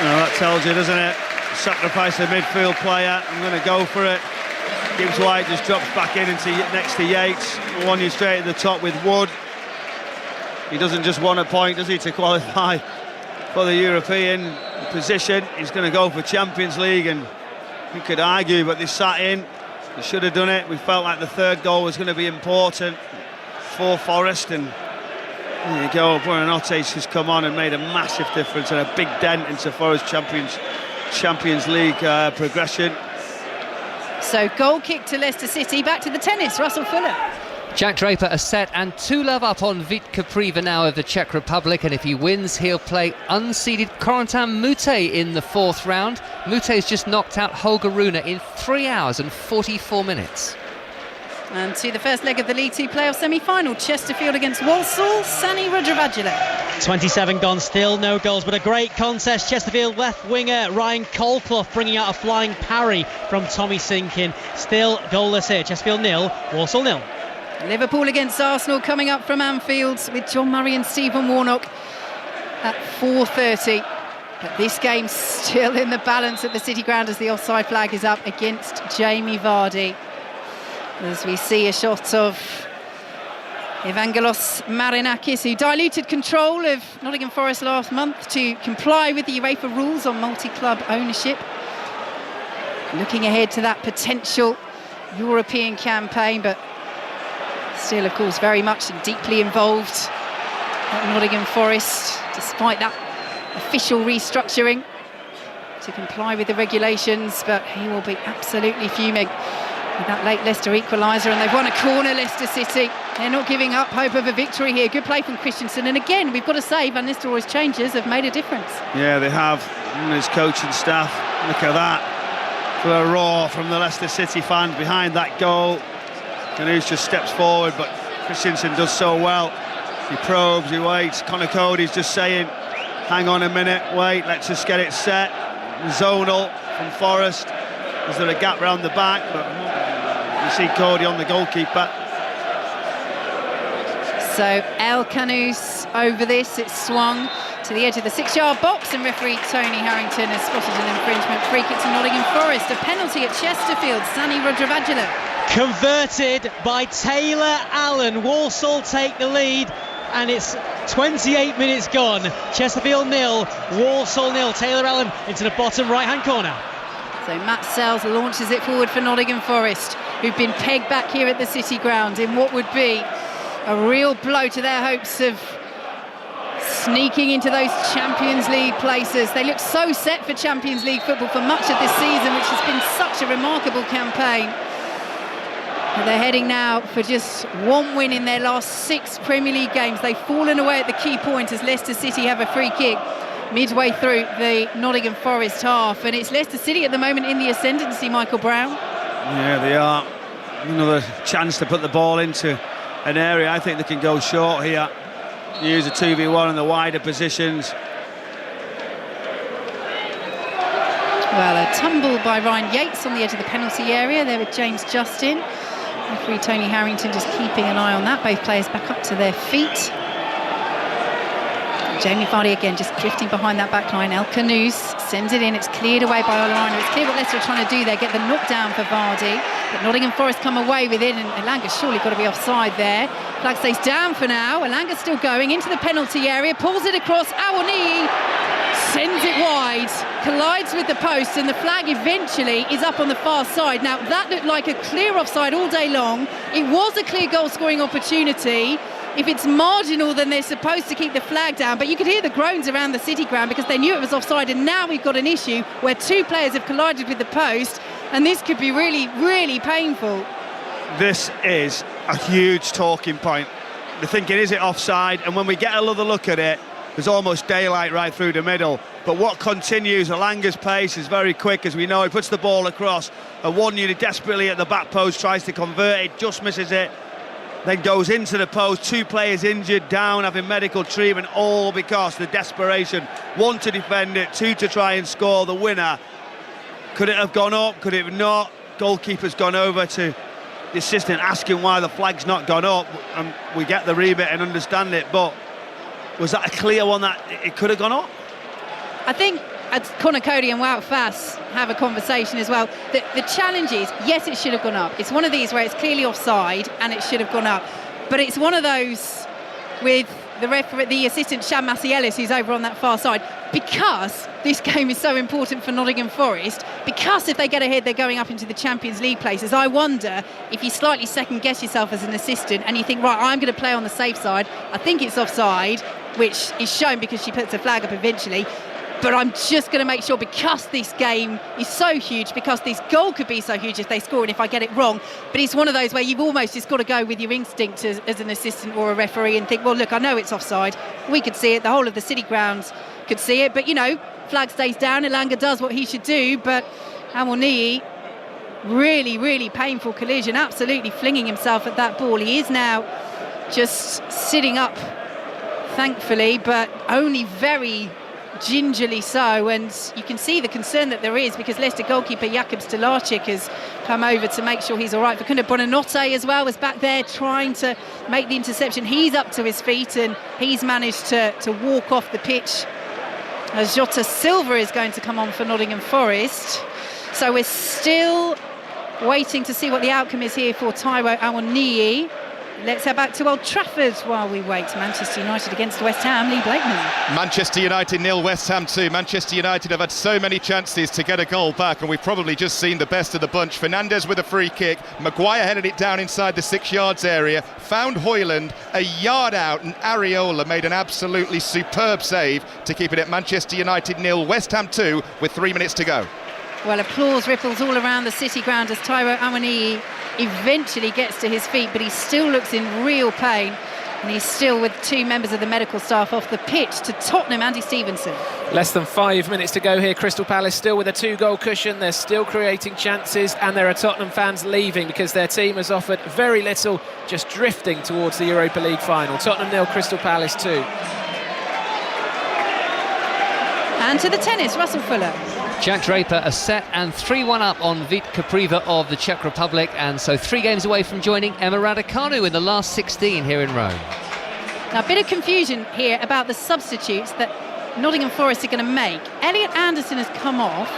Well, that tells you, doesn't it? Sacrifice a midfield player. I'm going to go for it. Gibbs White just drops back in into next to Yates. One you straight at the top with Wood. He doesn't just want a point, does he, to qualify for the European position. He's going to go for Champions League, and you could argue, but they sat in. They should have done it. We felt like the third goal was going to be important for Forest, and there you go. Buonanotte's just come on and made a massive difference and a big dent into Forest Champions League progression. So goal kick to Leicester City. Back to the tennis, Russell Fuller. Jack Draper a set and 2-love up on Vít Kapriva now of the Czech Republic, and if he wins he'll play unseeded Corentin Moutet in the 4th round. Moutet's just knocked out Holger Rune in 3 hours and 44 minutes. And to the first leg of the League 2 playoff semi-final, Chesterfield against Walsall, Sani Radravajula. 27 gone, still no goals, but a great contest. Chesterfield left winger Ryan Colclough bringing out a flying parry from Tommy Sinkin. Still goalless here. Chesterfield 0, Walsall 0. Liverpool against Arsenal coming up from Anfield with John Murray and Stephen Warnock at 4:30. But this game's still in the balance at the City Ground as the offside flag is up against Jamie Vardy. As we see a shot of Evangelos Marinakis, who diluted control of Nottingham Forest last month to comply with the UEFA rules on multi-club ownership. Looking ahead to that potential European campaign, but still, of course, very much and deeply involved at Nottingham Forest, despite that official restructuring to comply with the regulations. But he will be absolutely fuming with that late Leicester equaliser, and they've won a corner, Leicester City. They're not giving up hope of a victory here. Good play from Christensen. And again, we've got to say, Van Nistelrooy's changes have made a difference. Yeah, they have. And his coaching staff, look at that. For a roar from the Leicester City fans behind that goal. Canoes just steps forward, but Christensen does so well. He probes, he waits. Conor Cody's just saying, hang on a minute, wait, let's just get it set. Zonal from Forest. Is there a gap round the back? But you see Cody on the goalkeeper. So El Canoes over this, it's swung to the edge of the 6-yard box, and referee Tony Harrington has spotted an infringement. Free kick to Nottingham Forest, a penalty at Chesterfield. Sani Rodravagula. Converted by Taylor Allen. Walsall take the lead, and it's 28 minutes gone. Chesterfield 0, Walsall 0. Taylor Allen into the bottom right-hand corner. So Matt Sells launches it forward for Nottingham Forest, who've been pegged back here at the City Ground in what would be a real blow to their hopes of sneaking into those Champions League places. They look so set for Champions League football for much of this season, which has been such a remarkable campaign. And they're heading now for just one win in their last 6 Premier League games. They've fallen away at the key point as Leicester City have a free kick midway through the Nottingham Forest half. And it's Leicester City at the moment in the ascendancy, Michael Brown. Yeah, they are. Another chance to put the ball into an area. I think they can go short here. Use a 2v1 in the wider positions. Well, a tumble by Ryan Yates on the edge of the penalty area there with James Justin. Referee Tony Harrington just keeping an eye on that. Both players back up to their feet. Jamie Vardy again just drifting behind that back line. El Canoes sends it in. It's cleared away by Olano. It's clear what Leicester are trying to do there, get the knockdown for Vardy. But Nottingham Forest come away with it, and Elanga's surely got to be offside there. Flag stays down for now. Elanga's still going into the penalty area, pulls it across. Awoniyi sends it wide, collides with the post, and the flag eventually is up on the far side. Now, that looked like a clear offside all day long. It was a clear goal-scoring opportunity. If it's marginal, then they're supposed to keep the flag down. But you could hear the groans around the City Ground because they knew it was offside, and now we've got an issue where 2 players have collided with the post, and this could be really, really painful. This is a huge talking point. They're thinking, is it offside? And when we get another look at it, there's almost daylight right through the middle. But what continues, Elanga's pace is very quick, as we know. He puts the ball across, and Awoniyi desperately at the back post tries to convert it, just misses it. Then goes into the post, 2 players injured, down, having medical treatment, all because the desperation. 1 to defend it, 2 to try and score the winner. Could it have gone up? Could it have not? Goalkeeper's gone over to the assistant asking why the flag's not gone up, and we get the remit and understand it, but was that a clear one that it could have gone up? I think Conor Cody and Wout Faes have a conversation as well. The challenge is, yes, it should have gone up. It's one of these where it's clearly offside and it should have gone up. But it's one of those with the assistant Sham Masielis, who's over on that far side, because this game is so important for Nottingham Forest, because if they get ahead, they're going up into the Champions League places. I wonder if you slightly second guess yourself as an assistant and you think, right, I'm going to play on the safe side. I think it's offside, which is shown because she puts a flag up eventually. But I'm just going to make sure, because this game is so huge, because this goal could be so huge if they score and if I get it wrong. But it's one of those where you've almost just got to go with your instinct as an assistant or a referee and think, well, look, I know it's offside. We could see it. The whole of the City Ground could see it. But, you know, flag stays down. Elanga does what he should do. But Awoniyi, really, really painful collision, absolutely flinging himself at that ball. He is now just sitting up, thankfully, but only very gingerly so, and you can see the concern that there is, because Leicester goalkeeper Jakub Stolarczyk has come over to make sure he's all right. Facundo Buonanotte as well was back there trying to make the interception. He's up to his feet and he's managed to walk off the pitch, as Jota Silva is going to come on for Nottingham Forest. So we're still waiting to see what the outcome is here for Taiwo Awoniyi. Let's head back to Old Trafford while we wait. Manchester United against West Ham. Lee Blakeman. Manchester United 0, West Ham 2. Manchester United have had so many chances to get a goal back, and we've probably just seen the best of the bunch. Fernandes with a free kick. Maguire headed it down inside the 6 yards area. Found Højlund a yard out, and Areola made an absolutely superb save to keep it at Manchester United 0, West Ham 2 with 3 minutes to go. Well, applause ripples all around the City Ground as Taiwo Awoniyi eventually gets to his feet, but he still looks in real pain. And he's still with two members of the medical staff off the pitch. To Tottenham, Andy Stevenson. Less than 5 minutes to go here. Crystal Palace still with a 2-goal cushion. They're still creating chances, and there are Tottenham fans leaving because their team has offered very little, just drifting towards the Europa League final. Tottenham 0, Crystal Palace 2. And to the tennis, Russell Fuller. Jack Draper a set and 3-1 up on Vit Kapriva of the Czech Republic, and so 3 games away from joining Emma Raducanu in the last 16 here in Rome. Now, a bit of confusion here about the substitutes that Nottingham Forest are going to make. Elliot Anderson has come off.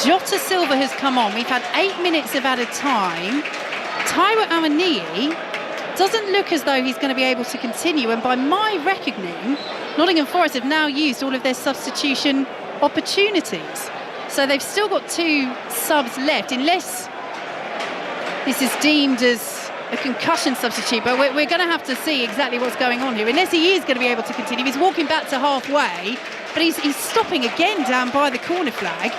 Jota Silva has come on. We've had 8 minutes of added time. Taiwo Awoniyi doesn't look as though he's going to be able to continue, and by my reckoning, Nottingham Forest have now used all of their substitution opportunities. So they've still got 2 subs left, unless this is deemed as a concussion substitute. But we're going to have to see exactly what's going on here, unless he is going to be able to continue. He's walking back to halfway, but he's stopping again down by the corner flag.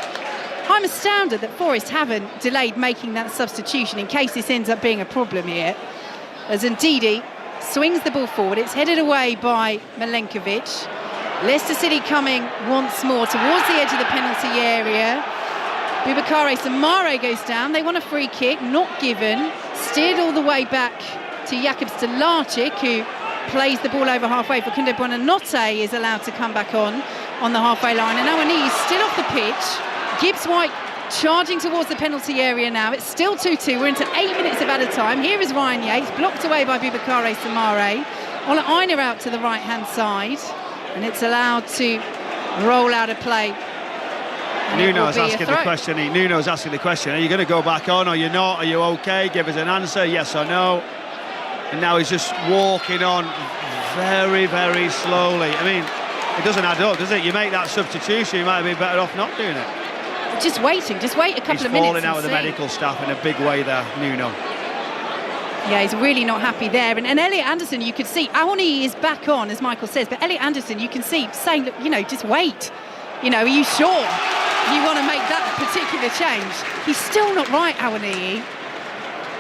I'm astounded that Forest haven't delayed making that substitution in case this ends up being a problem here. As Ndidi swings the ball forward, it's headed away by Milenkovic. Leicester City coming once more towards the edge of the penalty area. Boubakary Samare goes down. They want a free kick, not given. Steered all the way back to Jakub Stolacic, who plays the ball over halfway. Facundo Buonanotte is allowed to come back on the halfway line. And Awoniyi is still off the pitch. Gibbs White charging towards the penalty area now. It's still 2-2. We're into 8 minutes of added time. Here is Ryan Yates, blocked away by Boubakary Samare. Ola Aina out to the right-hand side. And it's allowed to roll out of play. Nuno's asking the question. Nuno's asking the question. Are you going to go back on? Or you're not? Are you okay? Give us an answer, yes or no. And now he's just walking on very, very slowly. I mean, it doesn't add up, does it? You make that substitution, you might be better off not doing it. Just waiting. Just wait a couple of minutes. He's falling out with the medical staff in a big way there, Nuno. Yeah, he's really not happy there. And Elliot Anderson, you could see, Awoniyi is back on, as Michael says, but Elliot Anderson, you can see saying, look, just wait. Are you sure you want to make that particular change? He's still not right, Awoniyi.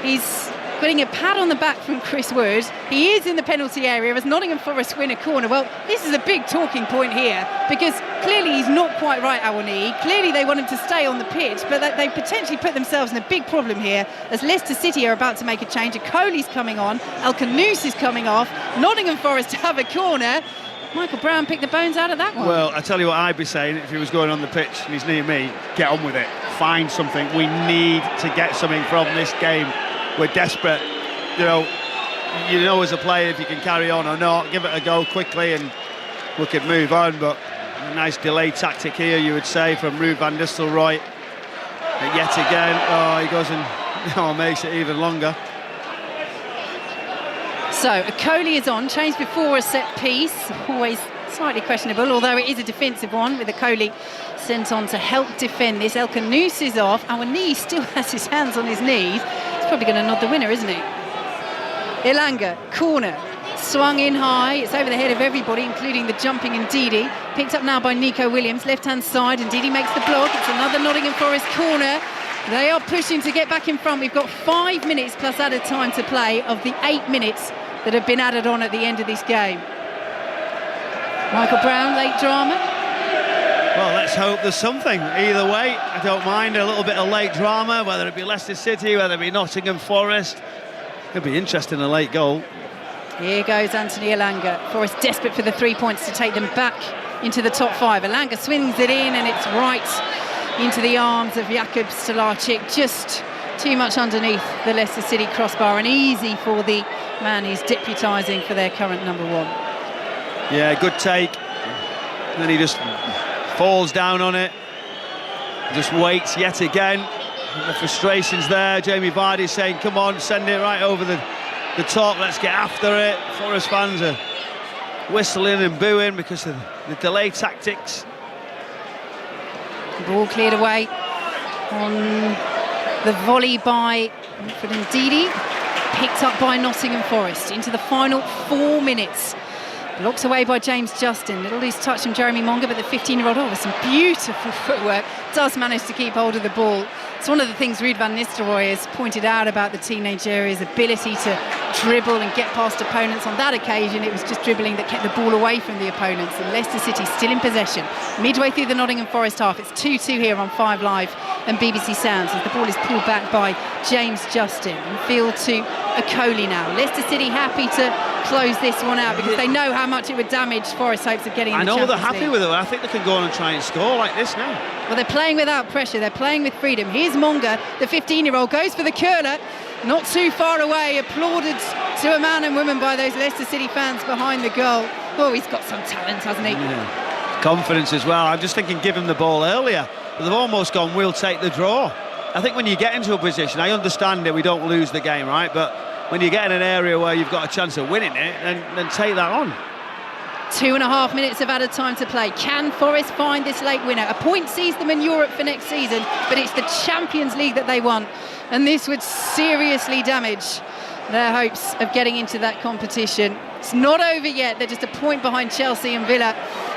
He's getting a pat on the back from Chris Wood. He is in the penalty area as Nottingham Forest win a corner. Well, this is a big talking point here, because clearly he's not quite right, Awoniyi. Clearly they want him to stay on the pitch, but they potentially put themselves in a big problem here as Leicester City are about to make a change. Coley's coming on, El Khanous is coming off. Nottingham Forest have a corner. Michael Brown picked the bones out of that one. Well, I tell you what I'd be saying if he was going on the pitch and he's near me, get on with it. Find something. We need to get something from this game. We're desperate. You know as a player if you can carry on or not. Give it a go quickly and we could move on. But a nice delay tactic here, you would say, from Ruud van Nistelrooy. But yet again, he goes and makes it even longer. So, Coley is on, changed before a set piece. Always slightly questionable, although it is a defensive one, with Coley sent on to help defend this. El Khanous is off. Awoniyi still has his hands on his knees. He's probably going to nod the winner, isn't he? Elanga, corner, swung in high. It's over the head of everybody, including the jumping Ndidi. Picked up now by Nico Williams, left-hand side. Ndidi makes the block. It's another Nottingham Forest corner. They are pushing to get back in front. We've got 5 minutes plus added time to play of the 8 minutes that have been added on at the end of this game. Michael Brown, late drama. Well, let's hope there's something. Either way, I don't mind a little bit of late drama, whether it be Leicester City, whether it be Nottingham Forest. It'll be interesting, a late goal. Here goes Anthony Elanga. Forest desperate for the 3 points to take them back into the top 5. Elanga swings it in and it's right into the arms of Jakub Stolacic. Just too much underneath the Leicester City crossbar, and easy for the man who's deputising for their current number 1. Yeah, good take. And then he just falls down on it. Just waits yet again. The frustration's there. Jamie Vardy saying, come on, send it right over the top, let's get after it. Forest fans are whistling and booing because of the delay tactics. The ball cleared away on the volley by Ndidi, picked up by Nottingham Forest into the final 4 minutes Blocked away by James Justin. Little loose touch from Jeremy Monga, but the 15-year-old, with some beautiful footwork, does manage to keep hold of the ball. It's one of the things Ruud van Nistelrooy has pointed out about the teenage area's ability to dribble and get past opponents. On that occasion, it was just dribbling that kept the ball away from the opponents. And Leicester City still in possession. Midway through the Nottingham Forest half, it's 2-2 here on 5 Live and BBC Sounds as the ball is pulled back by James Justin and field to Okoli now. Leicester City happy to close this one out because they know how much it would damage Forest's hopes of getting in the Champions League. I know they're happy with it. I think they can go on and try and score like this now. Well, they're playing without pressure. They're playing with freedom. Here's Monga, the 15-year-old, goes for the curler. Not too far away, applauded to a man and woman by those Leicester City fans behind the goal. Oh, he's got some talent, hasn't he? Yeah. Confidence as well. I'm just thinking give him the ball earlier. But they've almost gone, we'll take the draw. I think when you get into a position, I understand it, we don't lose the game, right? But when you get in an area where you've got a chance of winning it, then take that on. 2.5 minutes of added time to play. Can Forest find this late winner? A point sees them in Europe for next season, but it's the Champions League that they want. And this would seriously damage their hopes of getting into that competition. It's not over yet. They're just a point behind Chelsea and Villa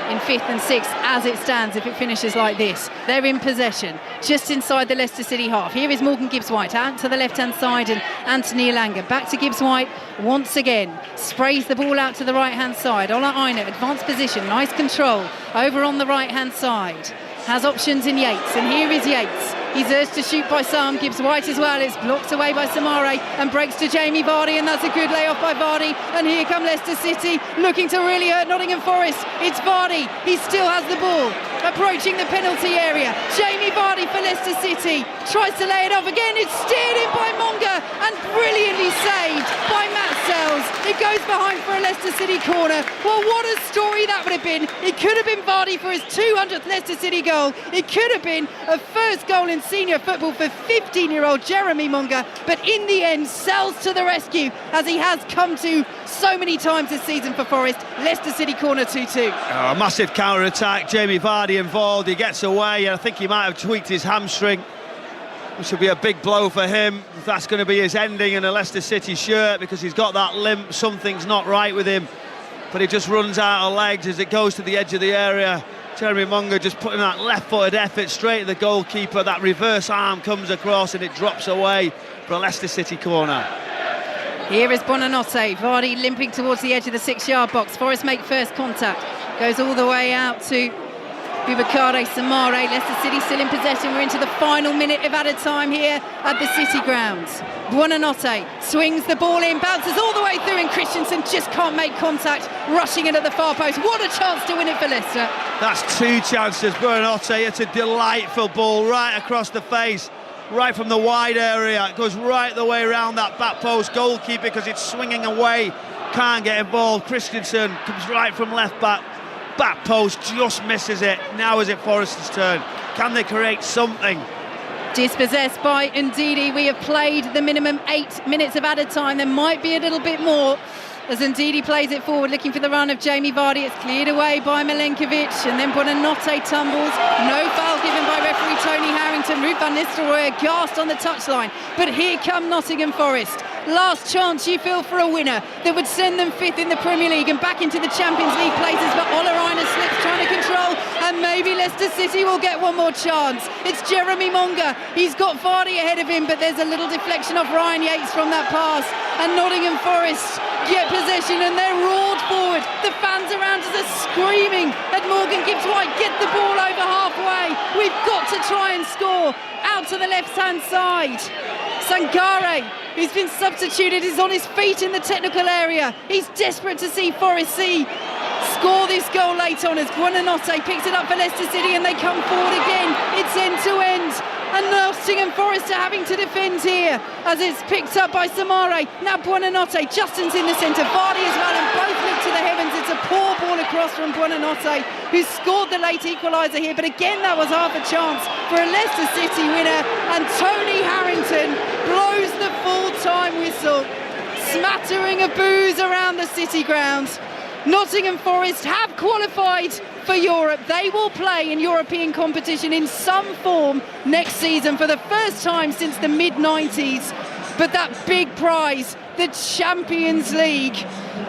in 5th and 6th as it stands if it finishes like this. They're in possession just inside the Leicester City half. Here is Morgan Gibbs-White out to the left-hand side and Anthony Elanga back to Gibbs-White once again. Sprays the ball out to the right-hand side. Ola Aina, advanced position, nice control over on the right-hand side. Has options in Yates, and here is Yates. He's urged to shoot by some. Gibbs-White as well. It's blocked away by Samare and breaks to Jamie Vardy, and that's a good layoff by Vardy. And here come Leicester City looking to really hurt Nottingham Forest. It's Vardy. He still has the ball. Approaching the penalty area. Jamie Vardy for Leicester City. Tries to lay it off again. It's steered in by Monga and brilliantly saved by Matt Sells. It goes behind for a Leicester City corner. Well, what a story that would have been. It could have been Vardy for his 200th Leicester City goal. It could have been a first goal in senior football for 15-year-old Jeremy Monga. But in the end, Sells to the rescue, as he has come to so many times this season for Forest. Leicester City corner 2-2. Oh, massive counter-attack. Jamie Vardy involved. He gets away. I think he might have tweaked his hamstring, which will be a big blow for him. That's going to be his ending in a Leicester City shirt because he's got that limp. Something's not right with him. But he just runs out of legs as it goes to the edge of the area. Jeremy Monga just putting that left-footed effort straight at the goalkeeper. That reverse arm comes across and it drops away for a Leicester City corner. Here is Buonanotte. Vardy limping towards the edge of the 6-yard box. Forest make first contact. Goes all the way out to Boubacar Samare. Leicester City still in possession. We're into the final minute of added time here at the City grounds. Buonanotte swings the ball in, bounces all the way through, and Christensen just can't make contact, rushing in at the far post. What a chance to win it for Leicester. That's 2 chances. Buonanotte, it's a delightful ball right across the face, right from the wide area. It goes right the way around that back post. Goalkeeper, because it's swinging away, can't get involved. Christensen comes right from left back. Back post just misses it. Now is it Forest's turn? Can they create something? Dispossessed by Ndidi. We have played the minimum 8 minutes of added time. There might be a little bit more as Ndidi plays it forward, looking for the run of Jamie Vardy. It's cleared away by Milenkovic, and then Buonanotte tumbles. No foul given by referee Tony Harrington. Ruud van Nistelrooy aghast on the touchline. But here come Nottingham Forest. Last chance, you feel, for a winner that would send them 5th in the Premier League and back into the Champions League places. But Ola Aina slips, trying to control, and maybe Leicester City will get one more chance. It's Jeremy Monga. He's got Vardy ahead of him, but there's a little deflection off Ryan Yates from that pass. And Nottingham Forest get possession, and they're roared forward. The fans around us are screaming at Morgan Gibbs-White, get the ball over halfway. We've got to try and score. Out to the left-hand side. Sangare, who's been substituted, is on his feet in the technical area. He's desperate to see Forest score this goal late on as Buonanotte picks it up for Leicester City, and they come forward again. It's end-to-end. And Nottingham Forest are having to defend here as it's picked up by Samare. Now Buonanotte, Justin's in the centre, Vardy as well, and both look to the heavens. It's a poor ball across from Buonanotte, who scored the late equaliser here, but again that was half a chance for a Leicester City winner, and Tony Harrington blows the full-time whistle. Smattering of boos around the City ground. Nottingham Forest have qualified for Europe. They will play in European competition in some form next season for the first time since the mid-90s. But that big prize, the Champions League,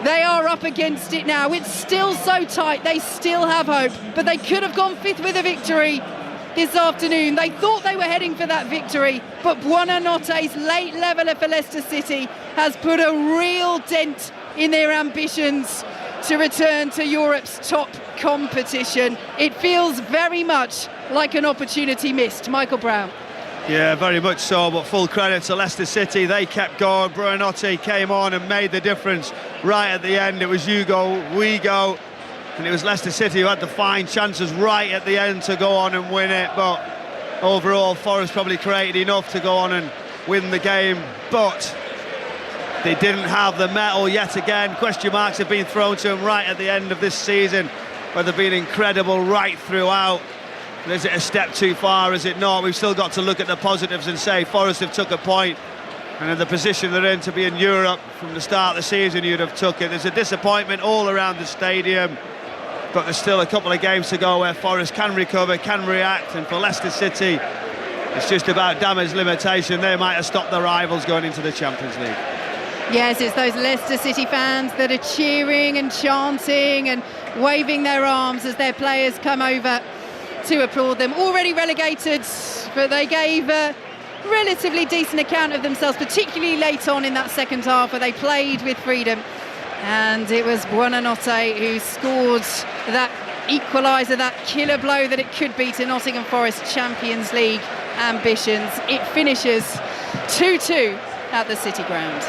They are up against it now. It's still so tight. They still have hope, but they could have gone fifth with a victory this afternoon. They thought they were heading for that victory, but Buonanotte's late leveller for Leicester City has put a real dent in their ambitions to return to Europe's top competition. It feels very much like an opportunity missed. Michael Brown. Yeah, very much so, but full credit to Leicester City. They kept going. Buonanotte came on and made the difference right at the end. It was you go, we go, and it was Leicester City who had the fine chances right at the end to go on and win it. But overall, Forest probably created enough to go on and win the game, but they didn't have the mettle yet again. Question marks have been thrown to them right at the end of this season, but they've been incredible right throughout. Is it a step too far? Is it not? We've still got to look at the positives and say Forest have took a point, and in the position they're in to be in Europe from the start of the season, you'd have took it. There's a disappointment all around the stadium, but there's still a couple of games to go where Forest can recover, can react, and for Leicester City, it's just about damage limitation. They might have stopped their rivals going into the Champions League. Yes, it's those Leicester City fans that are cheering and chanting and waving their arms as their players come over to applaud them. Already relegated, but they gave a relatively decent account of themselves, particularly late on in that second half where they played with freedom. And it was Buonanotte who scored that equaliser, that killer blow that it could be to Nottingham Forest Champions League ambitions. It finishes 2-2 at the City Ground.